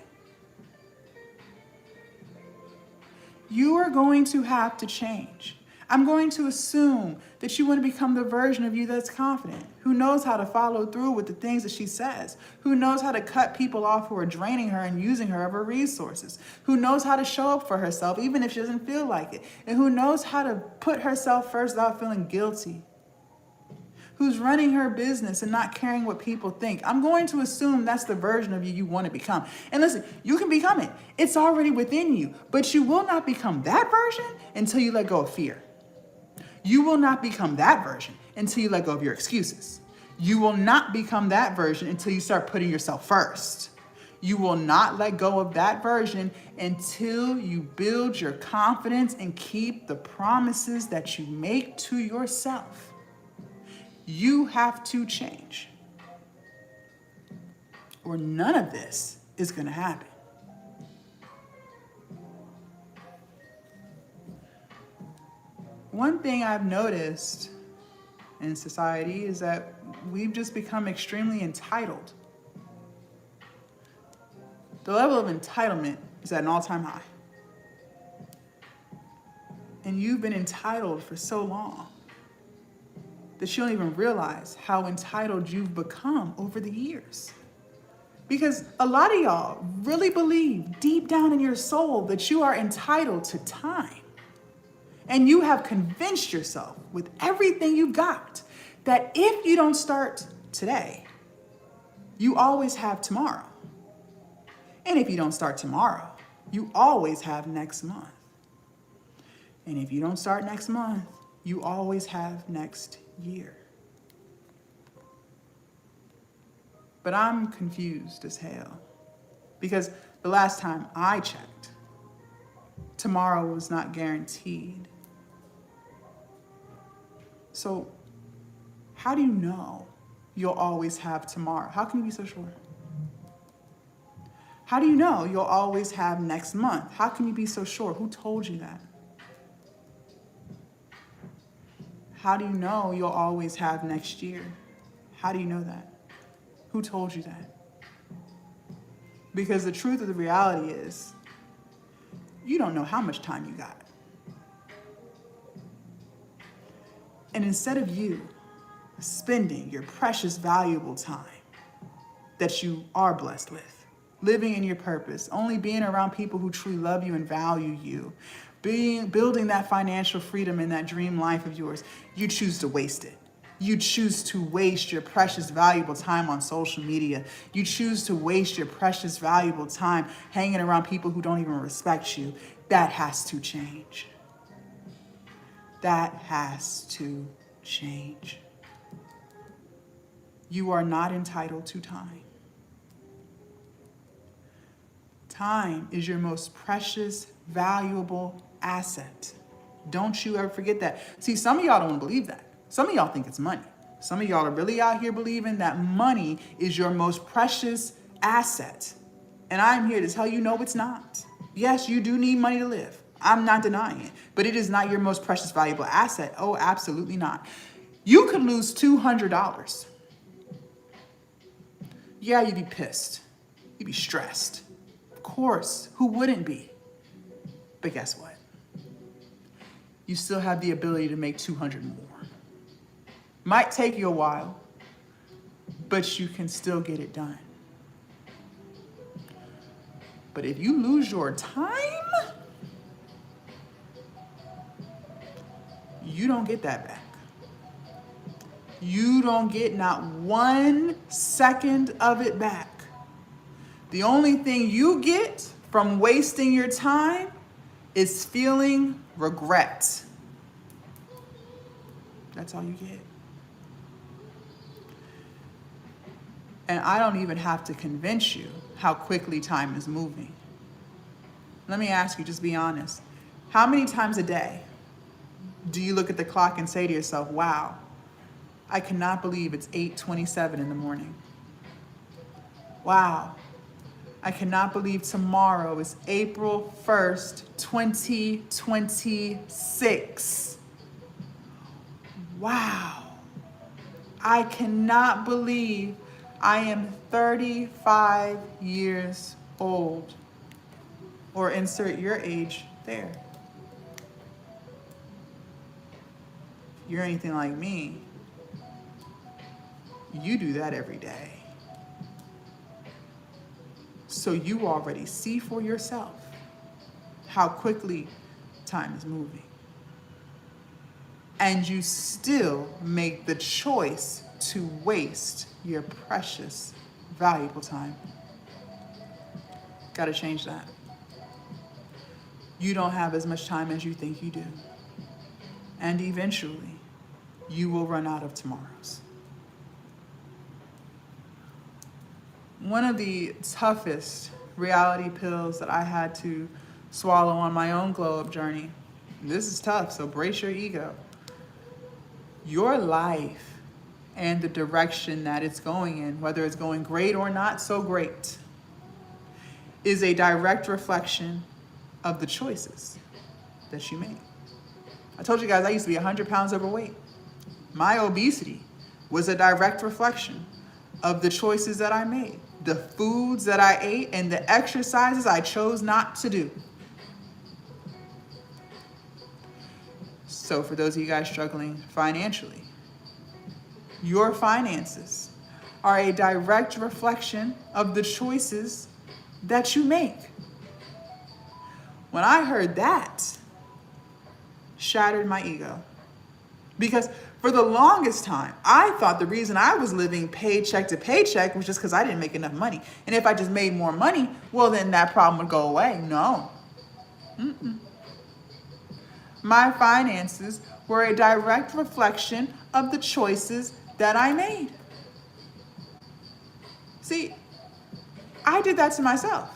You are going to have to change. I'm going to assume that you want to become the version of you that's confident, who knows how to follow through with the things that she says, who knows how to cut people off who are draining her and using her of her resources, who knows how to show up for herself even if she doesn't feel like it, and who knows how to put herself first without feeling guilty, who's running her business and not caring what people think. I'm going to assume that's the version of you want to become. And listen, you can become it. It's already within you, but you will not become that version until you let go of fear. You will not become that version until you let go of your excuses. You will not become that version until you start putting yourself first. You will not let go of that version until you build your confidence and keep the promises that you make to yourself. You have to change, or none of this is going to happen. One thing I've noticed in society is that we've just become extremely entitled. The level of entitlement is at an all-time high. And you've been entitled for so long that you don't even realize how entitled you've become over the years. Because a lot of y'all really believe deep down in your soul that you are entitled to time. And you have convinced yourself with everything you've got that if you don't start today, you always have tomorrow. And if you don't start tomorrow, you always have next month. And if you don't start next month, you always have next year. But I'm confused as hell because the last time I checked, tomorrow was not guaranteed. So how do you know you'll always have tomorrow? How can you be so sure? How do you know you'll always have next month? How can you be so sure? Who told you that? How do you know you'll always have next year? How do you know that? Who told you that? Because the truth of the reality is, you don't know how much time you got. And instead of you spending your precious, valuable time that you are blessed with, living in your purpose, only being around people who truly love you and value you, building that financial freedom in that dream life of yours, you choose to waste it. You choose to waste your precious, valuable time on social media. You choose to waste your precious, valuable time hanging around people who don't even respect you. That has to change. That has to change. You are not entitled to time. Time is your most precious, valuable asset. Don't you ever forget that. See, some of y'all don't believe that. Some of y'all think it's money. Some of y'all are really out here believing that money is your most precious asset. And I'm here to tell you, no, it's not. Yes, you do need money to live. I'm not denying it. But it is not your most precious, valuable asset. Oh, absolutely not. You could lose $200 Yeah, you'd be pissed. You'd be stressed. Of course, who wouldn't be? But guess what? You still have the ability to make 200 more. Might take you a while, but you can still get it done. But if you lose your time, you don't get that back. You don't get not 1 second of it back. The only thing you get from wasting your time is feeling regret. That's all you get. And I don't even have to convince you how quickly time is moving. Let me ask you, just be honest. How many times a day do you look at the clock and say to yourself, wow, I cannot believe it's 8:27 in the morning. Wow, I cannot believe tomorrow is April 1st, 2026. Wow, I cannot believe I am 35 years old. Or insert your age there. If you're anything like me, you do that every day. So you already see for yourself how quickly time is moving. And you still make the choice to waste your precious, valuable time. Gotta change that. You don't have as much time as you think you do. And eventually, you will run out of tomorrows. One of the toughest reality pills that I had to swallow on my own glow up journey, this is tough, so brace your ego. Your life and the direction that it's going in, whether it's going great or not so great, is a direct reflection of the choices that you make. I told you guys I used to be 100 pounds overweight. My obesity was a direct reflection of the choices that I made, the foods that I ate, and the exercises I chose not to do. So for those of you guys struggling financially, your finances are a direct reflection of the choices that you make. When I heard that, shattered my ego. Because for the longest time, I thought the reason I was living paycheck to paycheck was just because I didn't make enough money. And if I just made more money, well, then that problem would go away. No. My finances were a direct reflection of the choices that I made. See, I did that to myself.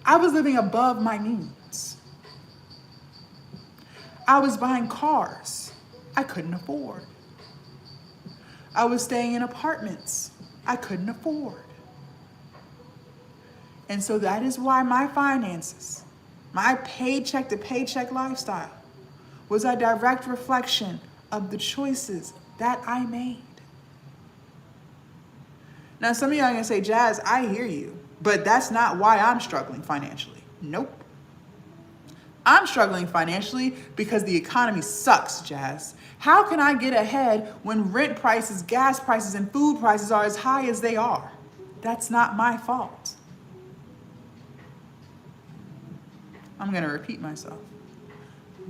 I was living above my means. I was buying cars I couldn't afford. I was staying in apartments I couldn't afford. And so that is why my finances, my paycheck to paycheck lifestyle, was a direct reflection of the choices that I made. Now, some of y'all are gonna say, Jazz, I hear you, but that's not why I'm struggling financially. Nope. I'm struggling financially because the economy sucks, Jazz. How can I get ahead when rent prices, gas prices, and food prices are as high as they are? That's not my fault. I'm gonna repeat myself.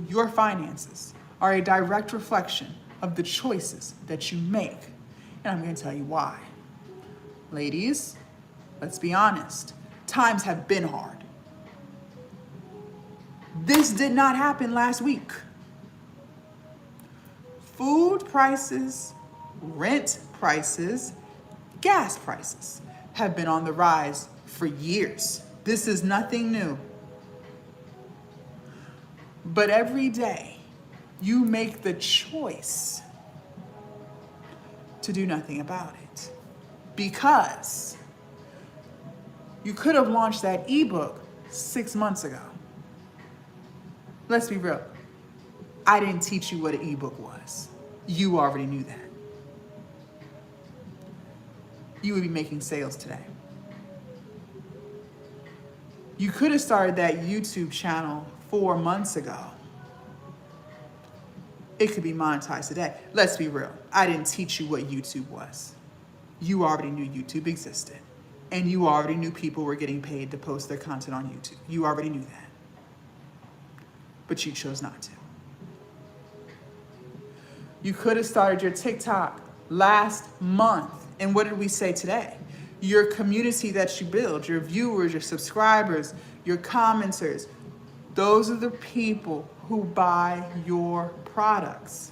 Your finances are a direct reflection of the choices that you make. And I'm gonna tell you why. Ladies, let's be honest. Times have been hard. This did not happen last week. Food prices, rent prices, gas prices have been on the rise for years. This is nothing new. But every day, you make the choice to do nothing about it. Because you could have launched that ebook 6 months ago. Let's be real. I didn't teach you what an ebook was. You already knew that. you would be making sales today. You could have started that YouTube channel 4 months ago. It could be monetized today. Let's be real. I didn't teach you what YouTube was. You already knew YouTube existed. And you already knew people were getting paid to post their content on YouTube. You already knew that. But you chose not to. You could have started your TikTok last month. And what did we say today? Your community that you build, your viewers, your subscribers, your commenters, those are the people who buy your products.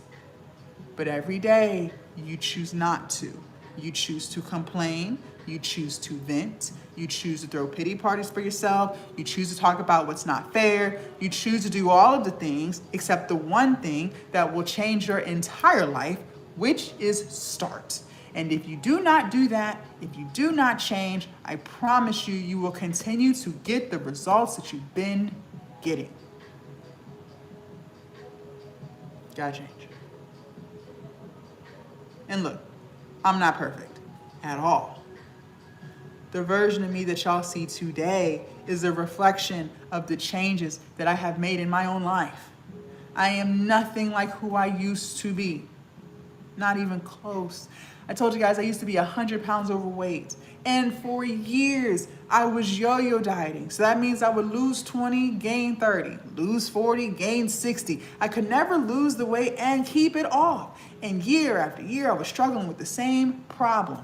But every day you choose not to. You choose to complain. You choose to vent. You choose to throw pity parties for yourself. You choose to talk about what's not fair. You choose to do all of the things except the one thing that will change your entire life, which is start. And if you do not do that, if you do not change, I promise you, you will continue to get the results that you've been getting. Gotta change. And look, I'm not perfect at all. The version of me that y'all see today is a reflection of the changes that I have made in my own life. I am nothing like who I used to be. Not even close. I told you guys I used to be 100 pounds overweight. And for years, I was yo-yo dieting. So that means I would lose 20, gain 30, lose 40, gain 60. I could never lose the weight and keep it off. And year after year, I was struggling with the same problem.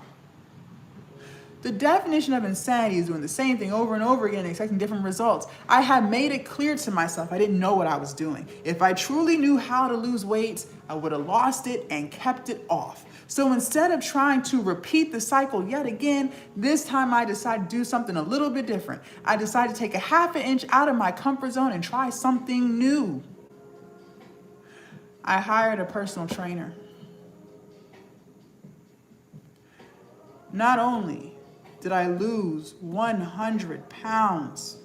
The definition of insanity is doing the same thing over and over again and expecting different results. I had made it clear to myself I didn't know what I was doing. If I truly knew how to lose weight, I would have lost it and kept it off. So instead of trying to repeat the cycle yet again, this time I decided to do something a little bit different. I decided to take a half an inch out of my comfort zone and try something new. I hired a personal trainer. Not only did I lose 100 pounds,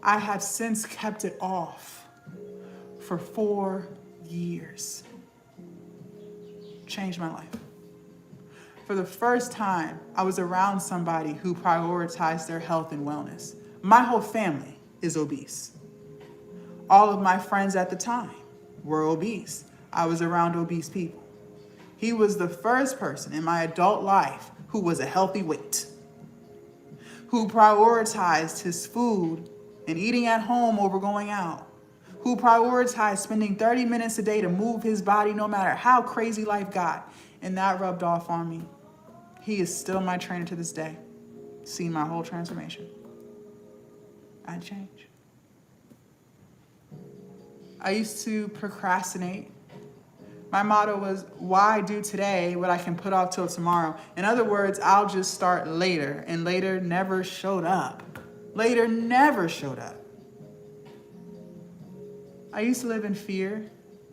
I have since kept it off for 4 years. Changed my life. For the first time, I was around somebody who prioritized their health and wellness. My whole family is obese. All of my friends at the time were obese. I was around obese people. He was the first person in my adult life who was a healthy weight, who prioritized his food and eating at home over going out, who prioritized spending 30 minutes a day to move his body no matter how crazy life got. And that rubbed off on me. He is still my trainer to this day. Seen my whole transformation. I changed. I used to procrastinate. My motto was, why do today what I can put off till tomorrow? In other words, I'll just start later. And later never showed up. Later never showed up. I used to live in fear.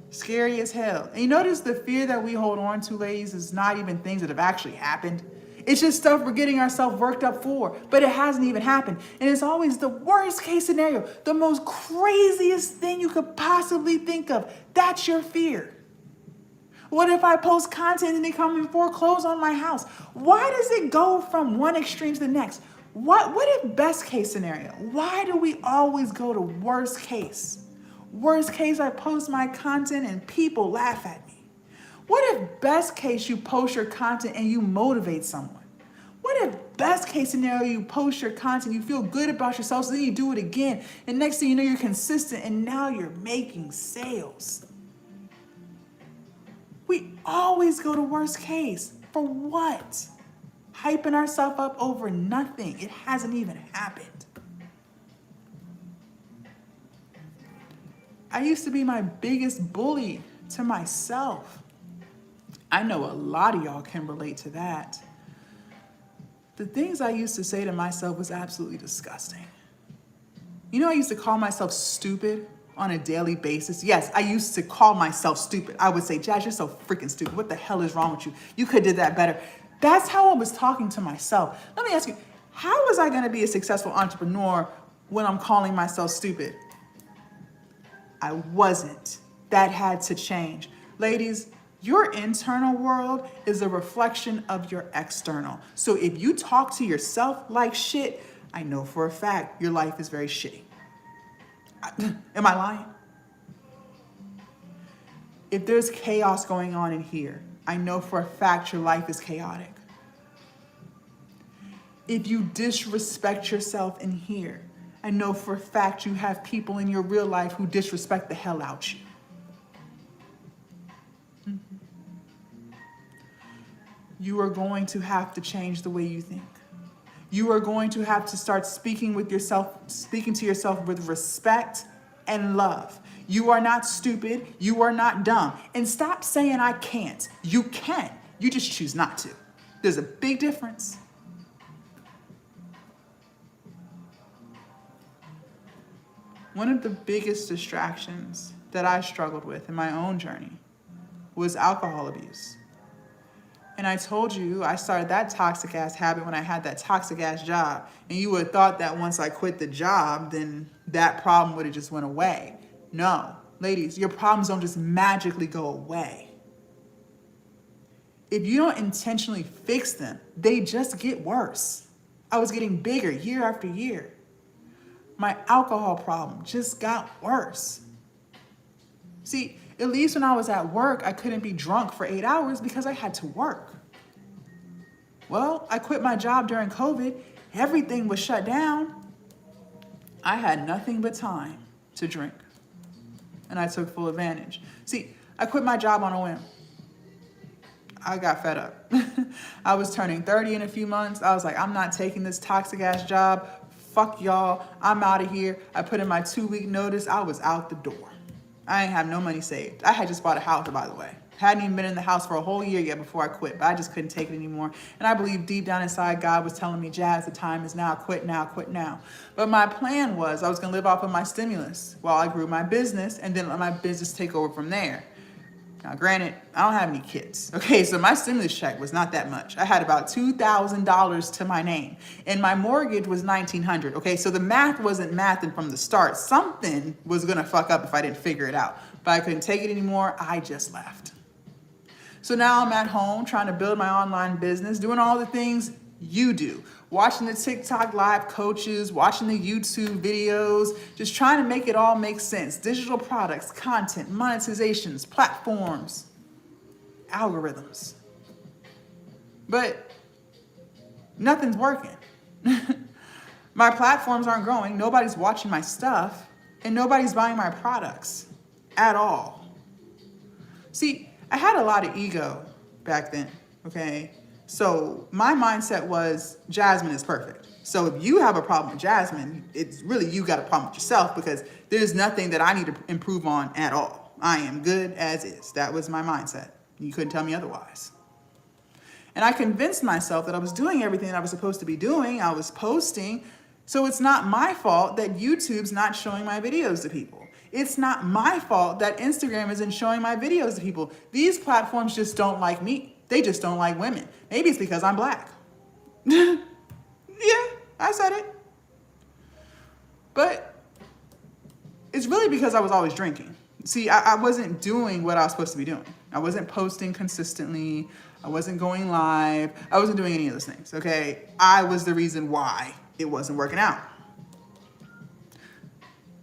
Scary as hell. And you notice the fear that we hold on to, ladies, is not even things that have actually happened. It's just stuff we're getting ourselves worked up for, but it hasn't even happened. And it's always the worst case scenario, the most craziest thing you could possibly think of. That's your fear. What if I post content and they come and foreclose on my house? Why does it go from one extreme to the next? What if best case scenario? Why do we always go to worst case? Worst case, I post my content and people laugh at me. What if best case you post your content and you motivate someone? What if best case scenario you post your content, you feel good about yourself, so then you do it again, and next thing you know you're consistent and now you're making sales? We always go to worst case. For what? Hyping ourselves up over nothing. It hasn't even happened. I used to be my biggest bully to myself. I know a lot of y'all can relate to that. The things I used to say to myself was absolutely disgusting. You know, I used to call myself stupid on a daily basis. Yes, I used to call myself stupid. I would say, Jazz, you're so freaking stupid. What the hell is wrong with you? You could have did that better. That's how I was talking to myself. Let me ask you, how was I going to be a successful entrepreneur when I'm calling myself stupid? I wasn't. That had to change. Ladies, Your internal world is a reflection of your external. So if you talk to yourself like shit, I know for a fact your life is very shitty. Am I lying? If there's chaos going on in here, I know for a fact your life is chaotic. If you disrespect yourself in here, I know for a fact you have people in your real life who disrespect the hell out you. You are going to have to change the way you think. You are going to have to start speaking to yourself with respect and love. You are not stupid. You are not dumb. And stop saying I can't. You can. You just choose not to. There's a big difference. One of the biggest distractions that I struggled with in my own journey was alcohol abuse. And I told you I started that toxic ass habit when I had that toxic ass job. And you would have thought that once I quit the job, then that problem would have just went away. No, ladies, your problems don't just magically go away. If you don't intentionally fix them, they just get worse. I was getting bigger year after year. My alcohol problem just got worse. See, at least when I was at work, I couldn't be drunk for 8 hours because I had to work. Well, I quit my job during COVID. Everything was shut down. I had nothing but time to drink. And I took full advantage. See, I quit my job on a whim. I got fed up. I was turning 30 in a few months. I was like, I'm not taking this toxic ass job. Fuck y'all. I'm out of here. I put in my 2-week notice. I was out the door. I ain't have no money saved. I had just bought a house, by the way. Hadn't even been in the house for a whole year yet before I quit, but I just couldn't take it anymore. And I believe deep down inside, God was telling me, Jazz, the time is now, quit now, quit now. But my plan was I was gonna live off of my stimulus while I grew my business and then let my business take over from there. Now, granted, I don't have any kids. Okay, so my stimulus check was not that much. I had about $2,000 to my name and my mortgage was $1,900. Okay, so the math wasn't mathing from the start. Something was gonna fuck up if I didn't figure it out, but I couldn't take it anymore. I just left. So now I'm at home trying to build my online business, doing all the things you do, watching the TikTok live coaches, watching the YouTube videos, just trying to make it all make sense. Digital products, content, monetizations, platforms, algorithms. But nothing's working. My platforms aren't growing, nobody's watching my stuff, and nobody's buying my products at all. See, I had a lot of ego back then, okay? So my mindset was Jasmine is perfect. So if you have a problem with Jasmine, it's really you got a problem with yourself because there's nothing that I need to improve on at all. I am good as is. That was my mindset. You couldn't tell me otherwise. And I convinced myself that I was doing everything that I was supposed to be doing. I was posting. So it's not my fault that YouTube's not showing my videos to people. It's not my fault that Instagram isn't showing my videos to people. These platforms just don't like me. They just don't like women. Maybe it's because I'm black. Yeah, I said it. But it's really because I was always drinking. See, I wasn't doing what I was supposed to be doing. I wasn't posting consistently. I wasn't going live. I wasn't doing any of those things, okay? I was the reason why it wasn't working out.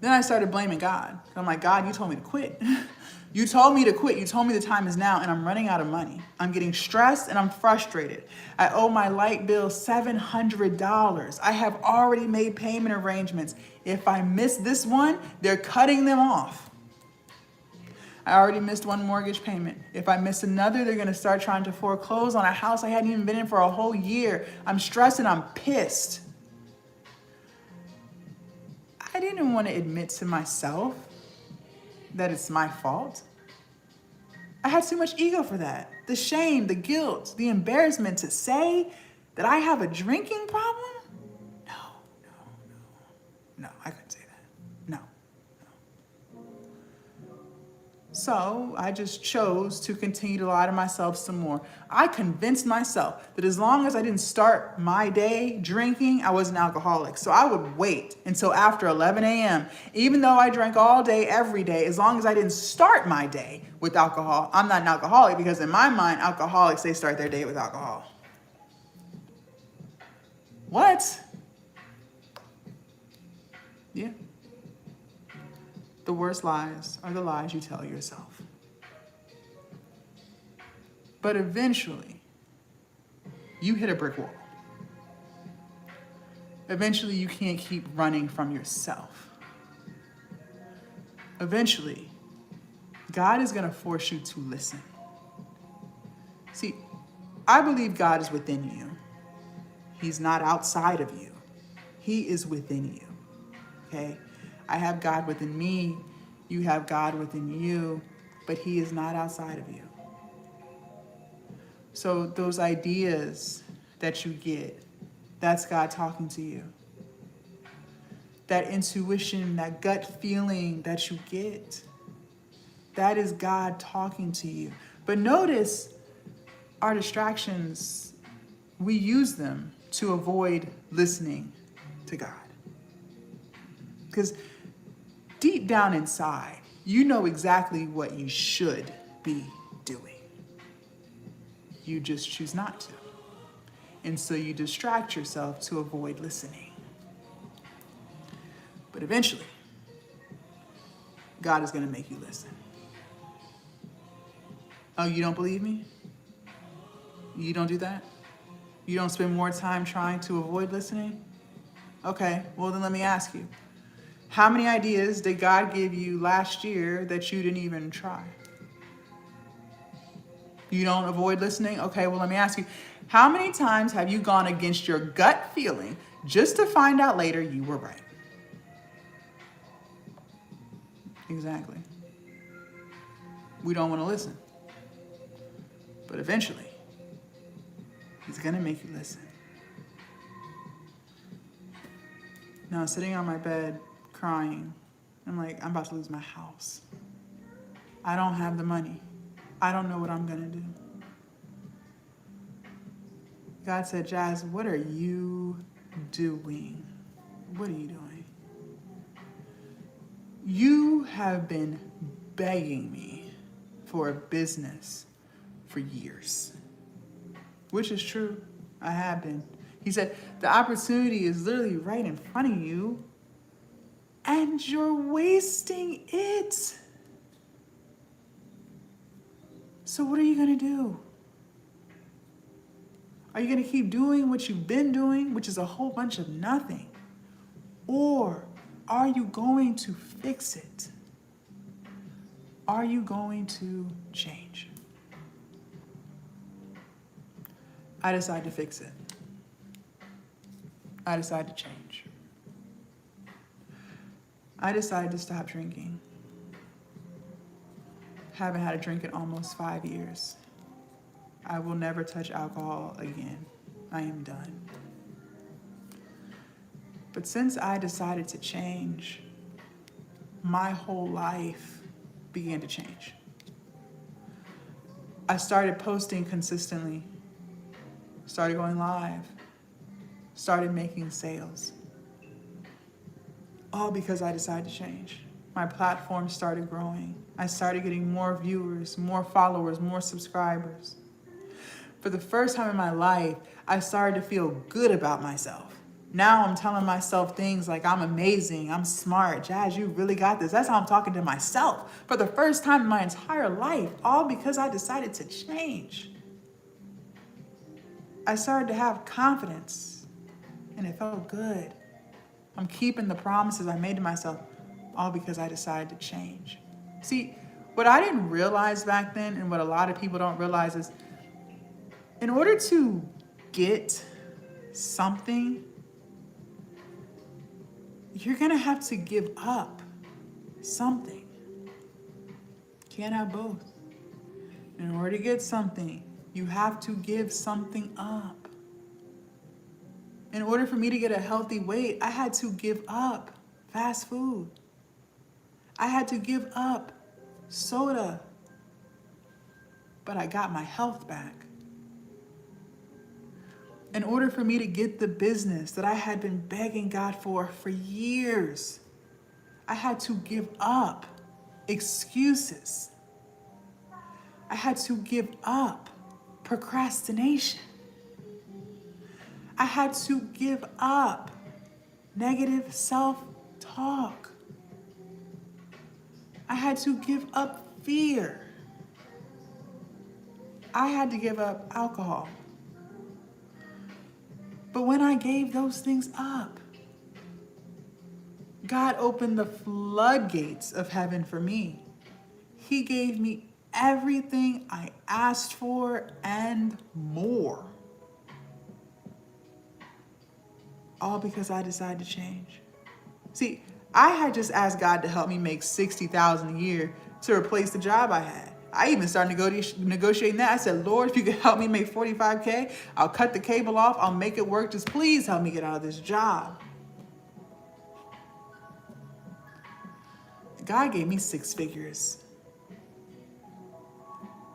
Then I started blaming God. I'm like, God, you told me to quit. You told me to quit. You told me the time is now and I'm running out of money. I'm getting stressed and I'm frustrated. I owe my light bill $700. I have already made payment arrangements. If I miss this one, they're cutting them off. I already missed one mortgage payment. If I miss another, they're gonna start trying to foreclose on a house I hadn't even been in for a whole year. I'm stressed and I'm pissed. I didn't want to admit to myself that it's my fault. I had too much ego for that. The shame, the guilt, the embarrassment to say that I have a drinking problem? No, I couldn't say that. No. So I just chose to continue to lie to myself some more. I convinced myself that as long as I didn't start my day drinking, I was an alcoholic. So I would wait until after 11 a.m. Even though I drank all day, every day, as long as I didn't start my day with alcohol, I'm not an alcoholic, because in my mind, alcoholics, they start their day with alcohol. What? Yeah. The worst lies are the lies you tell yourself. But eventually, you hit a brick wall. Eventually, you can't keep running from yourself. Eventually, God is going to force you to listen. See, I believe God is within you. He's not outside of you. He is within you. Okay? I have God within me. You have God within you. But He is not outside of you. So those ideas that you get, that's God talking to you. That intuition, that gut feeling that you get, that is God talking to you. But notice our distractions, we use them to avoid listening to God. Because deep down inside, you know exactly what you should be doing. You just choose not to. And so you distract yourself to avoid listening. But eventually, God is going to make you listen. Oh, you don't believe me? You don't do that? You don't spend more time trying to avoid listening? Okay, well then let me ask you. How many ideas did God give you last year that you didn't even try? You don't avoid listening? Okay, well let me ask you. How many times have you gone against your gut feeling just to find out later you were right? Exactly. We don't want to listen. But eventually, He's going to make you listen. Now, sitting on my bed, crying, I'm like, I'm about to lose my house. I don't have the money. I don't know what I'm going to do. God said, Jazz, what are you doing? What are you doing? You have been begging me for a business for years, which is true. I have been. He said, the opportunity is literally right in front of you, and you're wasting it. So what are you going to do? Are you going to keep doing what you've been doing, which is a whole bunch of nothing? Or are you going to fix it? Are you going to change? I decided to fix it. I decided to change. I decided to stop drinking. Haven't had a drink in almost 5 years. I will never touch alcohol again. I am done. But since I decided to change, my whole life began to change. I started posting consistently, started going live, started making sales. All because I decided to change. My platform started growing. I started getting more viewers, more followers, more subscribers. For the first time in my life, I started to feel good about myself. Now I'm telling myself things like I'm amazing, I'm smart, Jazz, you really got this. That's how I'm talking to myself for the first time in my entire life, all because I decided to change. I started to have confidence, and it felt good. I'm keeping the promises I made to myself, all because I decided to change. See, what I didn't realize back then, and what a lot of people don't realize, is in order to get something, you're gonna have to give up something. Can't have both. In order to get something, you have to give something up. In order for me to get a healthy weight, I had to give up fast food. I had to give up soda. But I got my health back. In order for me to get the business that I had been begging God for years, I had to give up excuses. I had to give up procrastination. I had to give up negative self-talk. I had to give up fear. I had to give up alcohol. But when I gave those things up, God opened the floodgates of heaven for me. He gave me everything I asked for and more. All because I decided to change. See, I had just asked God to help me make $60,000 a year to replace the job I had. I even started negotiating that. I said, Lord, if you could help me make $45K, I'll cut the cable off. I'll make it work. Just please help me get out of this job. God gave me 6 figures.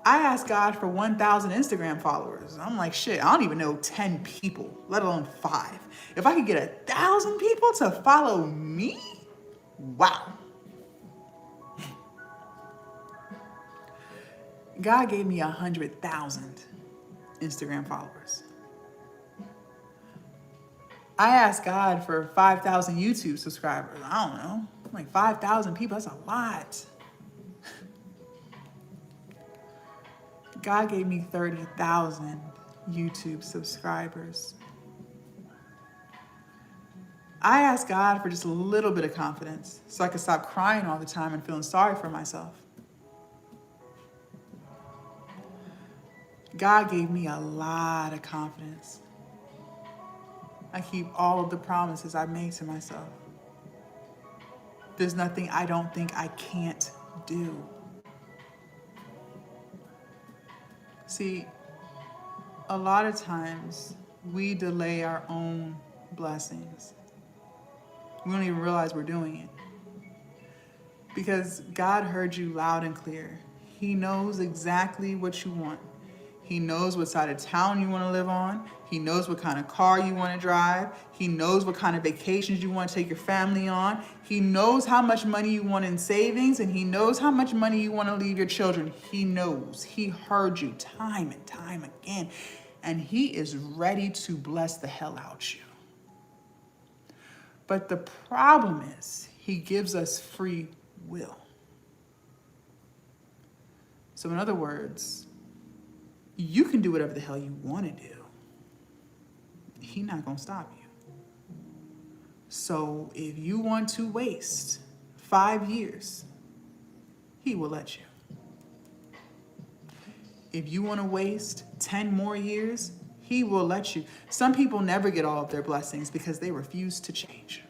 I asked God for 1,000 Instagram followers. I'm like, shit, I don't even know 10 people, let alone 5. If I could get 1,000 people to follow me, wow. God gave me 100,000 Instagram followers. I asked God for 5,000 YouTube subscribers. I don't know, like 5,000 people, that's a lot. God gave me 30,000 YouTube subscribers. I asked God for just a little bit of confidence so I could stop crying all the time and feeling sorry for myself. God gave me a lot of confidence. I keep all of the promises I made to myself. There's nothing I don't think I can't do. See, a lot of times we delay our own blessings. We don't even realize we're doing it. Because God heard you loud and clear. He knows exactly what you want. He knows what side of town you want to live on. He knows what kind of car you want to drive. He knows what kind of vacations you want to take your family on. He knows how much money you want in savings, and he knows how much money you want to leave your children. He knows. He heard you time and time again, and he is ready to bless the hell out you. But the problem is, he gives us free will. So in other words, you can do whatever the hell you want to do. He's not going to stop you. So if you want to waste 5 years, he will let you. If you want to waste 10 more years, he will let you. Some people never get all of their blessings because they refuse to change.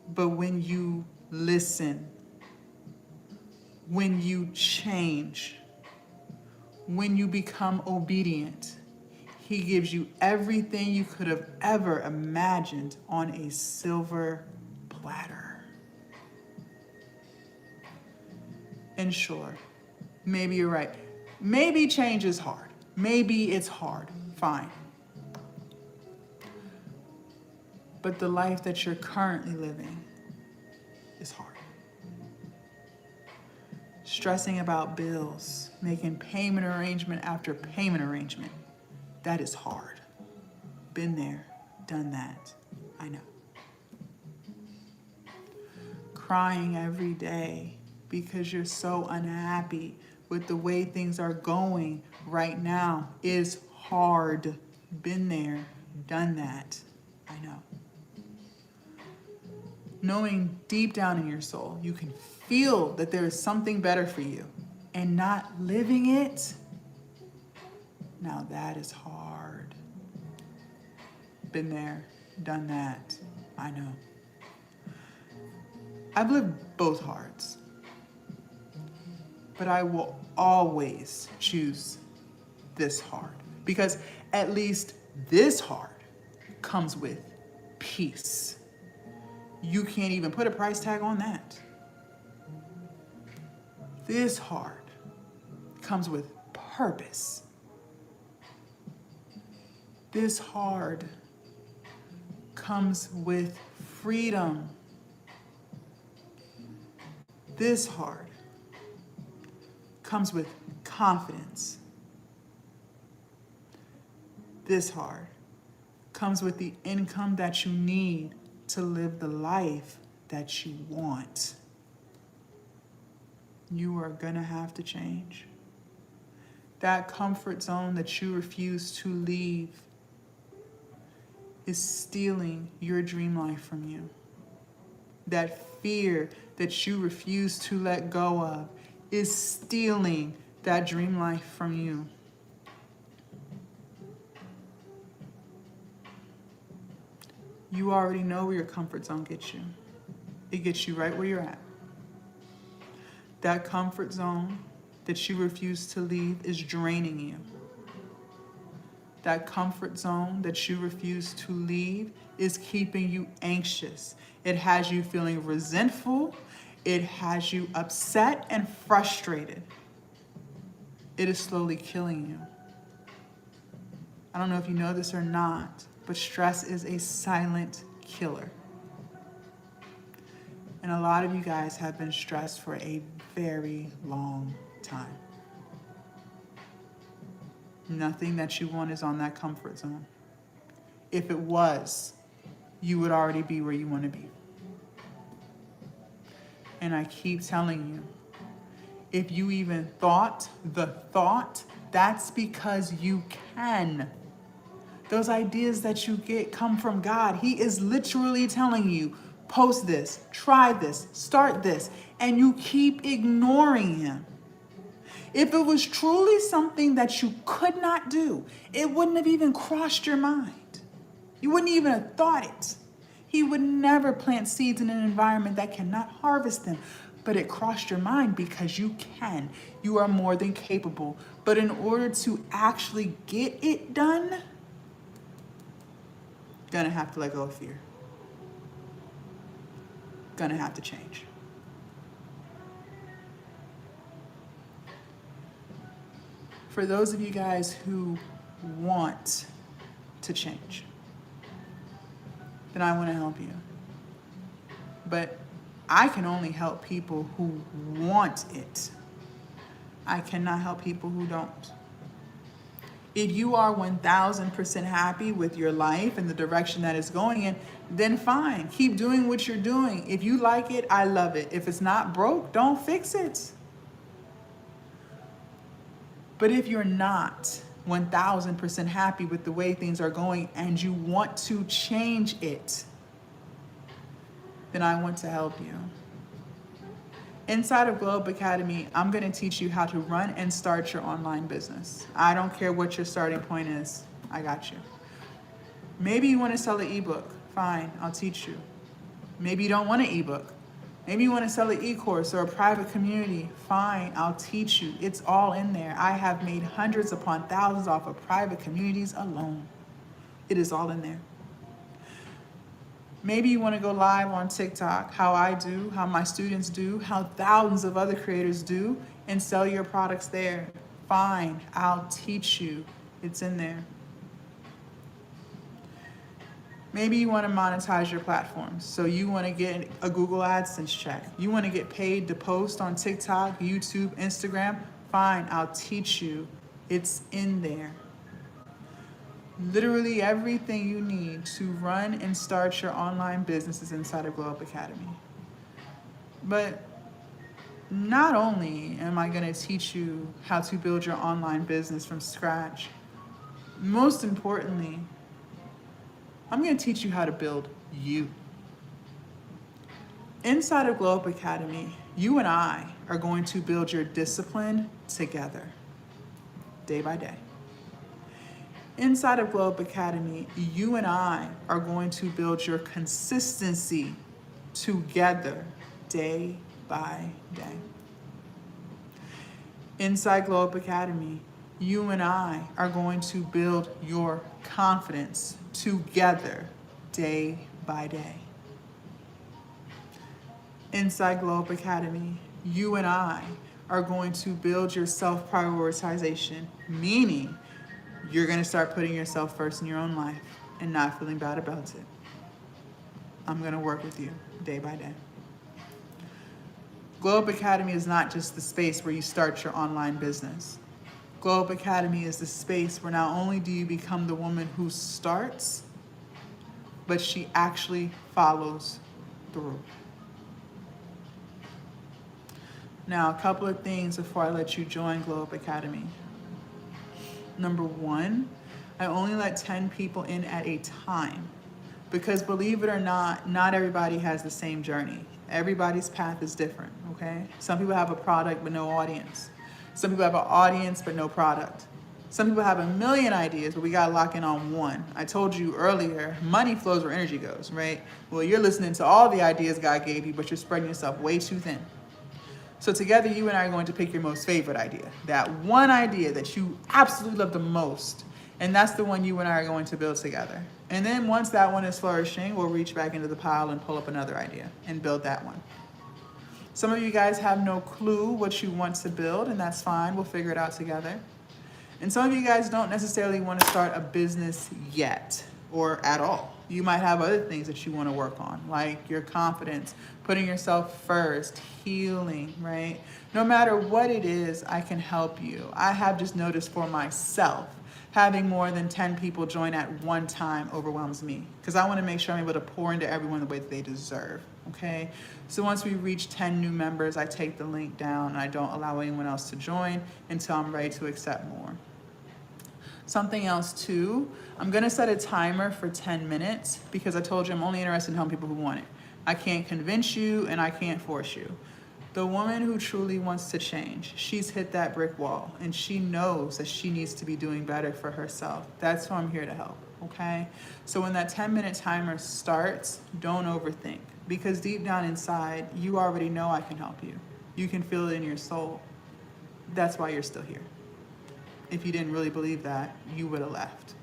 But when you listen, when you change, when you become obedient, he gives you everything you could have ever imagined on a silver platter. And sure, maybe you're right. Maybe change is hard. Maybe it's hard. Fine. But the life that you're currently living is hard. Stressing about bills, making payment arrangement after payment arrangement, that is hard. Been there, done that, I know. Crying every day because you're so unhappy with the way things are going right now is hard. Been there, done that, I know. Knowing deep down in your soul, you can feel that there is something better for you and not living it, now that is hard. Been there, done that, I know. I've lived both hards, but I will always choose this hard because at least this hard comes with peace. You can't even put a price tag on that. This hard comes with purpose. This hard comes with freedom. This hard comes with confidence. This hard comes with the income that you need to live the life that you want. You are gonna have to change. That comfort zone that you refuse to leave is stealing your dream life from you. That fear that you refuse to let go of is stealing that dream life from you. You already know where your comfort zone gets you. It gets you right where you're at. That comfort zone that you refuse to leave is draining you. That comfort zone that you refuse to leave is keeping you anxious. It has you feeling resentful. It has you upset and frustrated. It is slowly killing you. I don't know if you know this or not, but stress is a silent killer. And a lot of you guys have been stressed for a very long time. Nothing that you want is on that comfort zone. If it was, you would already be where you want to be. And I keep telling you, if you even thought the thought, that's because you can. Those ideas that you get come from God. He is literally telling you, post this, try this, start this, and you keep ignoring him. If it was truly something that you could not do, it wouldn't have even crossed your mind. You wouldn't even have thought it. He would never plant seeds in an environment that cannot harvest them. But it crossed your mind because you can. You are more than capable. But in order to actually get it done, you're gonna have to let go of fear. Gonna have to change. For those of you guys who want to change, then I want to help you. But I can only help people who want it. I cannot help people who don't. If you are 1000% happy with your life and the direction that it's going in, then fine. Keep doing what you're doing. If you like it, I love it. If it's not broke, don't fix it. But if you're not 1000% happy with the way things are going and you want to change it, then I want to help you. Inside of Globe Academy, I'm going to teach you how to run and start your online business. I don't care what your starting point is. I got you. Maybe you want to sell an ebook. Fine, I'll teach you. Maybe you don't want an ebook. Maybe you want to sell an e-course or a private community. Fine, I'll teach you. It's all in there. I have made hundreds upon thousands off of private communities alone. It is all in there. Maybe you want to go live on TikTok, how I do, how my students do, how thousands of other creators do, and sell your products there. Fine, I'll teach you. It's in there. Maybe you want to monetize your platforms. So you want to get a Google AdSense check. You want to get paid to post on TikTok, YouTube, Instagram. Fine, I'll teach you. It's in there. Literally everything you need to run and start your online business is inside of Glow Up Academy. But not only am I going to teach you how to build your online business from scratch, most importantly, I'm going to teach you how to build you. Inside of Glow Up Academy, you and I are going to build your discipline together, day by day. Inside of Glow Up Academy, you and I are going to build your consistency together, day by day. Inside Glow Up Academy, you and I are going to build your confidence together, day by day. Inside Glow Up Academy, you and I are going to build your self-prioritization, meaning you're going to start putting yourself first in your own life and not feeling bad about it. I'm going to work with you day by day. Glow Up Academy is not just the space where you start your online business. Glow Up Academy is the space where not only do you become the woman who starts, but she actually follows through. Now, a couple of things before I let you join Glow Up Academy. Number one, I only let 10 people in at a time because, believe it or not everybody has the same journey. Everybody's path is different, okay? Some people have a product but no audience. Some people have an audience but no product. Some people have a million ideas, but we gotta lock in on one. I told you earlier, money flows where energy goes, right? Well, you're listening to all the ideas God gave you, but you're spreading yourself way too thin. So together, you and I are going to pick your most favorite idea, that one idea that you absolutely love the most, and that's the one you and I are going to build together. And then once that one is flourishing, we'll reach back into the pile and pull up another idea and build that one. Some of you guys have no clue what you want to build, and that's fine. We'll figure it out together. And some of you guys don't necessarily want to start a business yet or at all. You might have other things that you want to work on, like your confidence, putting yourself first, healing, right? No matter what it is, I can help you. I have just noticed for myself, having more than 10 people join at one time overwhelms me because I want to make sure I'm able to pour into everyone the way that they deserve, okay? So once we reach 10 new members, I take the link down and I don't allow anyone else to join until I'm ready to accept more. Something else too, I'm gonna set a timer for 10 minutes because I told you I'm only interested in helping people who want it. I can't convince you and I can't force you. The woman who truly wants to change, she's hit that brick wall and she knows that she needs to be doing better for herself. That's who I'm here to help, okay? So when that 10-minute timer starts, don't overthink because deep down inside, you already know I can help you. You can feel it in your soul. That's why you're still here. If you didn't really believe that, you would have left,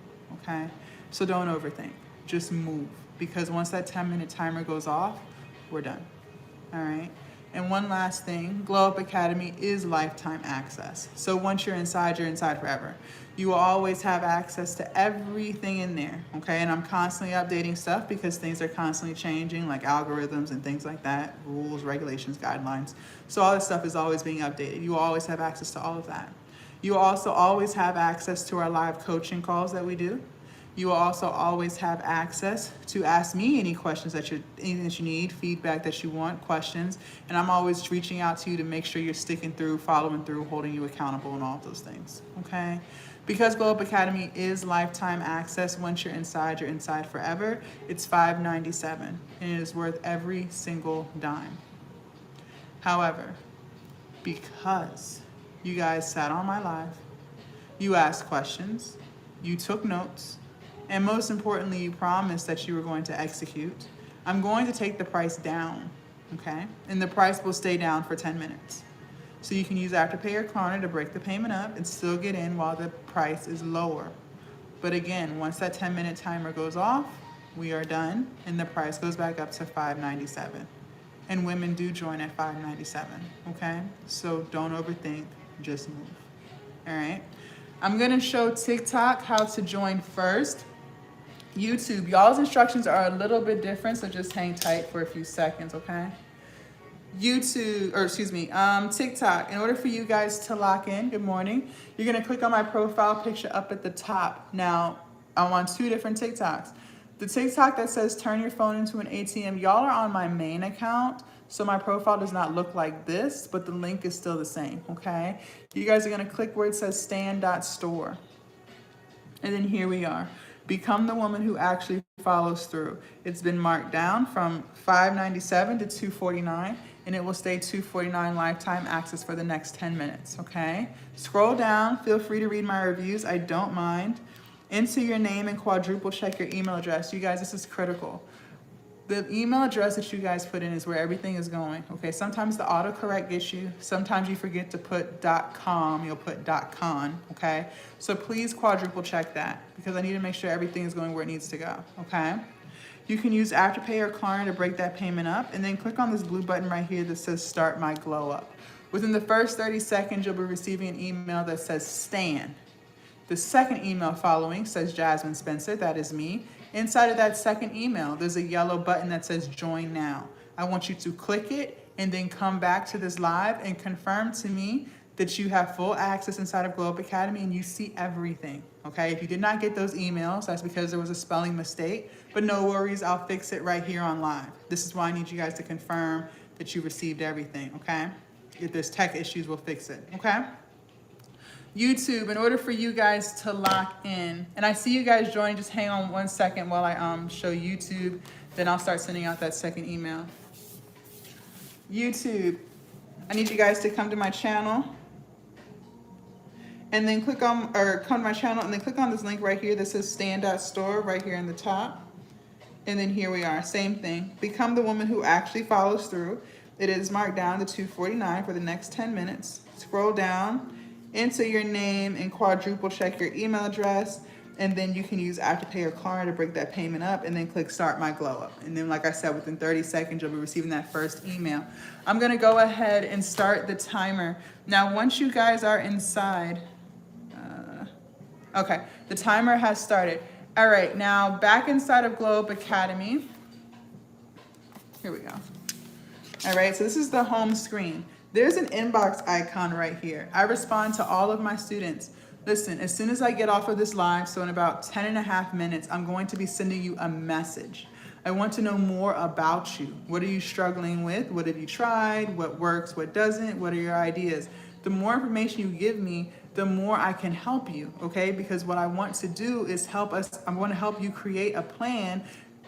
okay? So don't overthink, just move. Because once that 10-minute timer goes off, we're done, all right? And one last thing, Glow Up Academy is lifetime access. So once you're inside forever. You will always have access to everything in there, okay? And I'm constantly updating stuff because things are constantly changing, like algorithms and things like that, rules, regulations, guidelines. So all this stuff is always being updated. You will always have access to all of that. You will also always have access to our live coaching calls that we do. You will also always have access to ask me any questions anything that you need, feedback that you want, questions. And I'm always reaching out to you to make sure you're sticking through, following through, holding you accountable and all of those things, okay? Because Glow Up Academy is lifetime access, once you're inside forever. It's $5.97 and it is worth every single dime. However, because you guys sat on my live, you asked questions, you took notes, and most importantly, you promised that you were going to execute. I'm going to take the price down, okay? And the price will stay down for 10 minutes. So you can use Afterpay or Klarna to break the payment up and still get in while the price is lower. But again, once that 10-minute timer goes off, we are done, and the price goes back up to $5.97. And women do join at $5.97, okay? So don't overthink. Just move. All right. I'm going to show TikTok how to join first. YouTube, y'all's instructions are a little bit different, so just hang tight for a few seconds, okay? TikTok, in order for you guys to lock in, good morning, you're going to click on my profile picture up at the top. Now, I'm on 2 different TikToks. The TikTok that says turn your phone into an ATM, y'all are on my main account. So my profile does not look like this, but the link is still the same, okay? You guys are gonna click where it says stand.store. And then here we are. Become the woman who actually follows through. It's been marked down from $5.97 to $2.49, and it will stay $2.49 lifetime access for the next 10 minutes, okay? Scroll down, feel free to read my reviews, I don't mind. Enter your name and quadruple check your email address. You guys, this is critical. The email address that you guys put in is where everything is going, okay? Sometimes the autocorrect gets you. Sometimes you forget to put .com, you'll put .con, okay? So please quadruple check that because I need to make sure everything is going where it needs to go, okay? You can use Afterpay or Klarna to break that payment up and then click on this blue button right here that says Start My Glow Up. Within the first 30 seconds, you'll be receiving an email that says Stan. The second email following says Jasmine Spencer, that is me. Inside of that second email, there's a yellow button that says Join Now. I want you to click it and then come back to this live and confirm to me that you have full access inside of Glow Up Academy and you see everything, okay? If you did not get those emails, that's because there was a spelling mistake, but no worries, I'll fix it right here on live. This is why I need you guys to confirm that you received everything, okay? If there's tech issues, we'll fix it, okay? YouTube, in order for you guys to lock in, and I see you guys joining, just hang on 1 second while I show YouTube, then I'll start sending out that second email. YouTube, I need you guys to come to my channel and then click on, or come to my channel and then click on this link right here that says Stand.store right here in the top. And then here we are, same thing. Become the woman who actually follows through. It is marked down to $2.49 for the next 10 minutes. Scroll down, enter your name and quadruple check your email address. And then you can use Afterpay or Klarna to break that payment up and then click Start My Glow Up. And then like I said, within 30 seconds, you'll be receiving that first email. I'm gonna go ahead and start the timer. Now, once you guys are inside, okay, the timer has started. All right, now back inside of Glow Up Academy. Here we go. All right, so this is the home screen. There's an inbox icon right here. I respond to all of my students. Listen, as soon as I get off of this live, so in about 10.5 minutes, I'm going to be sending you a message. I want to know more about you. What are you struggling with? What have you tried? What works? What doesn't? What are your ideas? The more information you give me, the more I can help you, okay? Because what I want to do is help us, I want to help you create a plan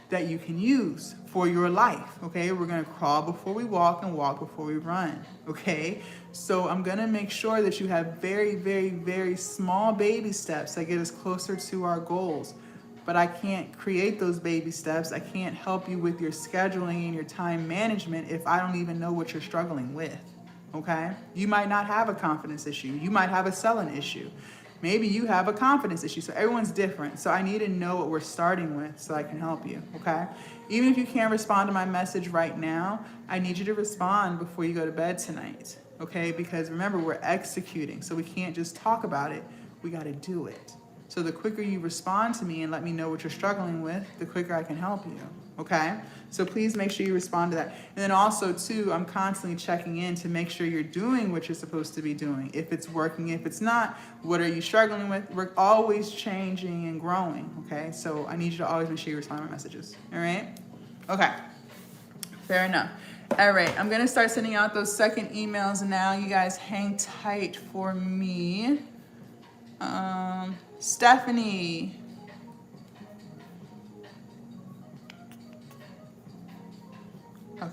that you can use for your life, okay? We're gonna crawl before we walk and walk before we run, okay? So I'm gonna make sure that you have very, very, very small baby steps that get us closer to our goals. But I can't create those baby steps. I can't help you with your scheduling and your time management if I don't even know what you're struggling with, okay? You might not have a confidence issue. You might have a selling issue. Maybe you have a confidence issue. So everyone's different. So I need to know what we're starting with so I can help you, okay? Even if you can't respond to my message right now, I need you to respond before you go to bed tonight, okay? Because remember, we're executing. So we can't just talk about it. We got to do it. So the quicker you respond to me and let me know what you're struggling with, the quicker I can help you, okay? So please make sure you respond to that. And then also too, I'm constantly checking in to make sure you're doing what you're supposed to be doing. If it's working, if it's not, what are you struggling with? We're always changing and growing, okay? So I need you to always make sure you respond to my messages, all right? Okay, fair enough. All right, I'm gonna start sending out those second emails now. You guys hang tight for me. Stephanie. Okay.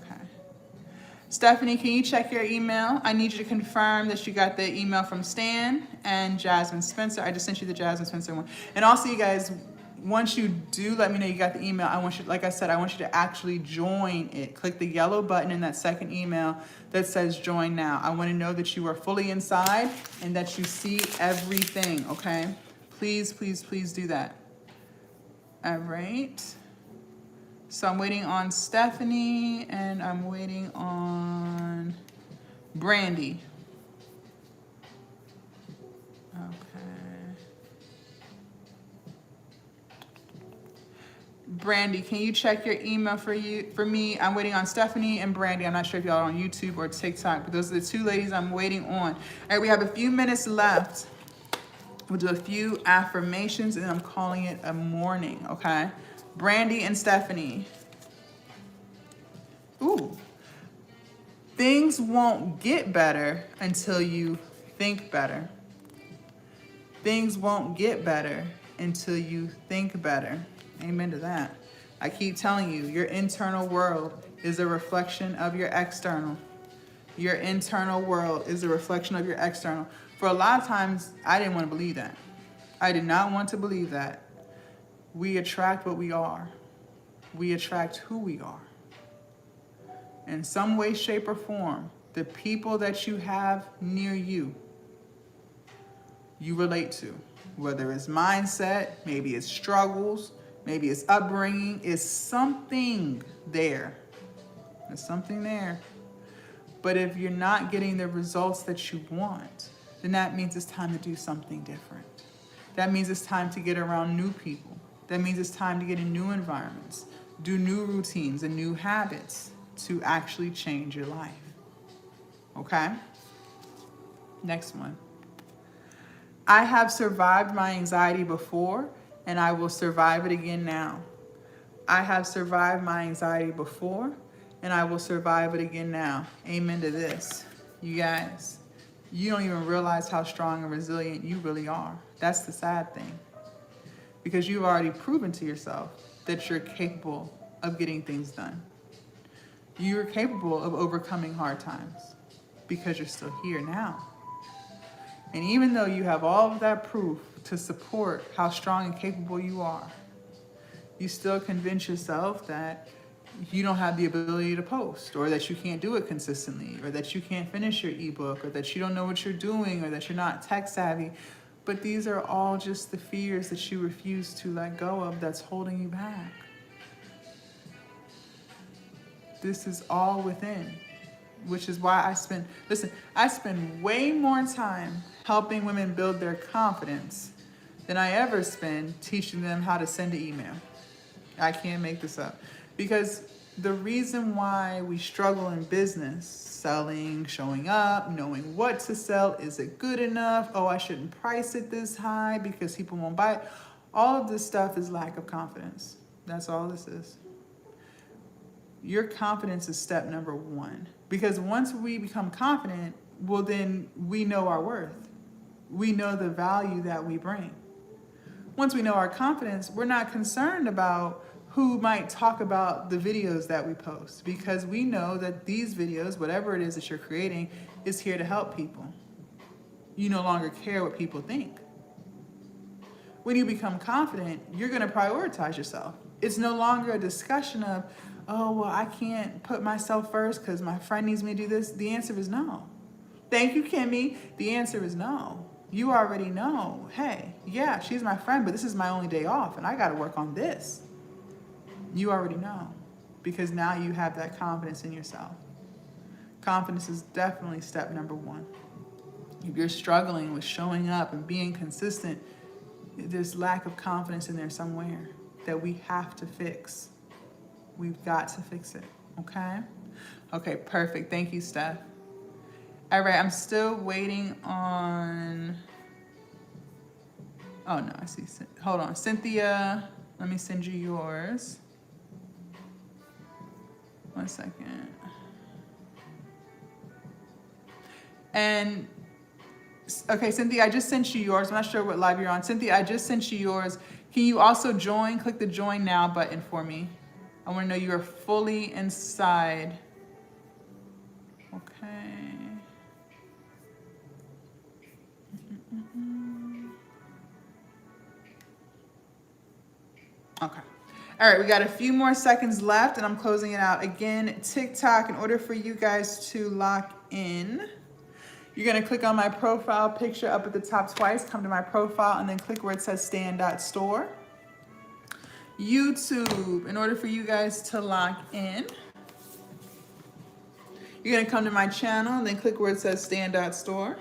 Stephanie, can you check your email? I need you to confirm that you got the email from Stan and Jasmine Spencer. I just sent you the Jasmine Spencer one. And also, you guys, once you do let me know you got the email, I want you, like I said, I want you to actually join it. Click the yellow button in that second email that says join now. I want to know that you are fully inside and that you see everything, okay? Please, please, please do that. All right. So I'm waiting on Stephanie and I'm waiting on Brandy. Okay. Brandy, can you check your email for me? I'm waiting on Stephanie and Brandy. I'm not sure if y'all are on YouTube or TikTok, but those are the two ladies I'm waiting on. All right, we have a few minutes left. We'll do a few affirmations and I'm calling it a morning, okay? Brandy and Stephanie. Ooh. Things won't get better until you think better. Things won't get better until you think better. Amen to that. I keep telling you, your internal world is a reflection of your external. Your internal world is a reflection of your external. For a lot of times, I didn't want to believe that. I did not want to believe that. We attract what we are. We attract who we are. In some way, shape, or form, the people that you have near you, you relate to. Whether it's mindset, maybe it's struggles, maybe it's upbringing, it's something there. There's something there. But if you're not getting the results that you want, then that means it's time to do something different. That means it's time to get around new people. That means it's time to get in new environments, do new routines and new habits to actually change your life. Okay? Next one. I have survived my anxiety before, and I will survive it again now. I have survived my anxiety before, and I will survive it again now. Amen to this. You guys, you don't even realize how strong and resilient you really are. That's the sad thing. Because you've already proven to yourself that you're capable of getting things done. You're capable of overcoming hard times because you're still here now. And even though you have all of that proof to support how strong and capable you are, you still convince yourself that you don't have the ability to post, or that you can't do it consistently, or that you can't finish your ebook, or that you don't know what you're doing, or that you're not tech savvy. But these are all just the fears that you refuse to let go of that's holding you back. This is all within, which is why I spend way more time helping women build their confidence than I ever spend teaching them how to send an email. I can't make this up. Because the reason why we struggle in business, selling, showing up, knowing what to sell, is it good enough? Oh, I shouldn't price it this high because people won't buy it. All of this stuff is lack of confidence. That's all this is. Your confidence is step number one. Because once we become confident, well, then we know our worth. We know the value that we bring. Once we know our confidence, we're not concerned about who might talk about the videos that we post, because we know that these videos, whatever it is that you're creating, is here to help people. You no longer care what people think. When you become confident, you're going to prioritize yourself. It's no longer a discussion of, oh, well, I can't put myself first because my friend needs me to do this. The answer is no. Thank you, Kimmy. The answer is no. You already know, hey, yeah, she's my friend, but this is my only day off, and I got to work on this. You already know, because now you have that confidence in yourself. Confidence is definitely step number one. If you're struggling with showing up and being consistent, there's lack of confidence in there somewhere that we have to fix. We've got to fix it, okay? Okay, perfect. Thank you, Steph. All right, I'm still waiting on... Oh, no, I see. Hold on. Cynthia, let me send you yours. 1 second. And, okay, Cynthia, I just sent you yours. I'm not sure what live you're on. Cynthia, I just sent you yours. Can you also join? Click the join now button for me. I want to know you are fully inside. Okay. Okay. All right, we got a few more seconds left and I'm closing it out. Again, TikTok, in order for you guys to lock in, you're gonna click on my profile picture up at the top twice, come to my profile, and then click where it says stand.store. YouTube, in order for you guys to lock in, you're gonna come to my channel and then click where it says stand.store.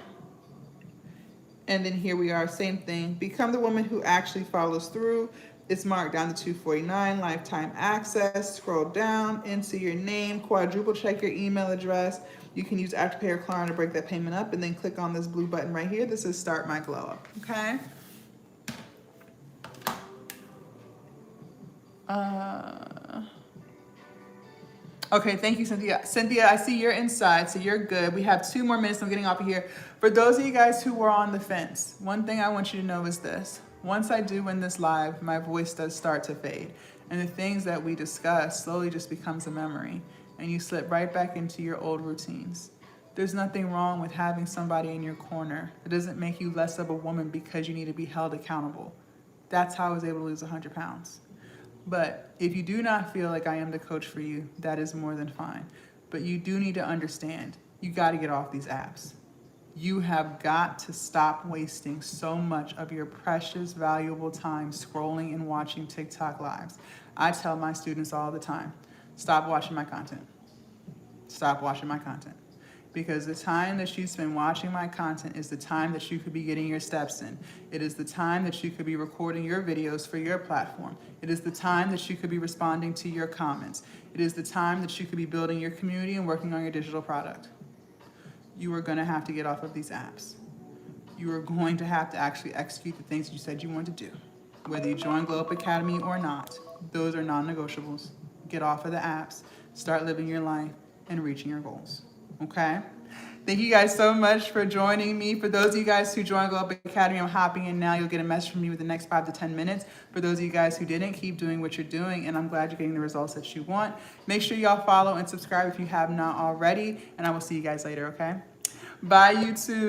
And then here we are, same thing. Become the woman who actually follows through. It's marked down to $249, lifetime access. Scroll down, enter your name, quadruple check your email address. You can use Afterpay or Klarna to break that payment up, and then click on this blue button right here. This is Start My Glow Up, okay? Okay, thank you, Cynthia. Cynthia, I see you're inside, so you're good. We have 2 more minutes. I'm getting off of here. For those of you guys who were on the fence, one thing I want you to know is this. Once I do win this live, my voice does start to fade. And the things that we discuss slowly just becomes a memory. And you slip right back into your old routines. There's nothing wrong with having somebody in your corner. It doesn't make you less of a woman because you need to be held accountable. That's how I was able to lose 100 pounds. But if you do not feel like I am the coach for you, that is more than fine. But you do need to understand, you got to get off these apps. You have got to stop wasting so much of your precious, valuable time scrolling and watching TikTok lives. I tell my students all the time, stop watching my content. Stop watching my content. Because the time that you spend watching my content is the time that you could be getting your steps in. It is the time that you could be recording your videos for your platform. It is the time that you could be responding to your comments. It is the time that you could be building your community and working on your digital product. You are going to have to get off of these apps. You are going to have to actually execute the things you said you wanted to do. Whether you join Glow Up Academy or not, those are non-negotiables. Get off of the apps, start living your life, and reaching your goals. Okay? Thank you guys so much for joining me. For those of you guys who joined Glow Up Academy, I'm hopping in now. You'll get a message from me within the next 5 to 10 minutes. For those of you guys who didn't, keep doing what you're doing, and I'm glad you're getting the results that you want. Make sure y'all follow and subscribe if you have not already, and I will see you guys later, okay? Bye, YouTube.